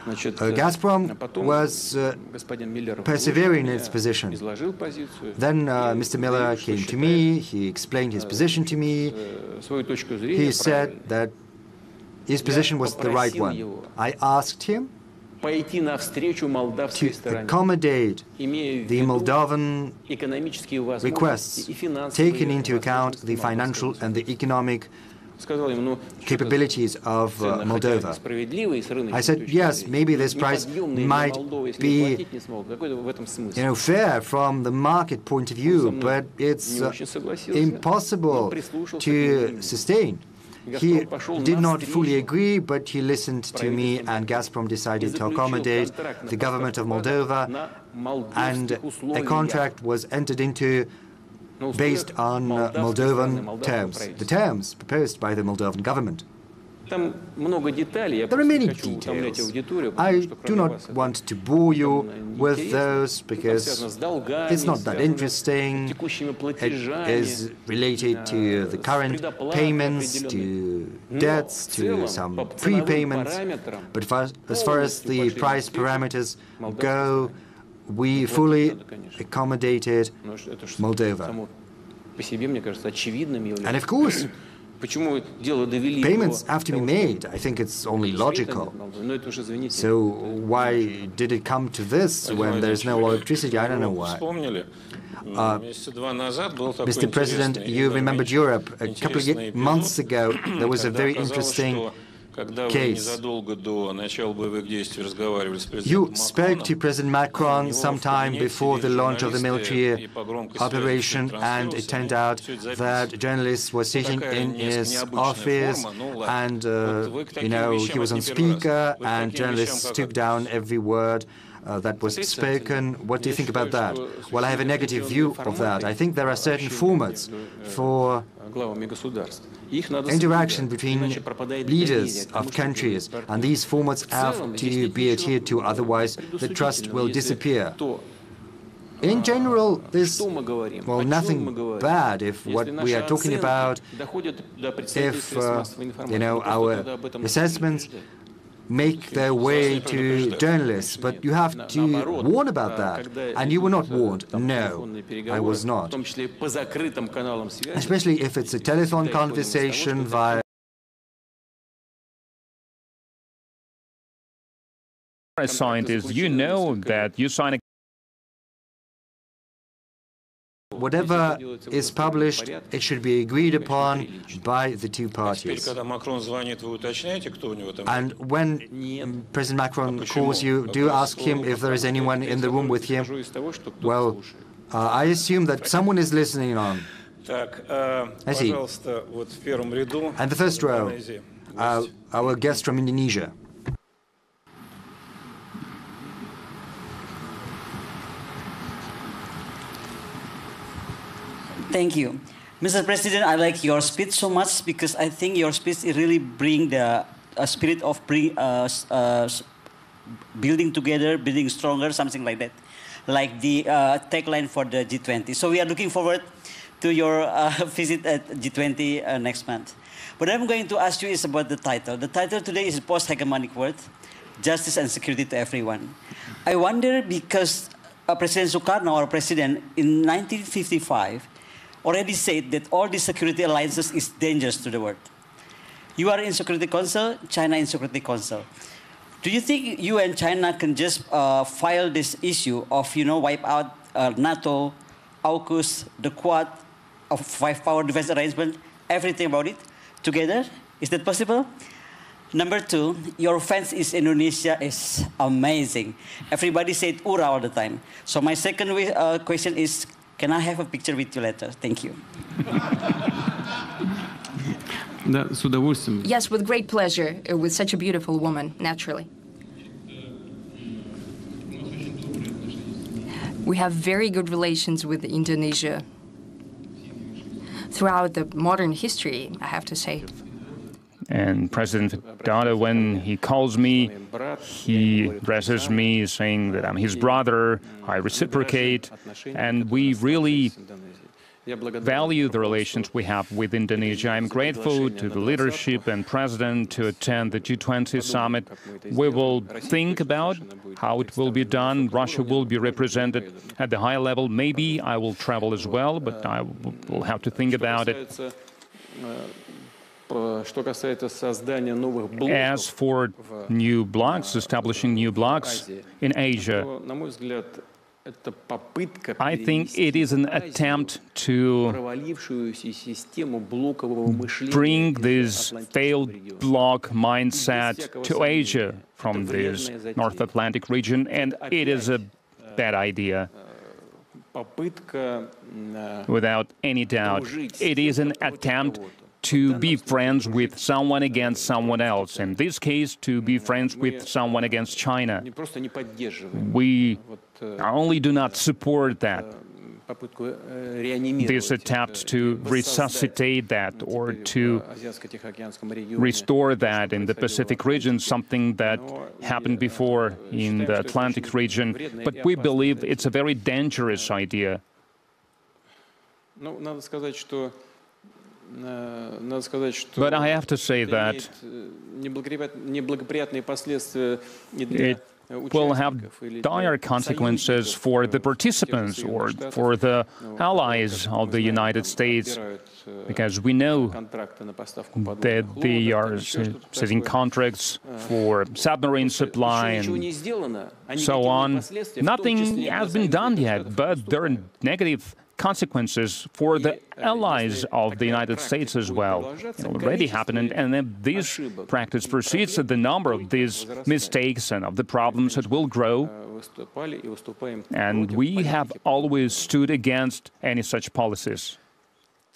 Gazprom was persevering in its position. Then Mr. Miller came to me, he explained his position to me. He said that his position was the right one. I asked him accommodate the Moldovan requests, taking into account the financial and the economic capabilities of Moldova. I said, yes, maybe this price might be, fair from the market point of view, but it's impossible to sustain. He did not fully agree, but he listened to me, and Gazprom decided to accommodate the government of Moldova, and a contract was entered into based on Moldovan terms, the terms proposed by the Moldovan government. There are many details. I do not want to bore you with those because it's not that interesting. It is related to the current payments, to debts, to some prepayments. But as far as the price parameters go, we fully accommodated Moldova. And of course, payments have to be made. I think it's only logical. So why did it come to this when there's no electricity? I don't know why. Mr. President, you remembered Europe. A couple of months ago, there was a very interesting case. You spoke to President Macron sometime before the launch of the military operation, and it turned out that journalists were sitting in his office, and he was on speaker, and journalists took down every word that was spoken. What do you think about that? Well, I have a negative view of that. I think there are certain formats for interaction between leaders of countries, and these formats have to be adhered to, otherwise the trust will disappear. In general, there's, nothing bad if what we are talking about, if, our assessments make their way to journalists, but you have to warn about that. And you were not warned. No, I was not. Especially if it's a telephone conversation via... As scientists, you know that you sign a... Whatever is published, it should be agreed upon by the two parties. And when President Macron calls you, do ask him if there is anyone in the room with him. Well, I assume that someone is listening on. I see. And the first row, our guest from Indonesia. Thank you. Mr. President, I like your speech so much because I think your speech really brings the spirit of building together, building stronger, something like that, like the tagline for the G20. So we are looking forward to your visit at G20 next month. What I'm going to ask you is about the title. The title today is Post-Hegemonic World, Justice and Security to Everyone. I wonder because President Sukarno, our president, in 1955, already said that all these security alliances is dangerous to the world. You are in Security Council, China in Security Council. Do you think you and China can just file this issue of, wipe out NATO, AUKUS, the Quad, of five-power defense arrangement, everything about it together? Is that possible? Number two, your fans in Indonesia is amazing. Everybody said "Ura" all the time. So my second question is, can I have a picture with you later? Thank you. Yes, with great pleasure, with such a beautiful woman, naturally. We have very good relations with Indonesia throughout the modern history, I have to say. And President Dada, when he calls me, he addresses me saying that I'm his brother, I reciprocate, and we really value the relations we have with Indonesia. I'm grateful to the leadership and president to attend the G20 summit. We will think about how it will be done. Russia will be represented at the high level. Maybe I will travel as well, but I will have to think about it. As for new blocks, establishing new blocks in Asia, I think it is an attempt to bring this failed bloc mindset to Asia from this North Atlantic region, and it is a bad idea. Without any doubt, it is an attempt to be friends with someone against someone else. In this case, to be friends with someone against China. We only do not support that, this attempt to resuscitate that or to restore that in the Pacific region, something that happened before in the Atlantic region. But we believe it's a very dangerous idea. But I have to say that it will have dire consequences for the participants or for the allies of the United States, because we know that they are setting contracts for submarine supply and so on. Nothing has been done yet, but there are negative consequences for the allies of the United States as well. It already happened, and if this practice proceeds, the number of these mistakes and of the problems that will grow, and we have always stood against any such policies.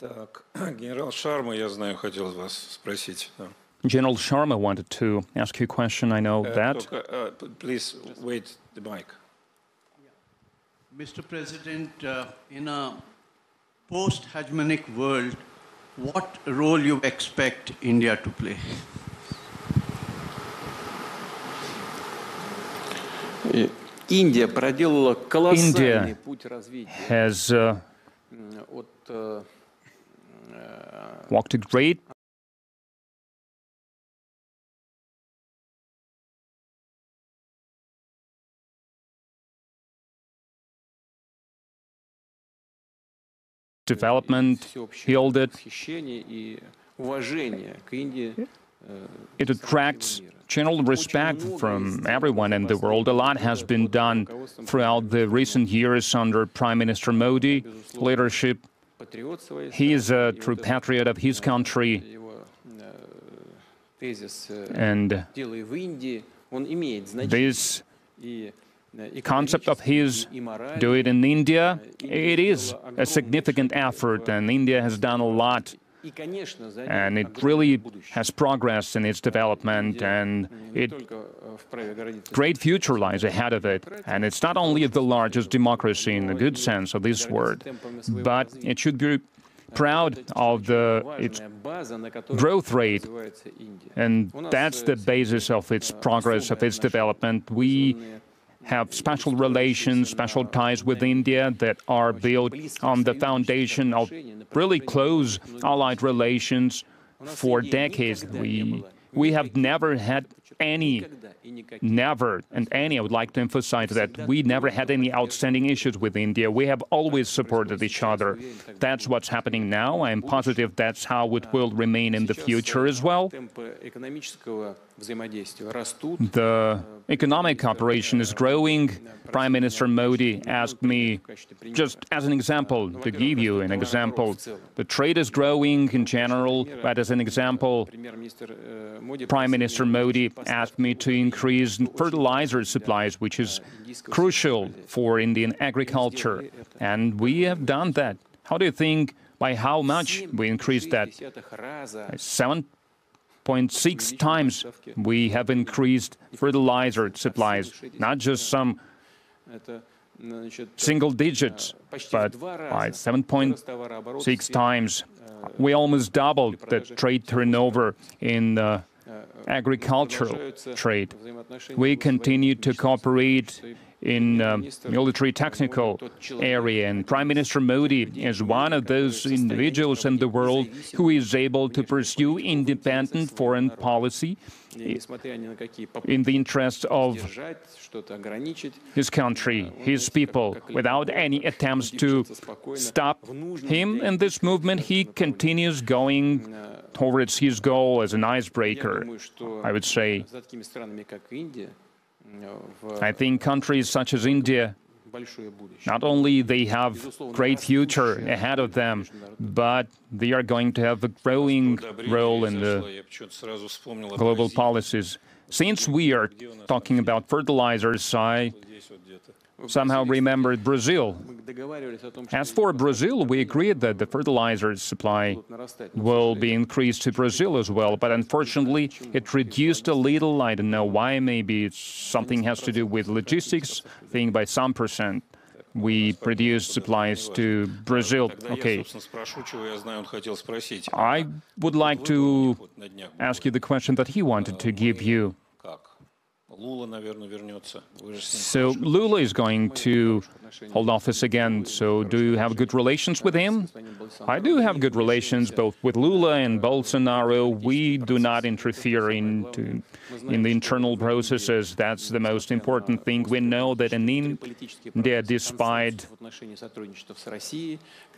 General Sharma wanted to ask you a question, I know that. Please wait the mic. Mr. President, in a post-hegemonic world, what role you expect India to play? India has walked a great development, yielded. It attracts general respect from everyone in the world. A lot has been done throughout the recent years under Prime Minister Modi's leadership. He is a true patriot of his country, and this concept of his, do it in India, it is a significant effort, and India has done a lot, and it really has progressed in its development, and great future lies ahead of it. And it's not only the largest democracy in the good sense of this word, but it should be proud of its growth rate, and that's the basis of its progress, of its development. We have special relations, special ties with India that are built on the foundation of really close allied relations for decades. We have never had any, I would like to emphasize that we never had any outstanding issues with India. We have always supported each other. That's what's happening now. I'm positive that's how it will remain in the future as well. The economic cooperation is growing. Prime Minister Modi asked me, just as an example, to give you an example, the trade is growing in general, but as an example, Prime Minister Modi asked me to increase fertilizer supplies, which is crucial for Indian agriculture. And we have done that. How do you think, by how much we increased that? 7.6 times we have increased fertilizer supplies, not just some single digits, but by 7.6 times. We almost doubled the trade turnover in agricultural trade. We continue to cooperate in military technical area. And Prime Minister Modi is one of those individuals in the world who is able to pursue independent foreign policy in the interest of his country, his people, without any attempts to stop him in this movement. He continues going towards his goal as an icebreaker, I would say. I think countries such as India, not only they have great future ahead of them, but they are going to have a growing role in the global policies. Since we are talking about fertilizers, I somehow remembered Brazil. As for Brazil, we agreed that the fertilizer supply will be increased to Brazil as well, but unfortunately it reduced a little. I don't know why. Maybe something has to do with logistics. I think by some percent we produce supplies to Brazil. Okay. I would like to ask you the question that he wanted to give you. So Lula is going to hold office again. So do you have good relations with him? I do have good relations both with Lula and Bolsonaro. We do not interfere in the internal processes. That's the most important thing. We know that in India, despite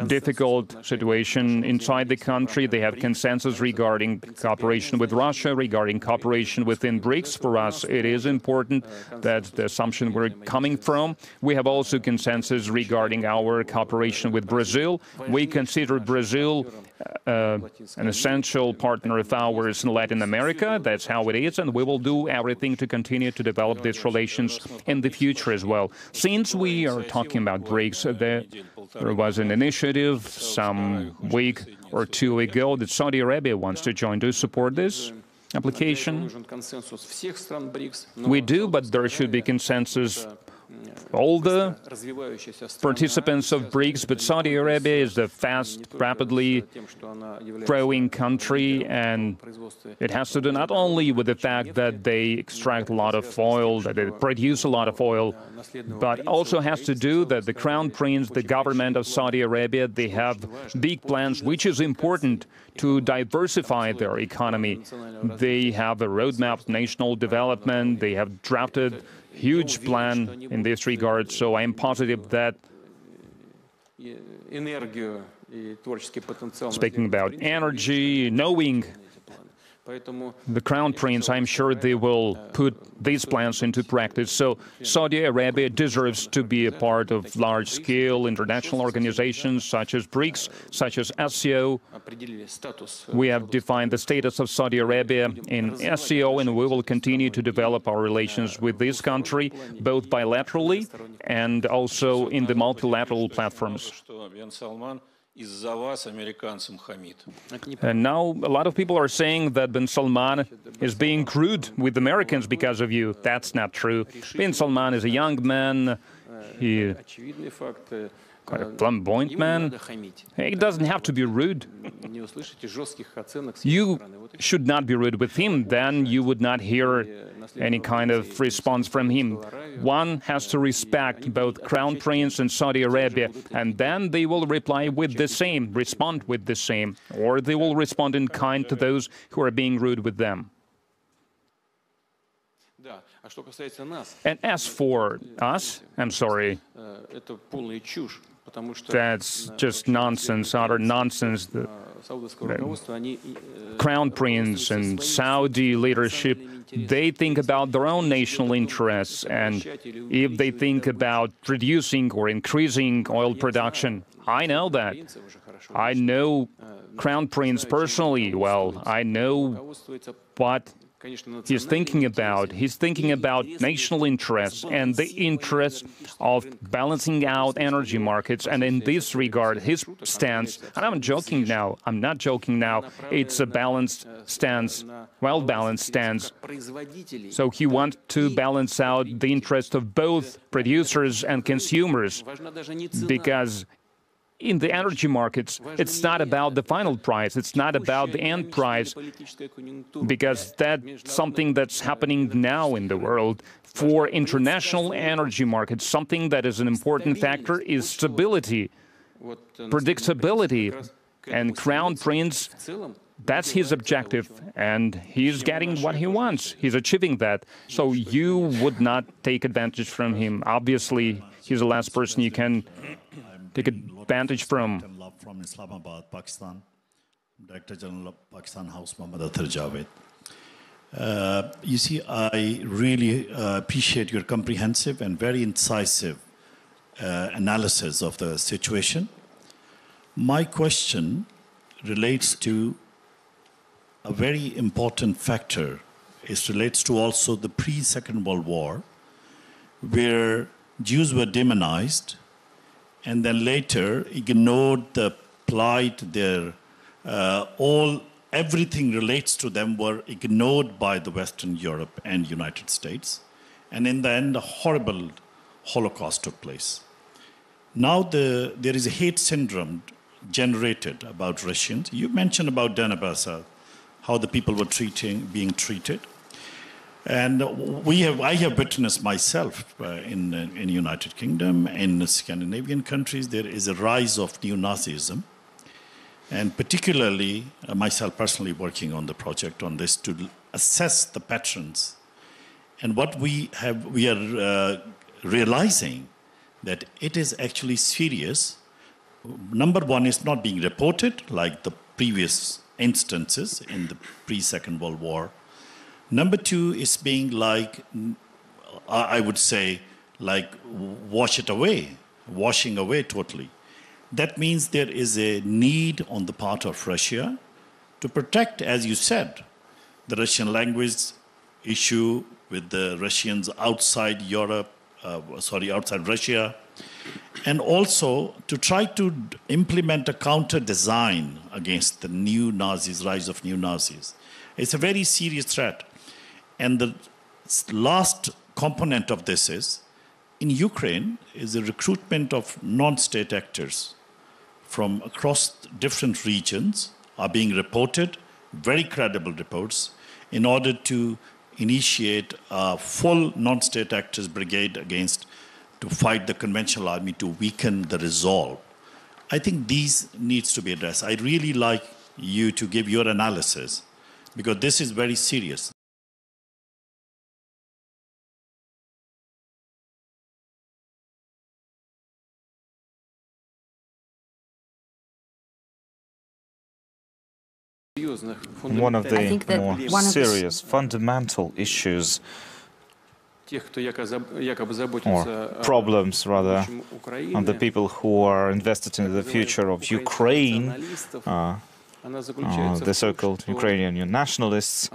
difficult situation inside the country, they have consensus regarding cooperation with Russia, regarding cooperation within BRICS. For us, it is important. That's the assumption we're coming from. We have also consensus regarding our cooperation with Brazil. We consider Brazil an essential partner of ours in Latin America. That's how it is, and we will do everything to continue to develop these relations in the future as well. Since we are talking about BRICS, there was an initiative some week or two ago that Saudi Arabia wants to join. Do you support this application? We do, but there should be consensus all the participants of BRICS, but Saudi Arabia is a fast, rapidly growing country, and it has to do not only with the fact that they extract a lot of oil, that they produce a lot of oil, but also has to do that the Crown Prince, the government of Saudi Arabia, they have big plans, which is important to diversify their economy. They have a roadmap of national development. They have drafted huge plan in this regard, so I am positive that, speaking about energy, knowing the Crown Prince, I'm sure they will put these plans into practice. So Saudi Arabia deserves to be a part of large-scale international organizations such as BRICS, such as SCO. We have defined the status of Saudi Arabia in SCO, and we will continue to develop our relations with this country, both bilaterally and also in the multilateral platforms. And now a lot of people are saying that bin Salman is being crude with Americans because of you. That's not true. Bin Salman is a young man. He quite a flamboyant man. He doesn't have to be rude. You should not be rude with him, then you would not hear any kind of response from him. One has to respect both Crown Prince and Saudi Arabia, and then they will reply with the same, respond with the same, or they will respond in kind to those who are being rude with them. And as for us, I'm sorry, that's just nonsense, utter nonsense. The Crown Prince and Saudi leadership, they think about their own national interests, and if they think about reducing or increasing oil production, I know that. I know Crown Prince personally well. I know what he's thinking about. He's thinking about national interests and the interest of balancing out energy markets. And in this regard, his stance, and I'm joking now, I'm not joking now, it's a balanced stance, well-balanced stance. So he wants to balance out the interest of both producers and consumers, because in the energy markets, it's not about the final price, it's not about the end price, because that's something that's happening now in the world. For international energy markets, something that is an important factor is stability, predictability, and Crown Prince, that's his objective, and he's getting what he wants. He's achieving that. So you would not take advantage from him. Obviously, he's the last person you can take advantage from. From Islamabad, Pakistan, Director General of Pakistan House, Mohammad Athar Javed. You see, I really appreciate your comprehensive and very incisive analysis of the situation. My question relates to a very important factor. It relates to also the pre-Second World War, where Jews were demonized and then later ignored the plight, everything relates to them were ignored by the Western Europe and United States. And in the end, a horrible Holocaust took place. Now there is a hate syndrome generated about Russians. You mentioned about Donbass, how the people were being treated. And I have witnessed myself in the United Kingdom, in the Scandinavian countries, there is a rise of neo-Nazism. And particularly, myself personally working on the project on this to assess the patterns. And what we are realizing that it is actually serious. Number one, is not being reported like the previous instances in the pre-Second World War. Number two is being like, I would say, like washing away totally. That means there is a need on the part of Russia to protect, as you said, the Russian language issue with the Russians outside Europe, outside Russia, and also to try to implement a counter design against the new Nazis, rise of new Nazis. It's a very serious threat. And the last component of this is, in Ukraine, is the recruitment of non-state actors from across different regions are being reported, very credible reports, in order to initiate a full non-state actors brigade to fight the conventional army to weaken the resolve. I think these needs to be addressed. I'd really like you to give your analysis, because this is very serious. One of the more serious, fundamental issues, or problems rather, on the people who are invested in the future of Ukraine, the so-called Ukrainian nationalists,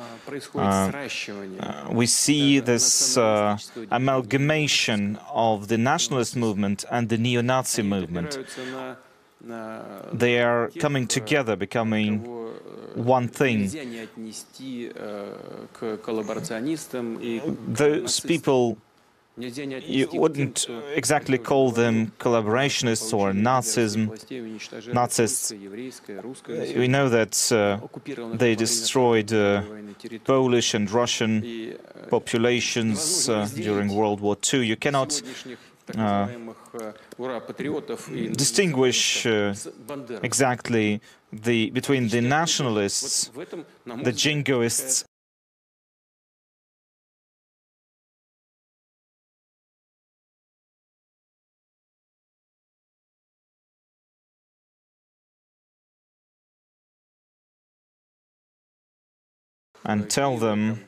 we see this amalgamation of the nationalist movement and the neo-Nazi movement. They are coming together, becoming one thing. Those people, you wouldn't exactly call them collaborationists or Nazists. We know that they destroyed Polish and Russian populations during World War II. You cannot distinguish exactly between the nationalists, the jingoists, and tell them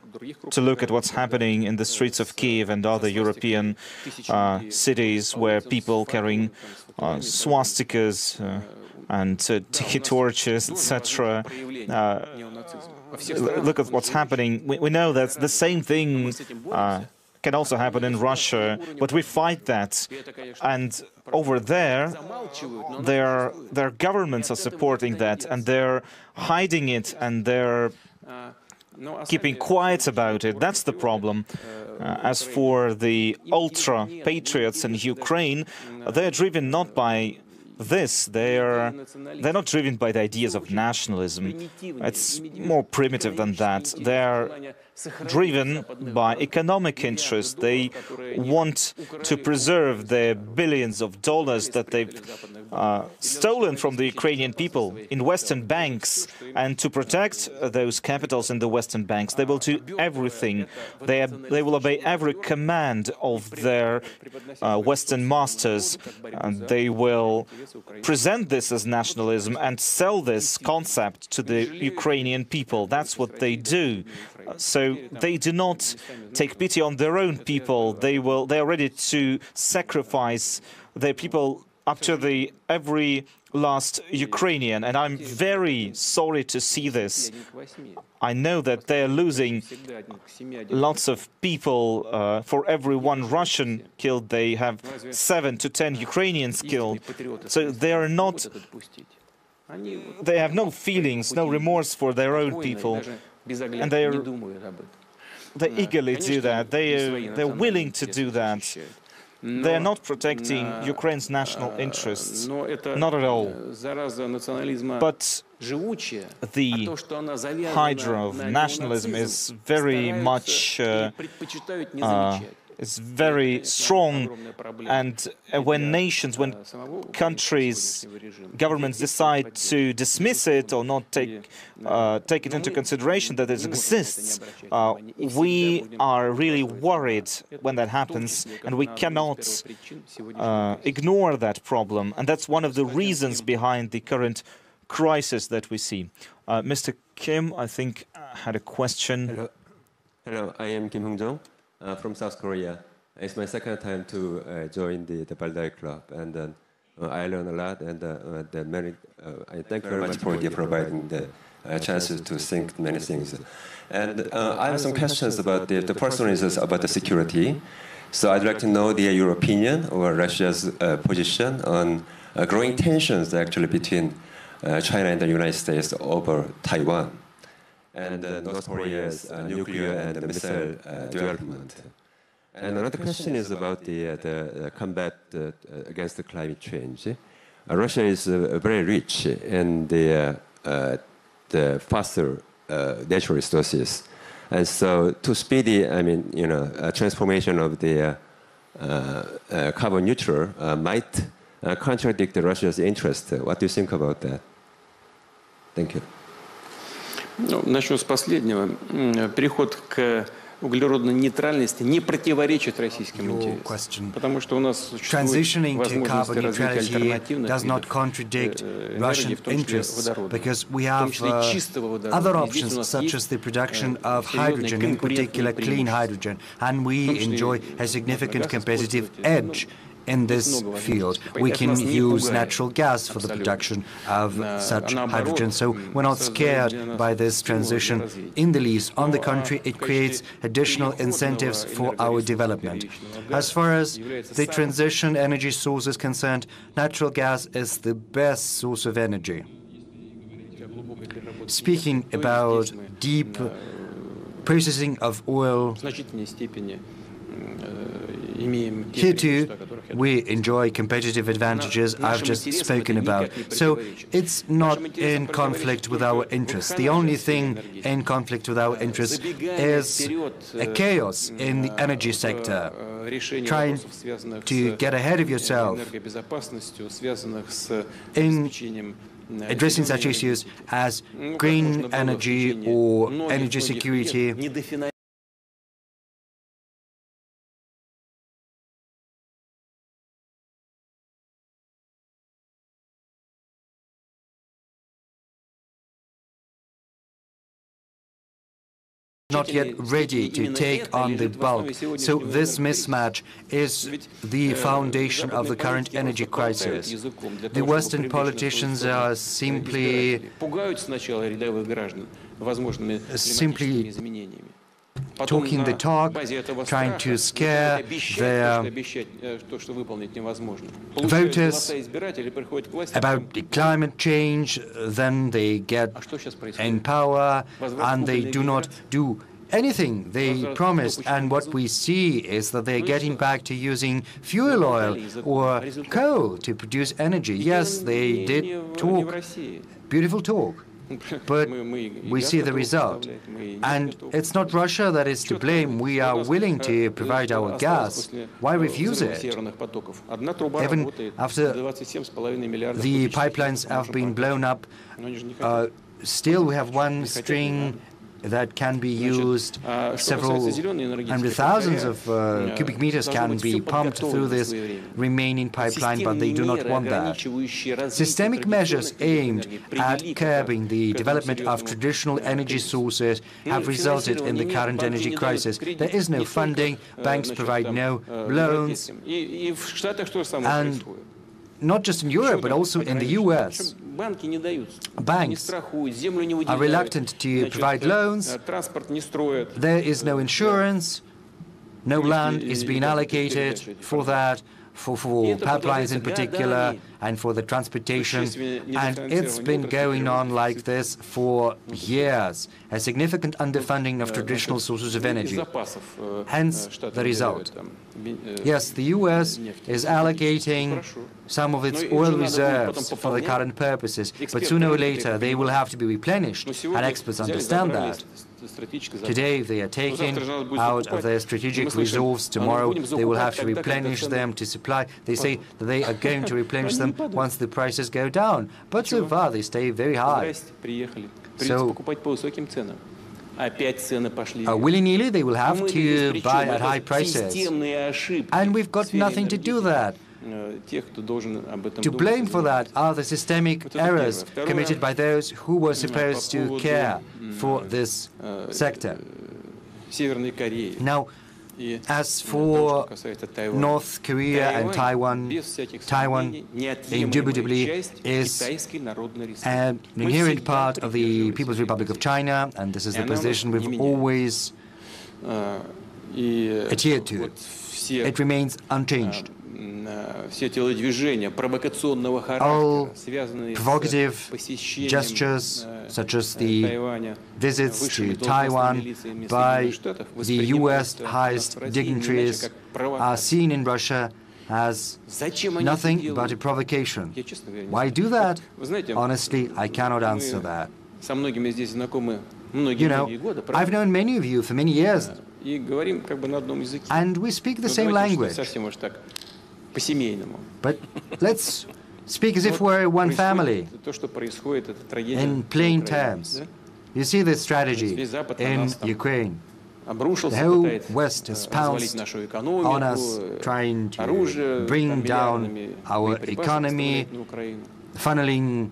to look at what's happening in the streets of Kiev and other European cities where people carrying swastikas and tiki torches, etc. Look at what's happening. We know that the same thing can also happen in Russia, but we fight that. And over there, their governments are supporting that, and they're hiding it, and they're keeping quiet about it. That's the problem. As for the ultra-patriots in Ukraine, they're driven not by this, they're not driven by the ideas of nationalism. It's more primitive than that. They're driven by economic interest. They want to preserve the billions of dollars that they've stolen from the Ukrainian people in Western banks, and to protect those capitals in the Western banks, they will do everything. They will obey every command of their Western masters. And they will present this as nationalism and sell this concept to the Ukrainian people. That's what they do. So they do not take pity on their own people. They are ready to sacrifice their people up to every last Ukrainian, and I'm very sorry to see this. I know that they are losing lots of people. For every one Russian killed, they have 7 to 10 Ukrainians killed. So they are not. They have no feelings, no remorse for their own people, and they eagerly do that. They're willing to do that. They are not protecting Ukraine's national interests, not at all. But the hydra of nationalism is very much is very strong, and when countries, governments decide to dismiss it or not take it into consideration that it exists, we are really worried when that happens, and we cannot ignore that problem. And that's one of the reasons behind the current crisis that we see. Mr. Kim, I think, had a question. Hello, I am Kim Hong-jong from South Korea. It's my second time to join the Valdai Club, and I learned a lot, and I thank you very much for providing the chances to think many things. And I have some questions about the first one is about the security. So I'd like to know your opinion or Russia's position on growing tensions actually between China and the United States over Taiwan, and North Korea's nuclear and missile development. And another question is about the combat against the climate change. Russia is very rich in the faster natural resources, and so to speed the transformation of the carbon neutral might contradict Russia's interest. What do you think about that? Thank you. Начну с последнего. Переход к углеродной нейтральности не противоречит российским интересам, потому что у нас существует возможность развития альтернативных видов because we have other options such as the production of hydrogen, in particular clean hydrogen, and we enjoy a significant competitive edge in this field. We can use natural gas for the production of such hydrogen, so we're not scared by this transition in the least. On the contrary, it creates additional incentives for our development. As far as the transition energy source is concerned, natural gas is the best source of energy. Speaking about deep processing of oil, here too, we enjoy competitive advantages I've just spoken about. So it's not in conflict with our interests. The only thing in conflict with our interests is a chaos in the energy sector, trying to get ahead of yourself in addressing such issues as green energy or energy security. Not yet ready to take on the bulk. So this mismatch is the foundation of the current energy crisis. The Western politicians are simply talking the talk, trying to scare their voters about the climate change. Then they get in power and they do not do anything they promised, and what we see is that they're getting back to using fuel oil or coal to produce energy. Yes, they did talk, beautiful talk, but we see the result. And it's not Russia that is to blame. We are willing to provide our gas. Why refuse it? Even after the pipelines have been blown up, still we have one string that can be used, several hundred thousands of cubic meters can be pumped through this remaining pipeline, but they do not want that. Systemic measures aimed at curbing the development of traditional energy sources have resulted in the current energy crisis. There is no funding, banks provide no loans, and not just in Europe, but also in the US. Banks are reluctant to provide loans. There is no insurance. No land is being allocated for that, for pipelines in particular, and for the transportation. And it's been going on like this for years. A significant underfunding of traditional sources of energy. Hence the result. Yes, the US is allocating some of its oil reserves for the current purposes, but sooner or later they will have to be replenished, and experts understand that. Today they are taking out of their strategic reserves. Tomorrow they will have to replenish them to supply. They say that they are going to replenish them once the prices go down, but so far they stay very high. So willy-nilly they will have to buy at high prices, and we've got nothing to do that. To blame for that are the systemic errors committed by those who were supposed to care for this sector. Now, as for North Korea and Taiwan, Taiwan indubitably is an inherent part of the People's Republic of China, and this is the position we've always adhered to. It remains unchanged. All provocative gestures, such as the visits to Taiwan by the US highest dignitaries, are seen in Russia as nothing but a provocation. Why do that? Honestly, I cannot answer that. You know, I've known many of you for many years, and we speak the same language. But let's speak as if we're one family, in plain terms. You see this strategy in Ukraine. The whole West has pounced on us, trying to bring down our economy, funneling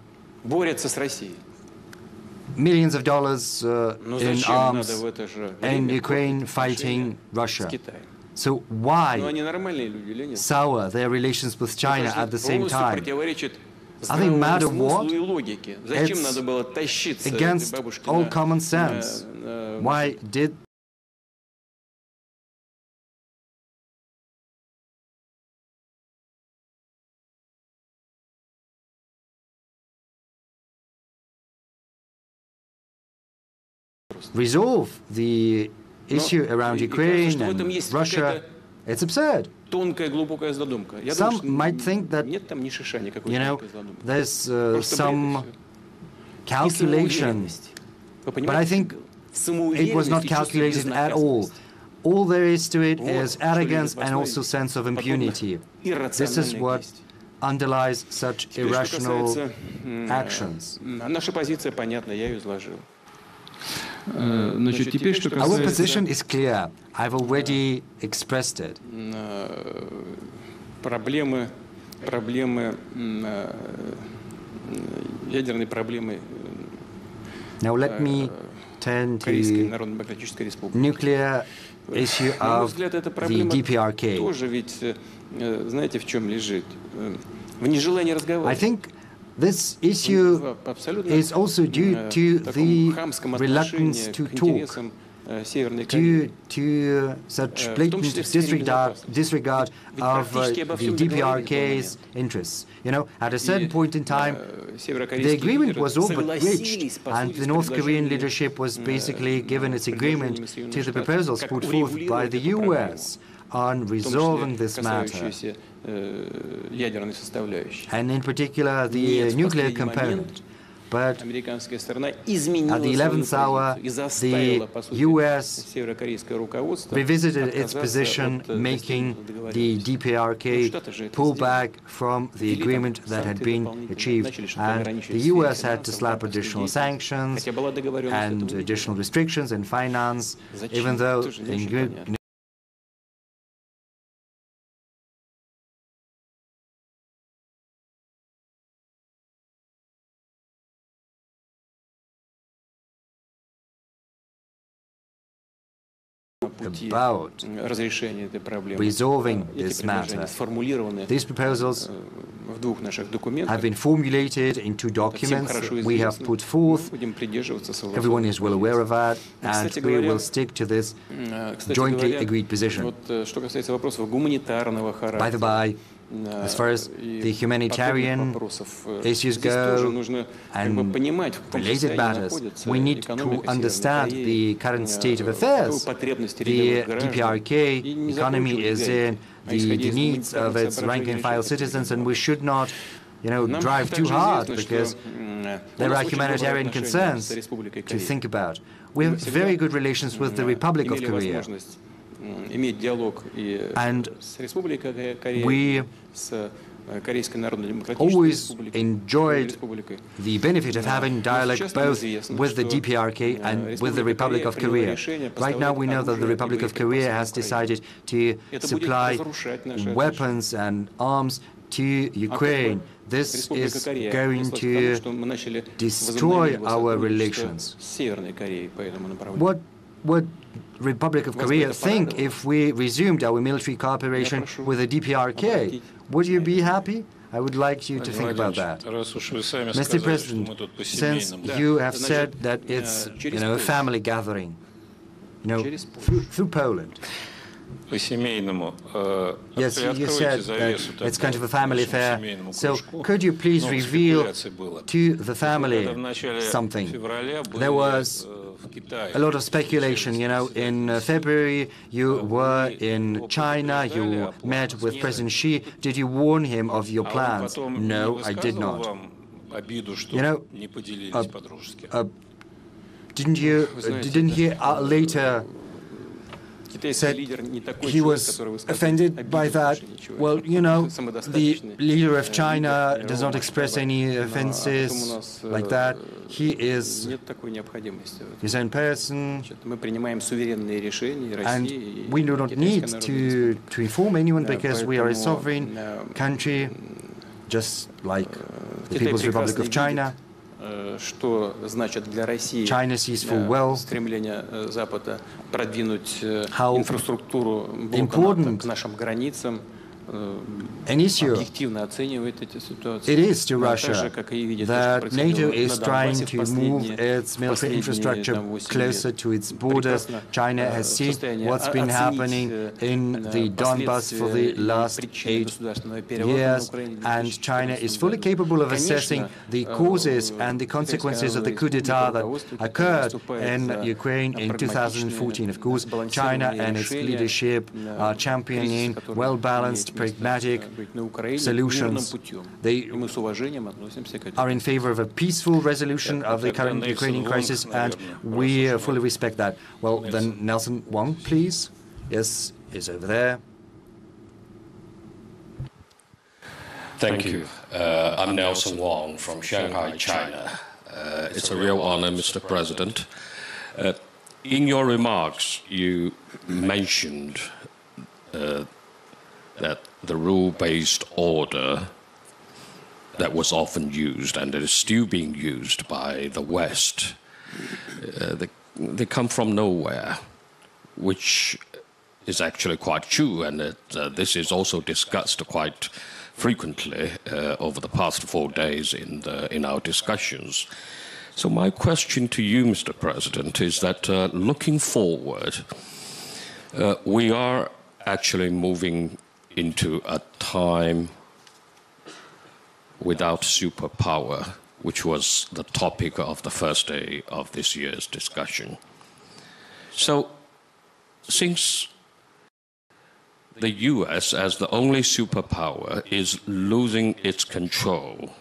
millions of dollars in arms in Ukraine, fighting Russia. So why sour their relations with China at the same time? Are they mad or what? It's against all common sense. Why did resolve the issue around Ukraine and Russia? It's absurd. Some might think that, you know, there's some calculation, but I think it was not calculated at all. All there is to it is arrogance and also sense of impunity. This is what underlies such irrational actions. Our position is clear. I've already expressed it. Now let me turn to the nuclear issue of the DPRK. I think this issue is also due to the reluctance to talk due to such blatant disregard of the DPRK's interests. You know, at a certain point in time, the agreement was all but reached, and the North Korean leadership was basically given its agreement to the proposals put forth by the US on resolving this matter, and in particular the nuclear component. But at the 11th hour, the US revisited its position, making the DPRK pull back from the agreement that had been achieved. And the US had to slap additional sanctions and additional restrictions in finance, even though about resolving this matter. These proposals have been formulated in two documents we have put forth. Everyone is well aware of that, and we will stick to this jointly agreed position. By the by, as far as the humanitarian issues go and related matters, we need to understand the current state of affairs the DPRK economy is in, the needs of its rank-and-file citizens, and we should not, drive too hard, because there are humanitarian concerns to think about. We have very good relations with the Republic of Korea, and we always enjoyed the benefit of having dialogue both with the DPRK and with the Republic of Korea. Right now we know that the Republic of Korea has decided to supply weapons and arms to Ukraine. This is going to destroy our relations. What would Republic of Korea think if we resumed our military cooperation with the DPRK? Would you be happy? I would like you to think about that. Mr. President, since you have said that it's a family gathering, through Poland. Yes, you said that it's kind of a family affair. So could you please reveal to the family something? There was a lot of speculation, in February you were in China, you met with President Xi. Did you warn him of your plans? No, I did not. Didn't he later said he was offended by that? Well, the leader of China does not express any offenses like that. He is his own person, and we do not need to inform anyone, because we are a sovereign country, just like the People's Republic of China. China sees full well how important an issue it is to Russia that NATO is trying to move its military infrastructure closer to its borders. China has seen what's been happening in the Donbass for the last 8 years, and China is fully capable of assessing the causes and the consequences of the coup d'etat that occurred in Ukraine in 2014. Of course, China and its leadership are championing well-balanced, pragmatic solutions. They are in favor of a peaceful resolution of the current Ukrainian crisis, and we fully respect that. Well, then Nelson Wong, please. Yes, is over there. Thank you. I'm Nelson Wong from Shanghai, China. It's a real honor, Mr. President. In your remarks, you mentioned that the rule-based order that was often used and that is still being used by the West, they come from nowhere, which is actually quite true, and this is also discussed quite frequently over the past 4 days in our discussions. So my question to you, Mr. President, is that looking forward, we are actually moving into a time without superpower, which was the topic of the first day of this year's discussion. So, since the US, as the only superpower, is losing its control,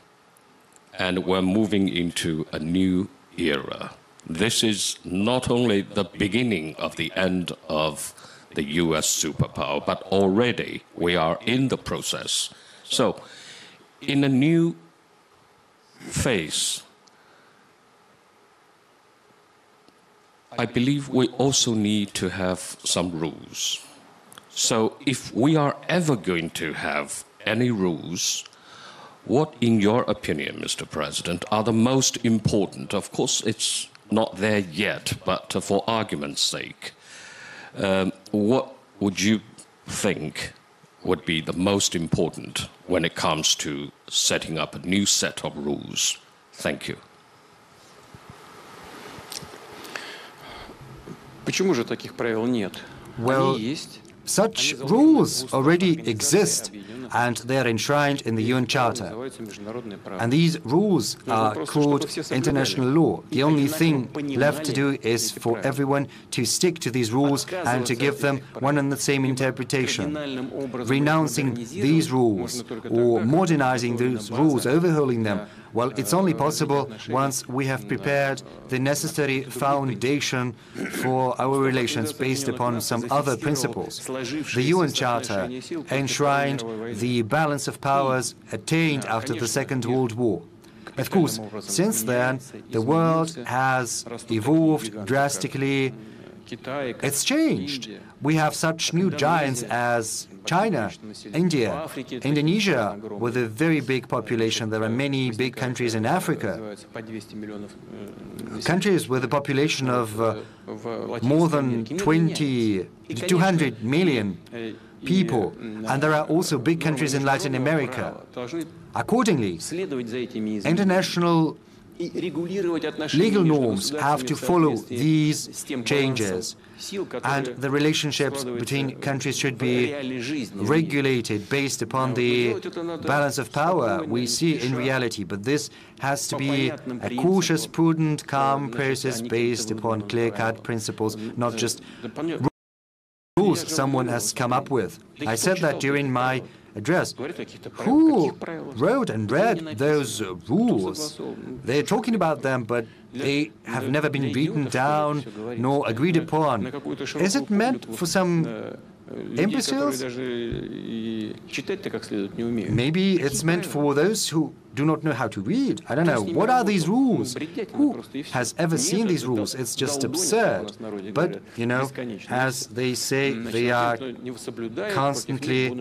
and we're moving into a new era, this is not only the beginning of the end of the US superpower, but already we are in the process. So, in a new phase, I believe we also need to have some rules. So if we are ever going to have any rules, what, in your opinion, Mr. President, are the most important? Of course, it's not there yet, but for argument's sake, what would you think would be the most important when it comes to setting up a new set of rules? Thank you. Почему же таких правил нет? Well, such rules already exist, and they are enshrined in the UN Charter. And these rules are called international law. The only thing left to do is for everyone to stick to these rules and to give them one and the same interpretation. Renouncing these rules or modernizing those rules, overhauling them, well, it's only possible once we have prepared the necessary foundation for our relations based upon some other principles. The UN Charter enshrined the balance of powers attained after the Second World War. Of course, since then, the world has evolved drastically. It's changed. We have such new giants as China, India, Indonesia, with a very big population. There are many big countries in Africa, countries with a population of more than 200 million people, and there are also big countries in Latin America. Accordingly, international legal norms have to follow these changes, and the relationships between countries should be regulated based upon the balance of power we see in reality. But this has to be a cautious, prudent, calm process based upon clear-cut principles, not just rules someone has come up with. I said that during my address. Who wrote and read those rules? They're talking about them, but they have never been written down nor agreed upon. Is it meant for some imbeciles? Maybe it's meant for those who do not know how to read. I don't know. What are these rules? Who has ever seen these rules? It's just absurd. But, you know, as they say, they are constantly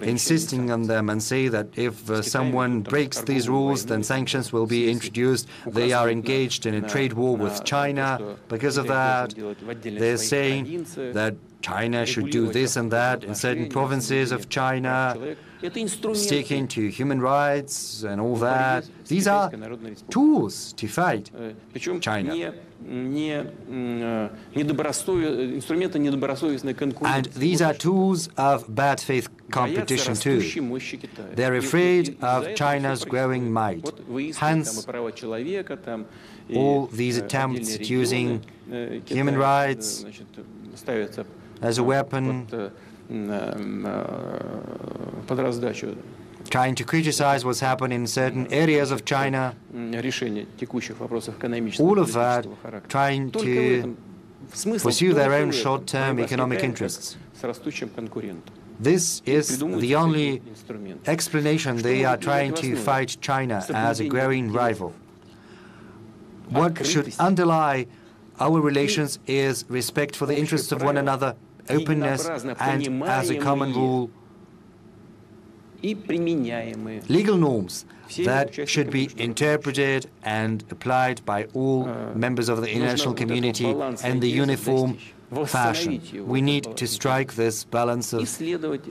insisting on them and say that if someone breaks these rules, then sanctions will be introduced. They are engaged in a trade war with China. Because of that, they're saying that China should do this and that in certain provinces of China, sticking to human rights and all that. These are tools to fight China. And these are tools of bad faith competition too. They're afraid of China's growing might. Hence, all these attempts at using human rights as a weapon, trying to criticize what's happening in certain areas of China, all of that trying to pursue their own short-term economic interests. This is the only explanation they are trying to fight China as a growing rival. What should underlie our relations is respect for the interests of one another, openness, and, as a common rule, legal norms that should be interpreted and applied by all members of the international community in the uniform fashion. We need to strike this balance of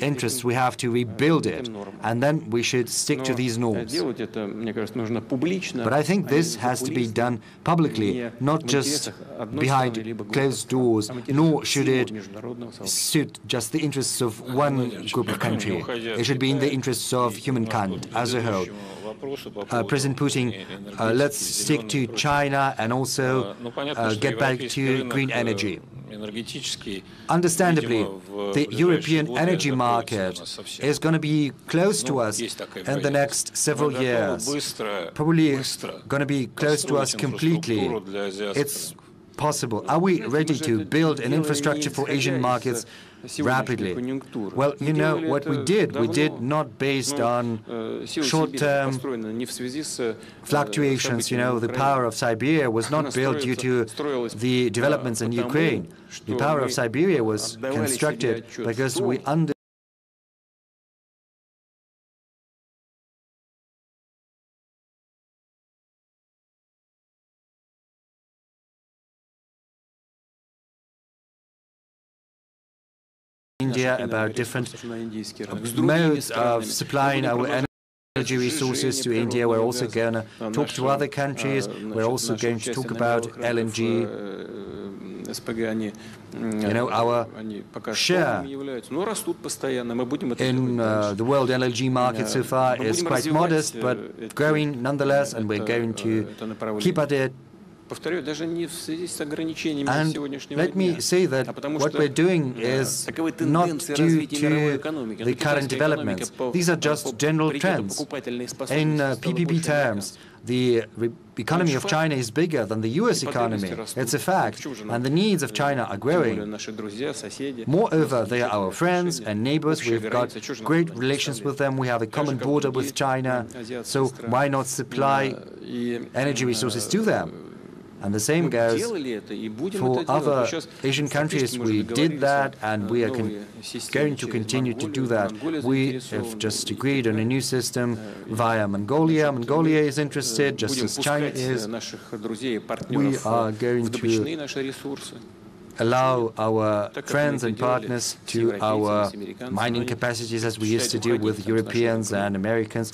interests. We have to rebuild it, and then we should stick to these norms. But I think this has to be done publicly, not just behind closed doors, nor should it suit just the interests of one group of countries. It should be in the interests of humankind as a whole. President Putin, let's stick to China and also get back to green energy. Understandably, the European energy market is going to be close to us in the next several years, probably going to be close to us completely. It's possible. Are we ready to build an infrastructure for Asian markets rapidly? Well, you know what we did not based on short-term fluctuations. You know, the power of Siberia was not built due to the developments in Ukraine. The power of Siberia was constructed because we India about different modes of supplying our energy resources to India. We're also going to talk to other countries. We're also going to talk about LNG. You know, our share in the world LNG market so far is quite modest, but growing nonetheless, and we're going to keep at it. And let me say that what we're doing is not due to the current developments. These are just general trends. In PPP terms, the economy of China is bigger than the US economy. It's a fact. And the needs of China are growing. Moreover, they are our friends and neighbors. We've got great relations with them. We have a common border with China. So why not supply energy resources to them? And the same goes for other Asian countries. We did that, and we are going to continue to do that. We have just agreed on a new system via Mongolia. Mongolia is interested, just as China is. We are going to allow our friends and partners to our mining capacities as we used to do with Europeans and Americans.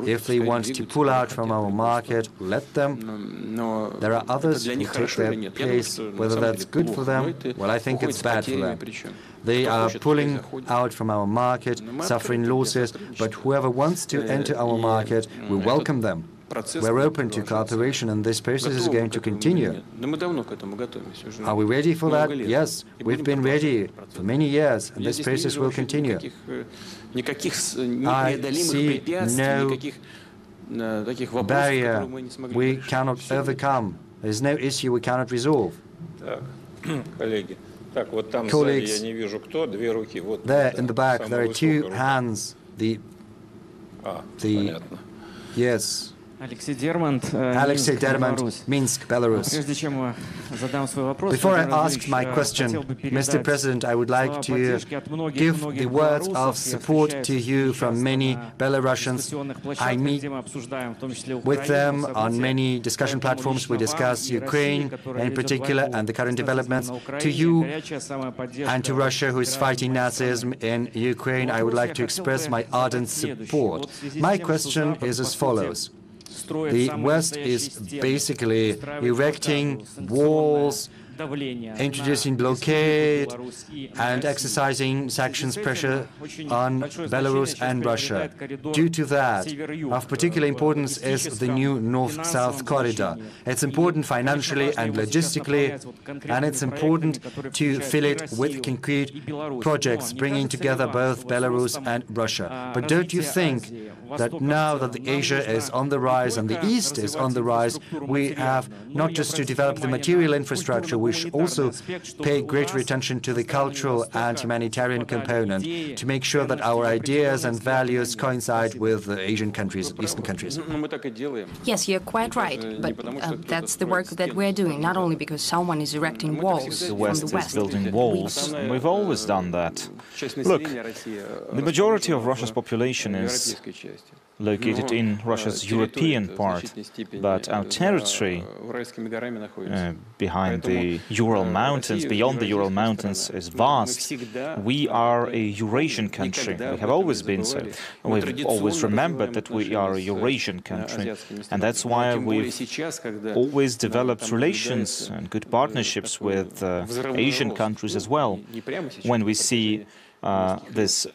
If they want to pull out from our market, let them. There are others who take their place. Whether that's good for them, well, I think it's bad for them. They are pulling out from our market, suffering losses, but whoever wants to enter our market, we welcome them. We're open to cooperation, and this process is going to continue. Are we ready for that? Yes, we've been ready for many years, and this process will continue. I see no barrier we cannot overcome. There is no issue we cannot resolve. Colleagues, there in the back, there are two hands. Yes. Alexei Dermant, Minsk, Belarus. Before I ask my question, Mr. President, I would like to give the words of support to you from many Belarusians. I meet with them on many discussion platforms. We discuss Ukraine in particular and the current developments. To you and to Russia, who is fighting Nazism in Ukraine, I would like to express my ardent support. My question is as follows. The West is basically erecting walls, introducing blockade and exercising sanctions pressure on Belarus and Russia. Due to that, of particular importance is the new North-South corridor. It's important financially and logistically, and it's important to fill it with concrete projects, bringing together both Belarus and Russia. But don't you think that now that the Asia is on the rise and the East is on the rise, we have not just to develop the material infrastructure, we should also pay greater attention to the cultural and humanitarian component to make sure that our ideas and values coincide with the Asian countries, Eastern countries. Yes, you're quite right, but that's the work that we're doing, not only because someone is erecting walls the West is building walls, and we've always done that. Look, the majority of Russia's population is located in Russia's European part, but our territory behind the Ural Mountains, beyond the Ural Mountains, is vast. We are a Eurasian country. We have always been so. We've always remembered that we are a Eurasian country, and that's why we've always developed relations and good partnerships with Asian countries as well. When we see this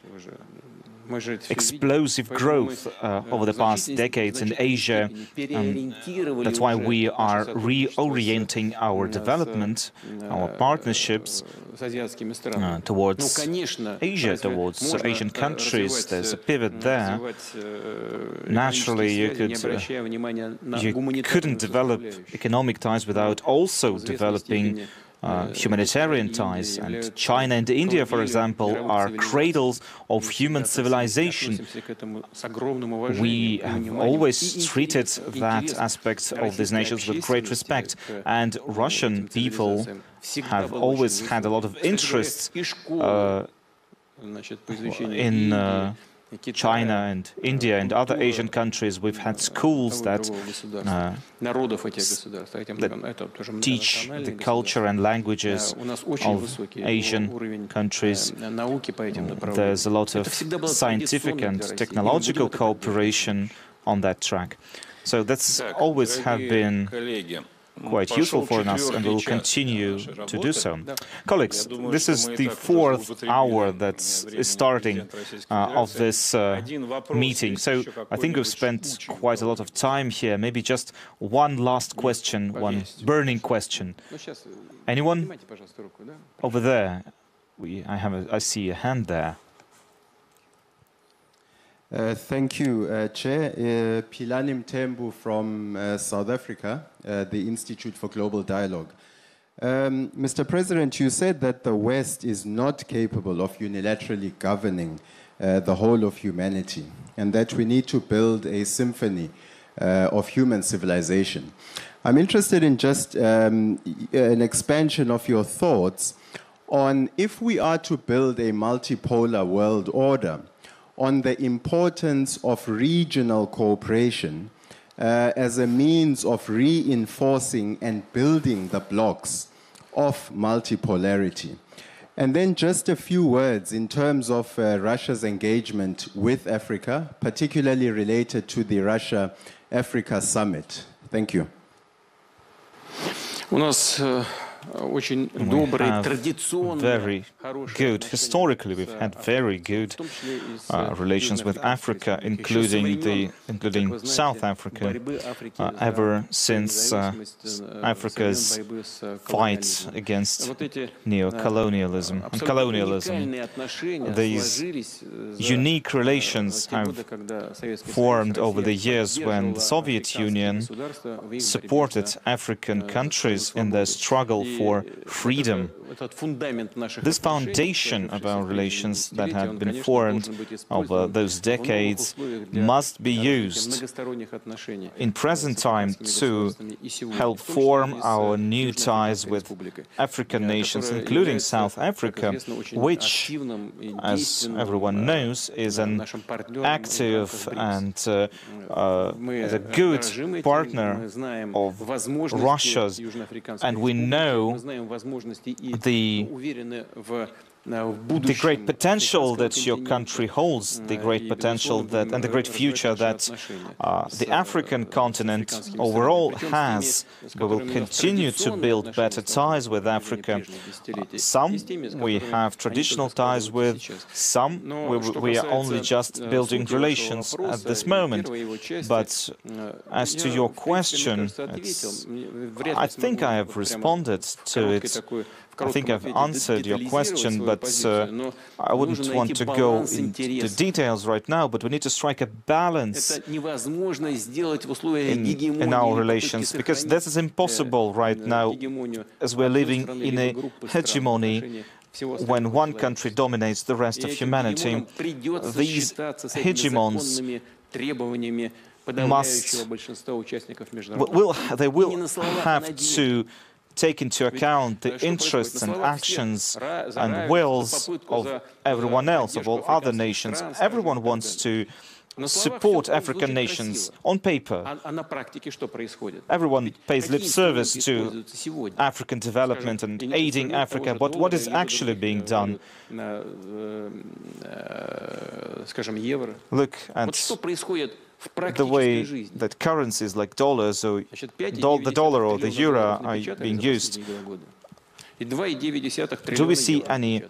explosive growth over the past decades in Asia. That's why we are reorienting our development, our partnerships towards Asia, towards Asian countries. There's a pivot there. Naturally, you couldn't develop economic ties without also developing humanitarian ties, and China and India, for example, are cradles of human civilization. We have always treated that aspect of these nations with great respect, and Russian people have always had a lot of interest in China and India and other Asian countries. We've had schools that teach the culture and languages of Asian countries. There's a lot of scientific and technological cooperation on that track. So that's always have been quite useful for us, and we will continue to do so. Colleagues, this is the 4th hour that's starting of this meeting, so I think we've spent quite a lot of time here. Maybe just one last question, one burning question. Anyone? Over there. I see a hand there. Thank you, Chair. Pilani Mthembu from South Africa, the Institute for Global Dialogue. Mr. President, you said that the West is not capable of unilaterally governing the whole of humanity, and that we need to build a symphony of human civilization. I'm interested in just an expansion of your thoughts on if we are to build a multipolar world order, on the importance of regional cooperation as a means of reinforcing and building the blocks of multipolarity. And then just a few words in terms of Russia's engagement with Africa, particularly related to the Russia-Africa summit. Thank you. Very good. Historically, we've had very good relations with Africa, including South Africa, ever since Africa's fight against neo-colonialism and colonialism. These unique relations have formed over the years when the Soviet Union supported African countries in their struggle for freedom. This foundation of our relations that have been formed over those decades must be used in present time to help form our new ties with African nations, including South Africa, which, as everyone knows, is an active and a good partner of Russia's, and we know the great potential that your country holds, the great potential that, and the great future that the African continent overall has. We will continue to build better ties with Africa. Some we have traditional ties with, some we are only just building relations at this moment. But as to your question, I think I have responded to it. I think I've answered your question, but I wouldn't want to go into the details right now, but we need to strike a balance in our relations, because this is impossible right now, as we're living in a hegemony when one country dominates the rest of humanity. These hegemons will have to take into account the interests and actions and wills of everyone else, of all other nations. Everyone wants to support African nations on paper. Everyone pays lip service to African development and aiding Africa, but what is actually being done? Look at the way that currencies like dollars, or the dollar or the euro are being used. Do we see any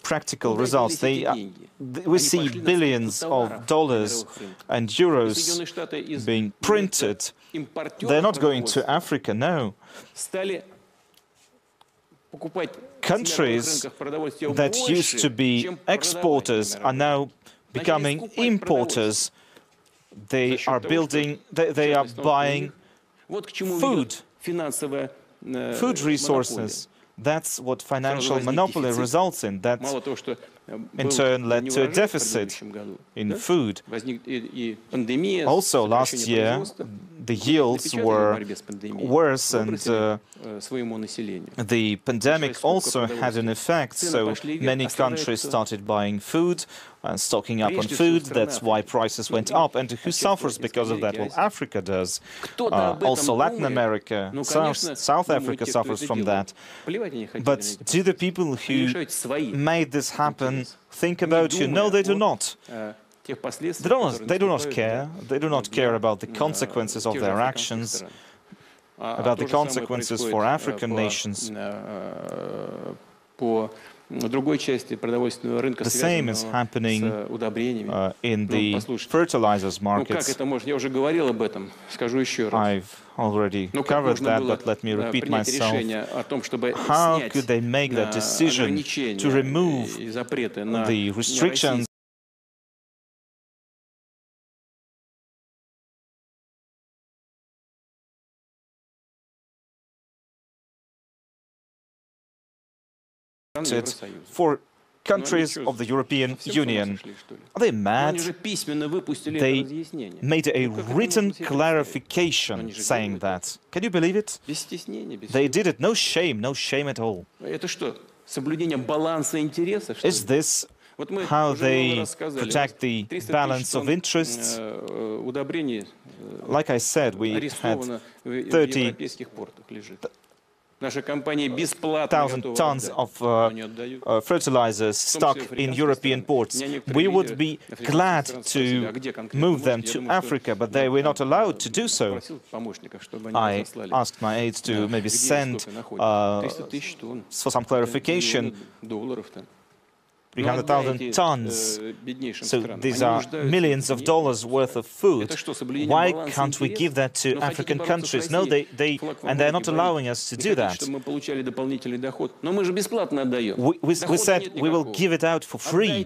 practical results? We see billions of dollars and euros being printed. They're not going to Africa, no. Countries that used to be exporters are now becoming importers. They are buying food resources. That's what financial monopoly results in. That in turn led to a deficit in food. Also, last year, the yields were worse, and the pandemic also had an effect, so many countries started buying food and stocking up on food. That's why prices went up. And who suffers because of that? Well, Africa does. Also, Latin America, South Africa suffers from that. But do the people who made this happen think about you? No, they do not. They do not care. They do not care about the consequences of their actions, about the consequences for African nations. The same is happening in the fertilizers markets. I've already covered that, but let me repeat myself. How could they make that decision to remove the restrictions for countries of the European Union? Are they mad? They made a written clarification saying that. Can you believe it? They did it. No shame at all. Is this how they protect the balance of interests? Like I said, we had 30,000 tons of fertilizers stuck in European ports. We would be glad to move them to Africa, but they were not allowed to do so. I asked my aides to maybe send for some clarification 300,000 tons. So these are millions of dollars worth of food. Why can't we give that to African countries? No, they're not allowing us to do that. We said we will give it out for free.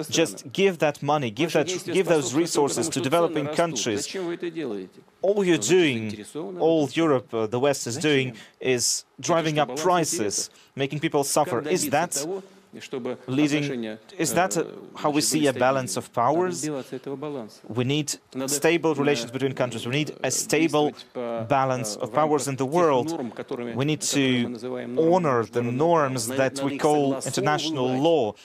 Just give that money, give those resources to developing countries. All you're doing, all Europe, the West is doing, is driving up prices, making people suffer. Is that how we see a balance of powers? We need stable relations between countries. We need a stable balance of powers in the world. We need to honor the norms that we call international law.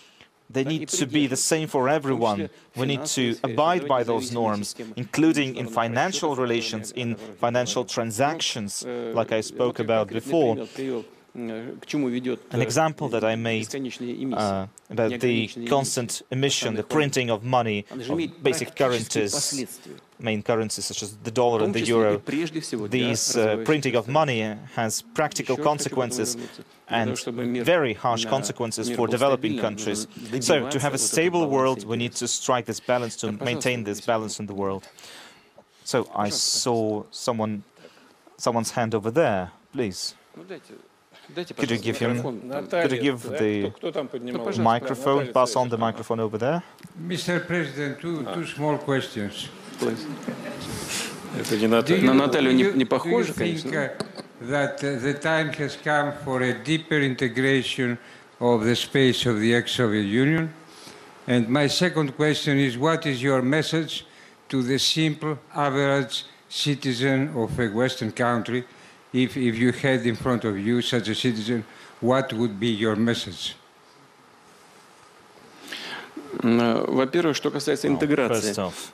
They need to be the same for everyone. We need to abide by those norms, including in financial relations, in financial transactions, like I spoke about before. An example that I made about the constant emission, the printing of money, of basic currencies, main currencies such as the dollar and the euro. This printing of money has practical consequences and very harsh consequences for developing countries. So, to have a stable world, we need to strike this balance, to maintain this balance in the world. So, I saw someone's hand over there, please. Could you give the microphone, pass on the microphone over there? Mr. President, two small questions. Please. Do you think that the time has come for a deeper integration of the space of the ex-Soviet Union? And my second question is, what is your message to the simple, average citizen of a Western country? If you had in front of you such a citizen, what would be your message? Во-первых, что касается интеграции, First off,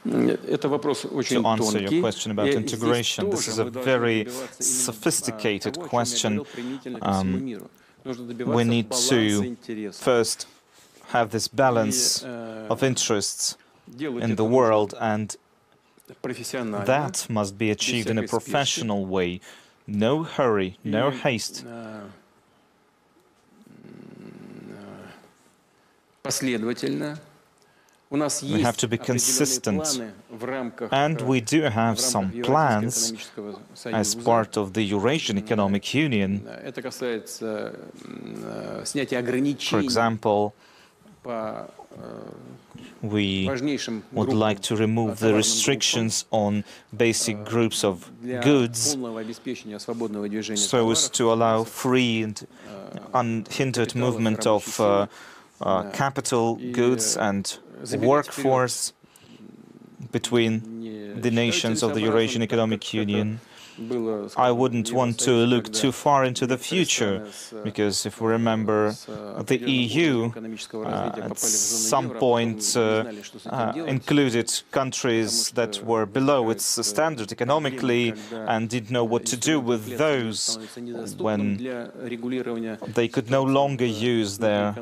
это вопрос очень to answer тонкий. your question about integration, this is a very sophisticated question. We need to first have this balance of interests in the world, and that must be achieved in a professional way. No hurry, no haste. We have to be consistent, and we do have some plans as part of the Eurasian Economic Union. For example, we would like to remove the restrictions on basic groups of goods so as to allow free and unhindered movement of capital goods and workforce between the nations of the Eurasian Economic Union. I wouldn't want to look too far into the future, because if we remember, the EU at some point included countries that were below its standard economically and didn't know what to do with those when they could no longer use their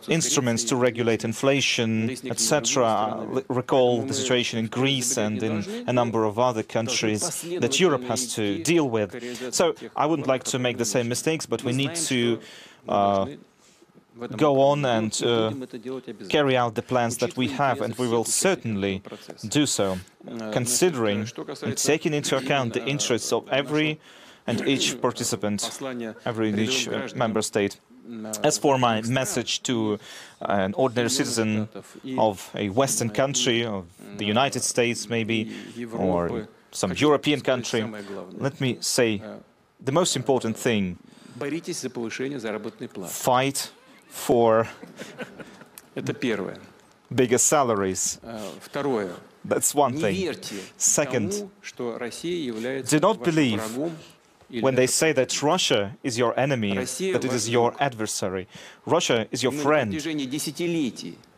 instruments to regulate inflation, etc. Recall the situation in Greece and in a number of other countries that Europe has to deal with. So I wouldn't like to make the same mistakes, but we need to go on and carry out the plans that we have, and we will certainly do so, considering and taking into account the interests of every and each participant, every and each member state. As for my message to an ordinary citizen of a Western country, of the United States maybe, or some European country, let me say the most important thing: fight for bigger salaries. That's one thing. Second, do not believe when they say that Russia is your enemy, that it is your adversary. Russia is your friend.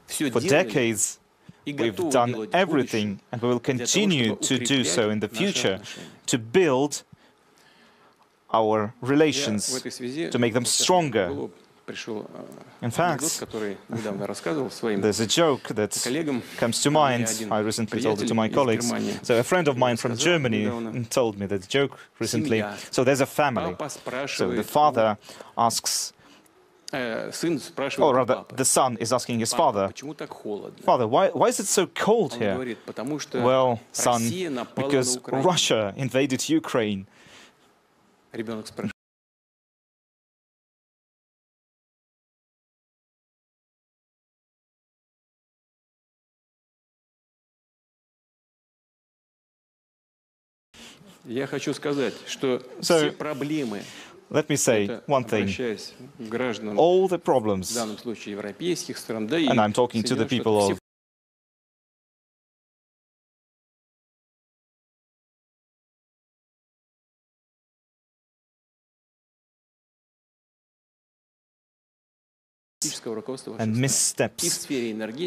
For decades, we've done everything, and we will continue to do so in the future, to build our relations, to make them stronger. In fact, there's a joke that comes to mind. I recently told it to my colleagues. So a friend of mine from Germany told me that joke recently. So there's a family. So the father asks, or rather, the son is asking his father, "Father, why is it so cold here?" "Well, son, because Russia invaded Ukraine." So, let me say one thing. All the problems, and I'm talking to the people of and missteps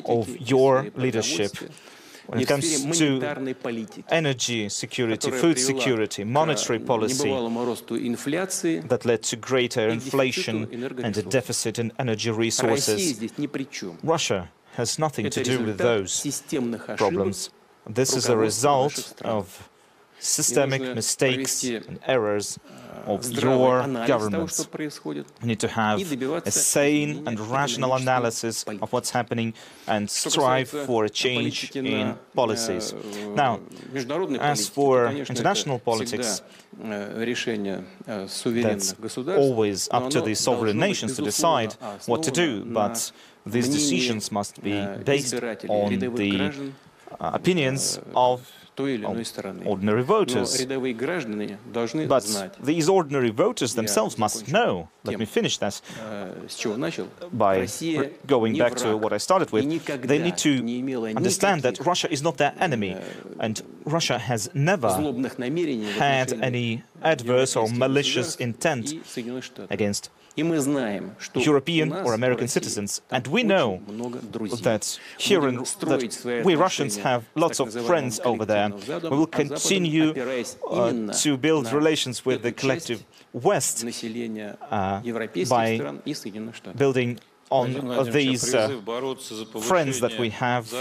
of your leadership when it comes to energy security, food security, monetary policy that led to greater inflation and a deficit in energy resources. Russia has nothing to do with those problems. This is a result of systemic mistakes and errors of your governments. We need to have a sane and rational analysis of what's happening and strive for a change in policies. Now, as for international politics, that's always up to the sovereign nations to decide what to do, but these decisions must be based on the opinions of ordinary voters. But these ordinary voters themselves must know, let me finish that, by going back to what I started with, they need to understand that Russia is not their enemy, and Russia has never had any adverse or malicious intent against European or American citizens. And we know that that we Russians have lots of friends over there. We will continue to build relations with the collective West by building on these friends that we have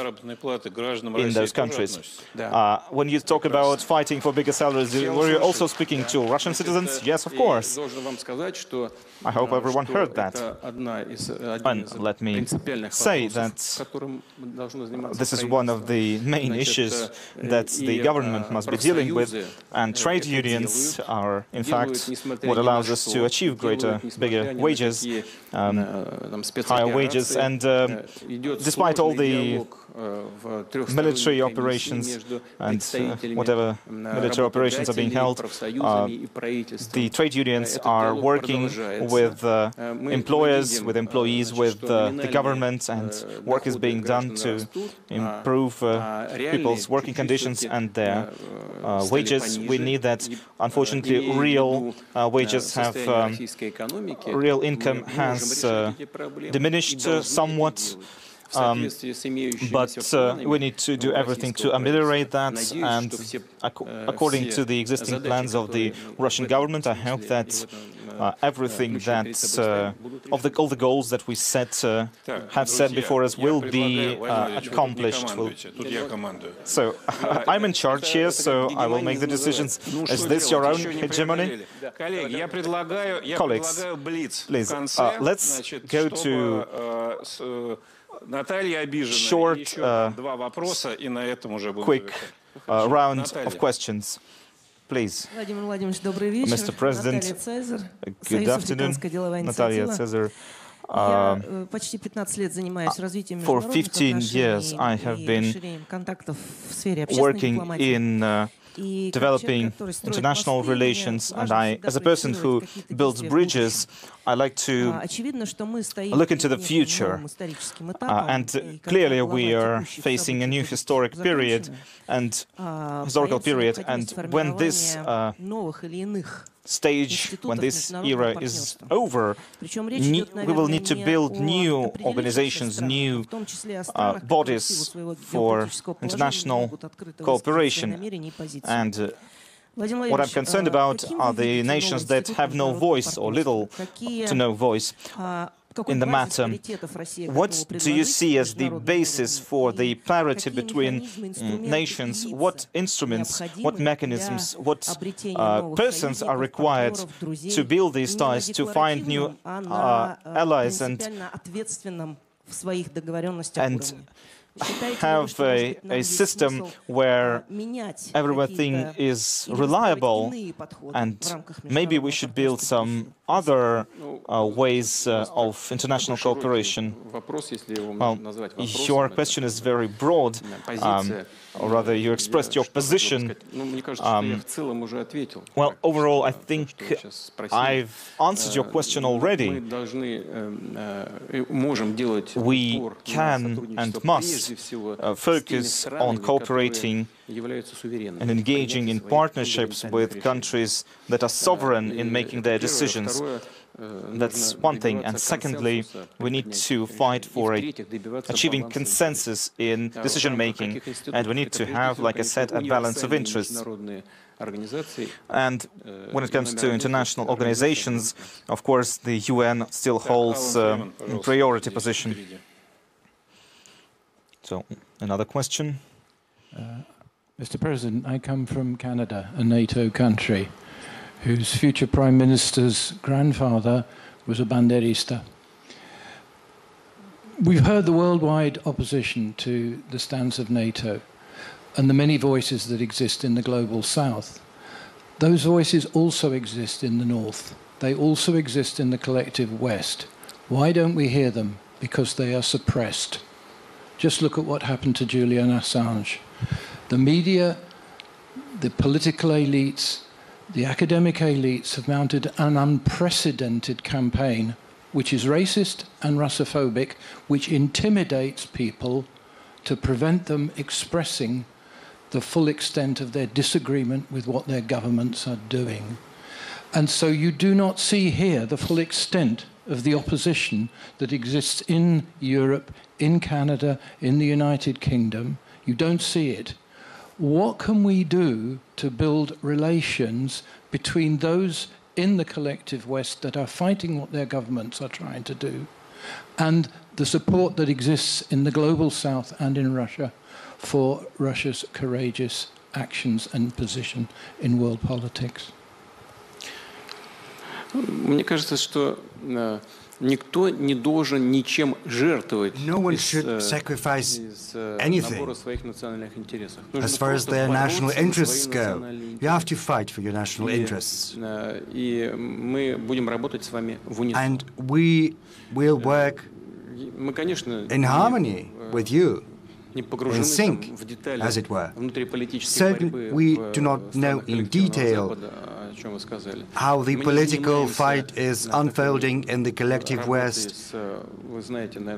in those countries. When you talk about fighting for bigger salaries, were you also speaking to Russian citizens? Yes, of course. I hope everyone heard that. And let me say that this is one of the main issues that the government must be dealing with, and trade unions are, in fact, what allows us to achieve bigger wages, higher wages, and despite all the military operations and whatever military operations are being held, the trade unions are working with employers, with employees, with the government, and work is being done to improve people's working conditions and their wages. We need that. Unfortunately, real wages have, real income has diminished somewhat. But we need to do everything to ameliorate that, and according to the existing plans of the Russian government, I hope that everything that all the goals that we have set before us will be accomplished. So I'm in charge here, so I will make the decisions. Is this your own hegemony? Colleagues, please, let's go to short, quick round of questions. Please. Mr. President, good afternoon. Natalia Caesar. For 15 years, I have been working in developing international relations, and as a person who builds bridges, I like to look into the future. And clearly we are facing a new historical period, and when this when this era is over, we will need to build new organizations, new bodies for international cooperation. And what I'm concerned about are the nations that have no voice or little to no voice in the matter. What do you see as the basis for the parity between nations? What instruments, what mechanisms, what persons are required to build these ties, to find new allies, and have a system where everything is reliable, and maybe we should build some other ways of international cooperation. Well, your question is very broad, or rather you expressed your position. Well, overall, I think I've answered your question already. We can and must focus on cooperating and engaging in partnerships with countries that are sovereign in making their decisions. That's one thing. And secondly, we need to fight for achieving consensus in decision-making. And we need to have, like I said, a balance of interests. And when it comes to international organizations, of course, the UN still holds a priority position. So, another question? Mr. President, I come from Canada, a NATO country, whose future Prime Minister's grandfather was a banderista. We've heard the worldwide opposition to the stance of NATO and the many voices that exist in the global south. Those voices also exist in the north. They also exist in the collective west. Why don't we hear them? Because they are suppressed. Just look at what happened to Julian Assange. The media, the political elites, the academic elites have mounted an unprecedented campaign which is racist and Russophobic, which intimidates people to prevent them expressing the full extent of their disagreement with what their governments are doing. And so you do not see here the full extent of the opposition that exists in Europe, in Canada, in the United Kingdom. You don't see it. What can we do to build relations between those in the collective West that are fighting what their governments are trying to do and the support that exists in the global South and in Russia for Russia's courageous actions and position in world politics? Мне кажется, что никто не должен ничем жертвовать из набора своих национальных интересов. As far as their national interests go, you have to fight for your national interests. И мы будем работать с вами в унисон. And we will work in harmony with you, in sync, as it were. Certainly, we do not know in detail how the political fight is unfolding in the collective West.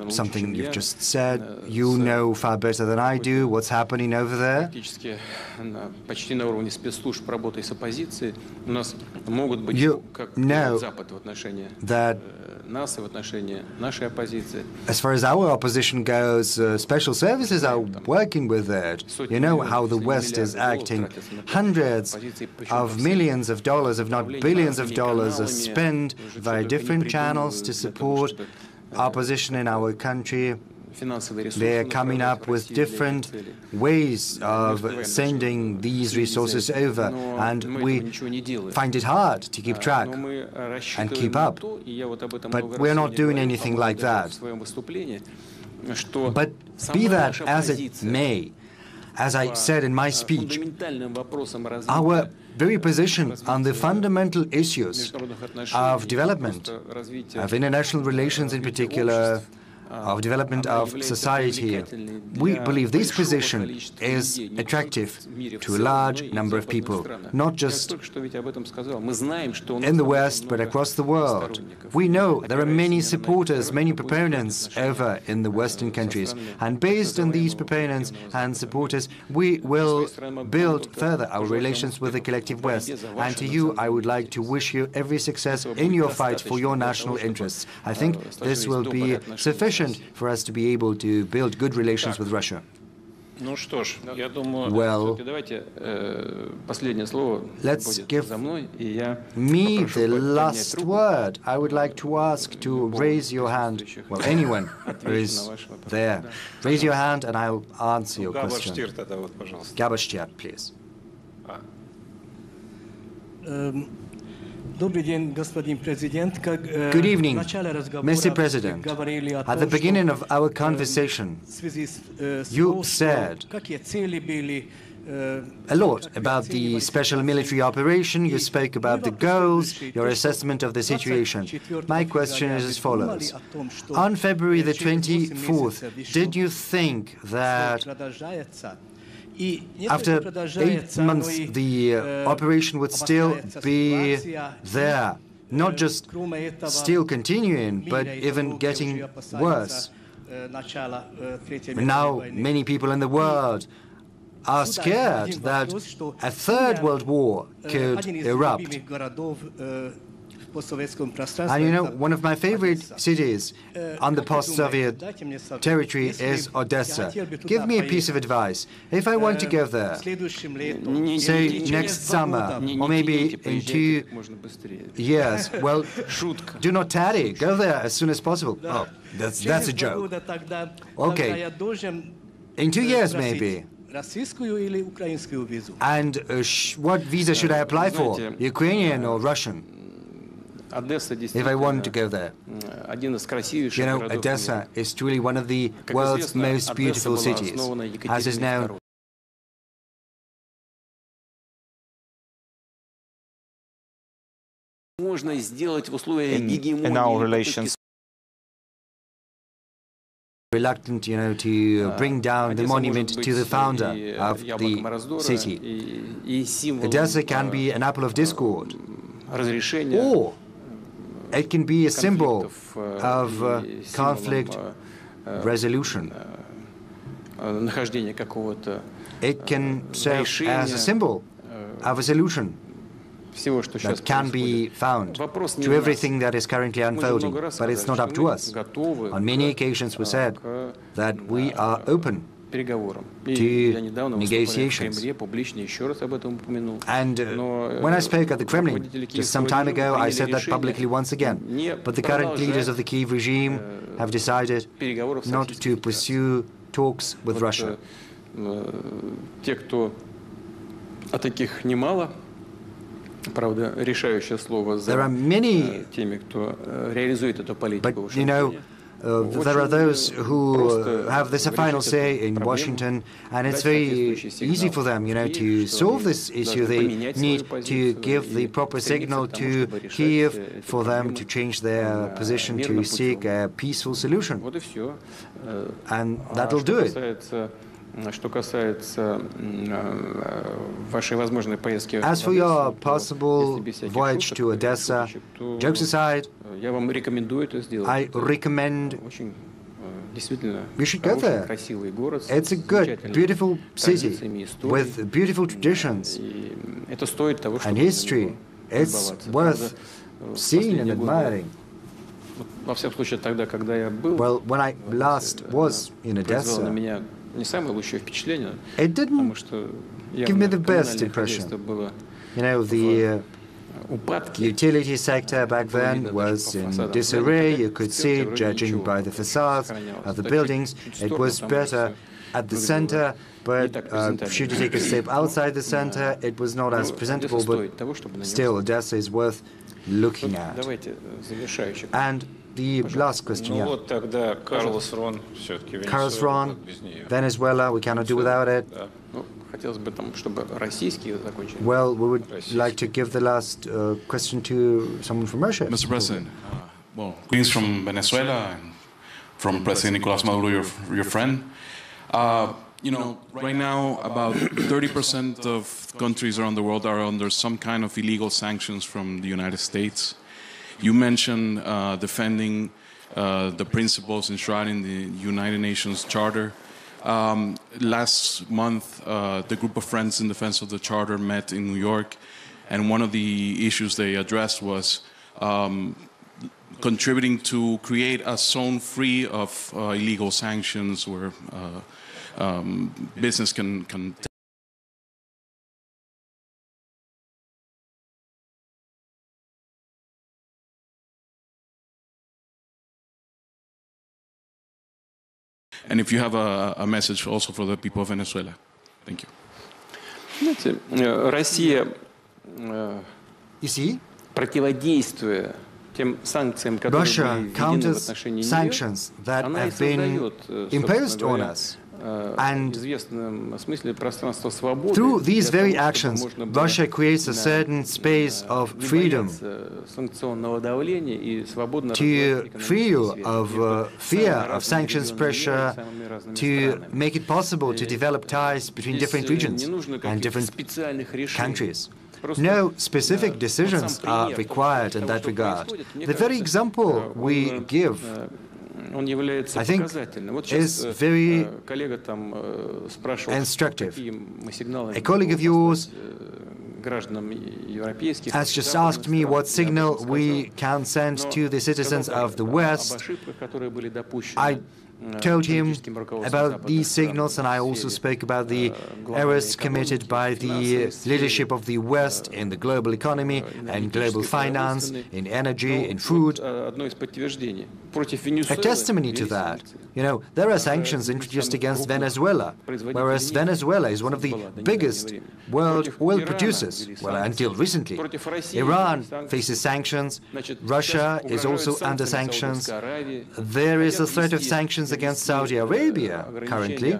Something you've just said. You know far better than I do what's happening over there. You know that as far as our opposition goes, special services are working with it. You know how the West is acting. Hundreds of millions of dollars, if not billions of dollars, are spent via different channels to support opposition in our country. They're coming up with different ways of sending these resources over, and we find it hard to keep track and keep up. But we're not doing anything like that. But be that as it may, as I said in my speech, our very position on the fundamental issues of development, of international relations in particular, of development of society, we believe this position is attractive to a large number of people, not just in the West, but across the world. We know there are many supporters, many proponents over in the Western countries, and based on these proponents and supporters, we will build further our relations with the collective West. And to you, I would like to wish you every success in your fight for your national interests. I think this will be sufficient for us to be able to build good relations with Russia. Well, let's give me the last word. I would like to ask to raise your hand. Well, anyone who is there, raise your hand and I'll answer your question. Gabashtiat, please. Good evening, Mr. President. At the beginning of our conversation, you said a lot about the special military operation. You spoke about the goals, your assessment of the situation. My question is as follows. On February the 24th, did you think that after 8 months, the operation would still be there, not just still continuing, but even getting worse? Now, many people in the world are scared that a third world war could erupt. And you know, one of my favorite cities on the post-Soviet territory is Odessa. Give me a piece of advice. If I want to go there, say next summer, or maybe in 2 years, well, do not tarry. Go there as soon as possible. Oh, that's a joke. Okay. In 2 years, maybe. And what visa should I apply for? Ukrainian or Russian? If I want to go there. You know, Odessa is truly one of the world's most beautiful cities, as is known. In our relations, reluctant, you know, to bring down the monument to the founder of the city. Odessa can be an apple of discord, or it can be a symbol of conflict resolution. it can serve as a symbol of a solution that can be found to everything that is currently unfolding. But it's not up to us. On many occasions we said that we are open to negotiations. And when I spoke at the Kremlin just some time ago, I said that publicly once again. But the current leaders of the Kiev regime have decided not to pursue talks with Russia. There are many, but you know, there are those who have this final say in Washington, and it's very easy for them, you know, to solve this issue. They need to give the proper signal to Kiev for them to change their position to seek a peaceful solution, and that will do it. As for your possible voyage to Odessa, jokes aside, I recommend you should go there. It's a good, beautiful city with beautiful traditions and history. It's worth seeing and admiring. Well, when I last was in Odessa, it didn't give me the best impression. You know, the utility sector back then was in disarray. You could see it, judging by the facades of the buildings. It was better at the center, but should you take a step outside the center, it was not as presentable, but still, Odessa is worth looking at. And the last question, yeah. Carlos Ron, Venezuela, we cannot do without it. Well, we would like to give the last question to someone from Russia. Mr. President, well, greetings from Venezuela and from President Nicolás Maduro, your friend. You know, right now, about 30% of countries around the world are under some kind of illegal sanctions from the United States. You mentioned defending the principles enshrined in the United Nations Charter. Last month, the group of Friends in Defense of the Charter met in New York, and one of the issues they addressed was contributing to create a zone free of illegal sanctions where business can and if you have a message also for the people of Venezuela. Thank you. You see, Russia counters sanctions that have been imposed on us. And through these very actions, Russia creates a certain space of freedom to free you of fear of sanctions pressure, to make it possible to develop ties between different regions and different countries. No specific decisions are required in that regard. The very example we give, I think, is very instructive. A colleague of yours has just asked me what signal we can send to the citizens of the West. I told him about these signals, and I also spoke about the errors committed by the leadership of the West in the global economy and global finance, in energy, in food. A testimony to that. You know, there are sanctions introduced against Venezuela, whereas Venezuela is one of the biggest world oil producers, well, until recently. Iran faces sanctions. Russia is also under sanctions. There is a threat of sanctions against Saudi Arabia currently.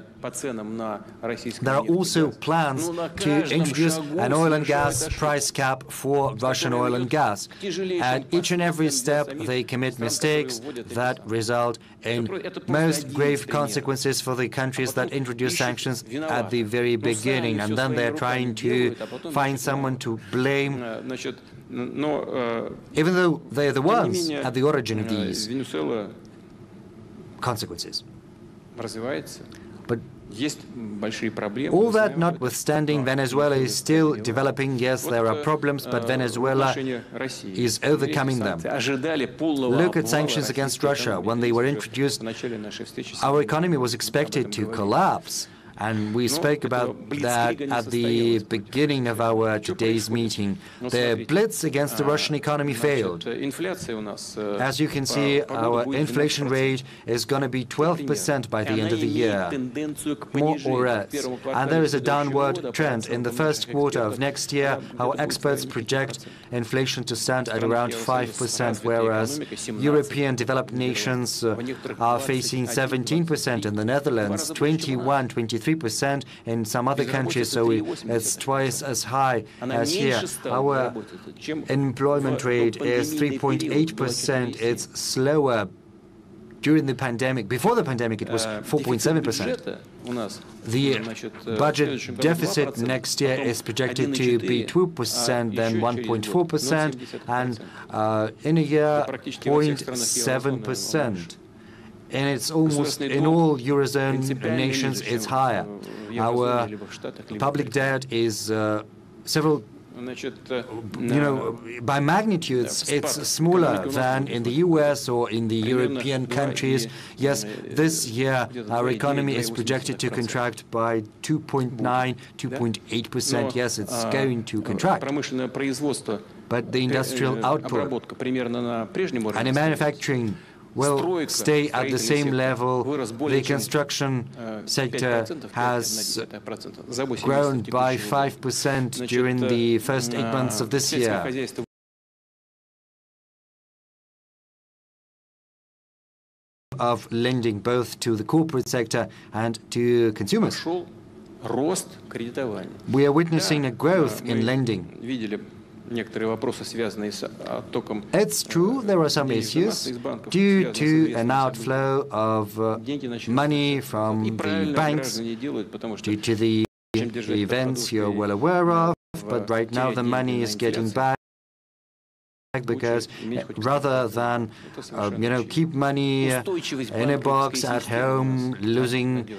There are also plans to introduce an oil and gas price cap for Russian oil and gas. At each and every step, they commit mistakes that result in most grave consequences for the countries that introduce sanctions at the very beginning, and then they're trying to find someone to blame, even though they're the ones at the origin of these consequences. But All that notwithstanding, Venezuela is still developing. Yes, there are problems, but Venezuela is overcoming them. Look at sanctions against Russia. When they were introduced, our economy was expected to collapse. And we spoke about that at the beginning of our today's meeting. The blitz against the Russian economy failed. As you can see, our inflation rate is going to be 12% by the end of the year, more or less. And there is a downward trend. In the first quarter of next year, our experts project inflation to stand at around 5%, whereas European developed nations are facing 17%, in the Netherlands 21, 23%, in some other countries, so it's twice as high as here. Our employment rate is 3.8%. It's slower during the pandemic. Before the pandemic, it was 4.7%. The budget deficit next year is projected to be 2%, then 1.4%, and in a year, 0.7%. And it's almost in all Eurozone nations, it's higher. Our public debt is several, by magnitudes, it's smaller than in the US or in the European countries. Yes, this year our economy is projected to contract by 2.9, 2.8%. Yes, it's going to contract. But the industrial output and the manufacturing will stay at the same level. The construction sector has grown by 5% during the first 8 months of this year. Of lending both to the corporate sector and to consumers. We are witnessing a growth in lending. It's true, there are some issues due to an outflow of money from the banks due to the events you're well aware of, but right now the money is getting back because rather than keep money in a box at home, losing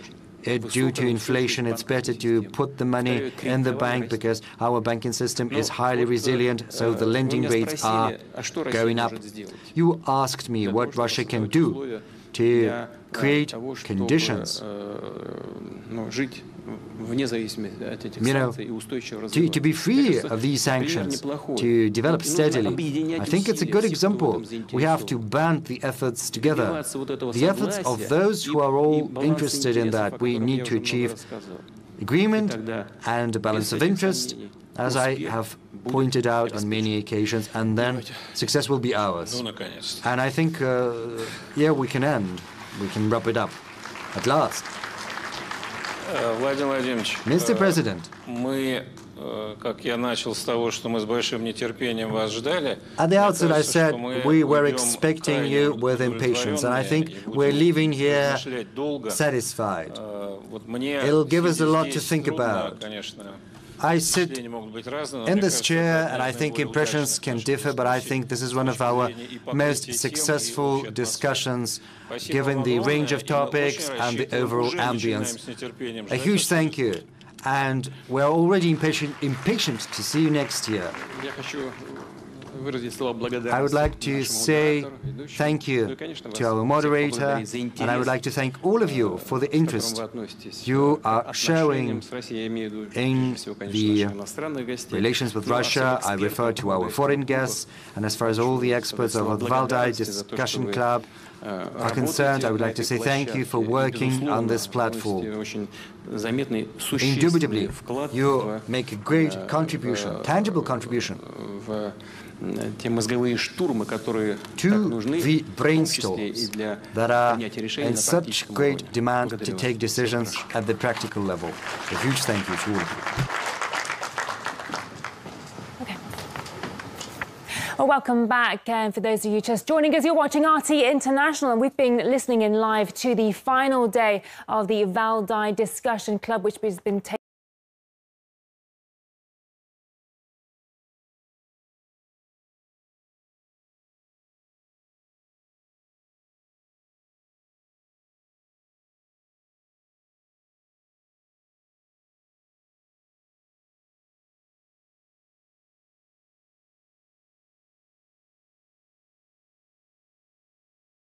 it due to inflation, it's better to put the money in the bank because our banking system is highly resilient, so the lending rates are going up. You asked me what Russia can do to create conditions to be free of these sanctions, to develop steadily. I think it's a good example. We have to band the efforts together. The efforts of those who are all interested in that. We need to achieve agreement and a balance of interest, as I have pointed out on many occasions, and then success will be ours. And I think, we can end. We can wrap it up at last. Mr. President, at the outset I said we were expecting you with impatience, and I think we're leaving here satisfied. It'll give us a lot to think about. I sit in this chair and I think impressions can differ, but I think this is one of our most successful discussions given the range of topics and the overall ambience. A huge thank you, and we're already impatient to see you next year. I would like to say thank you to our moderator, and I would like to thank all of you for the interest you are showing in the relations with Russia. I refer to our foreign guests, and as far as all the experts of the Valdai Discussion Club are concerned, I would like to say thank you for working on this platform. Indubitably, you make a great contribution, tangible contribution to the brainstorms that are in such great demand to take decisions at the practical level. A huge thank you to all of you. Well, welcome back. And for those of you just joining us, you're watching RT International, and we've been listening in live to the final day of the Valdai Discussion Club, which has been taking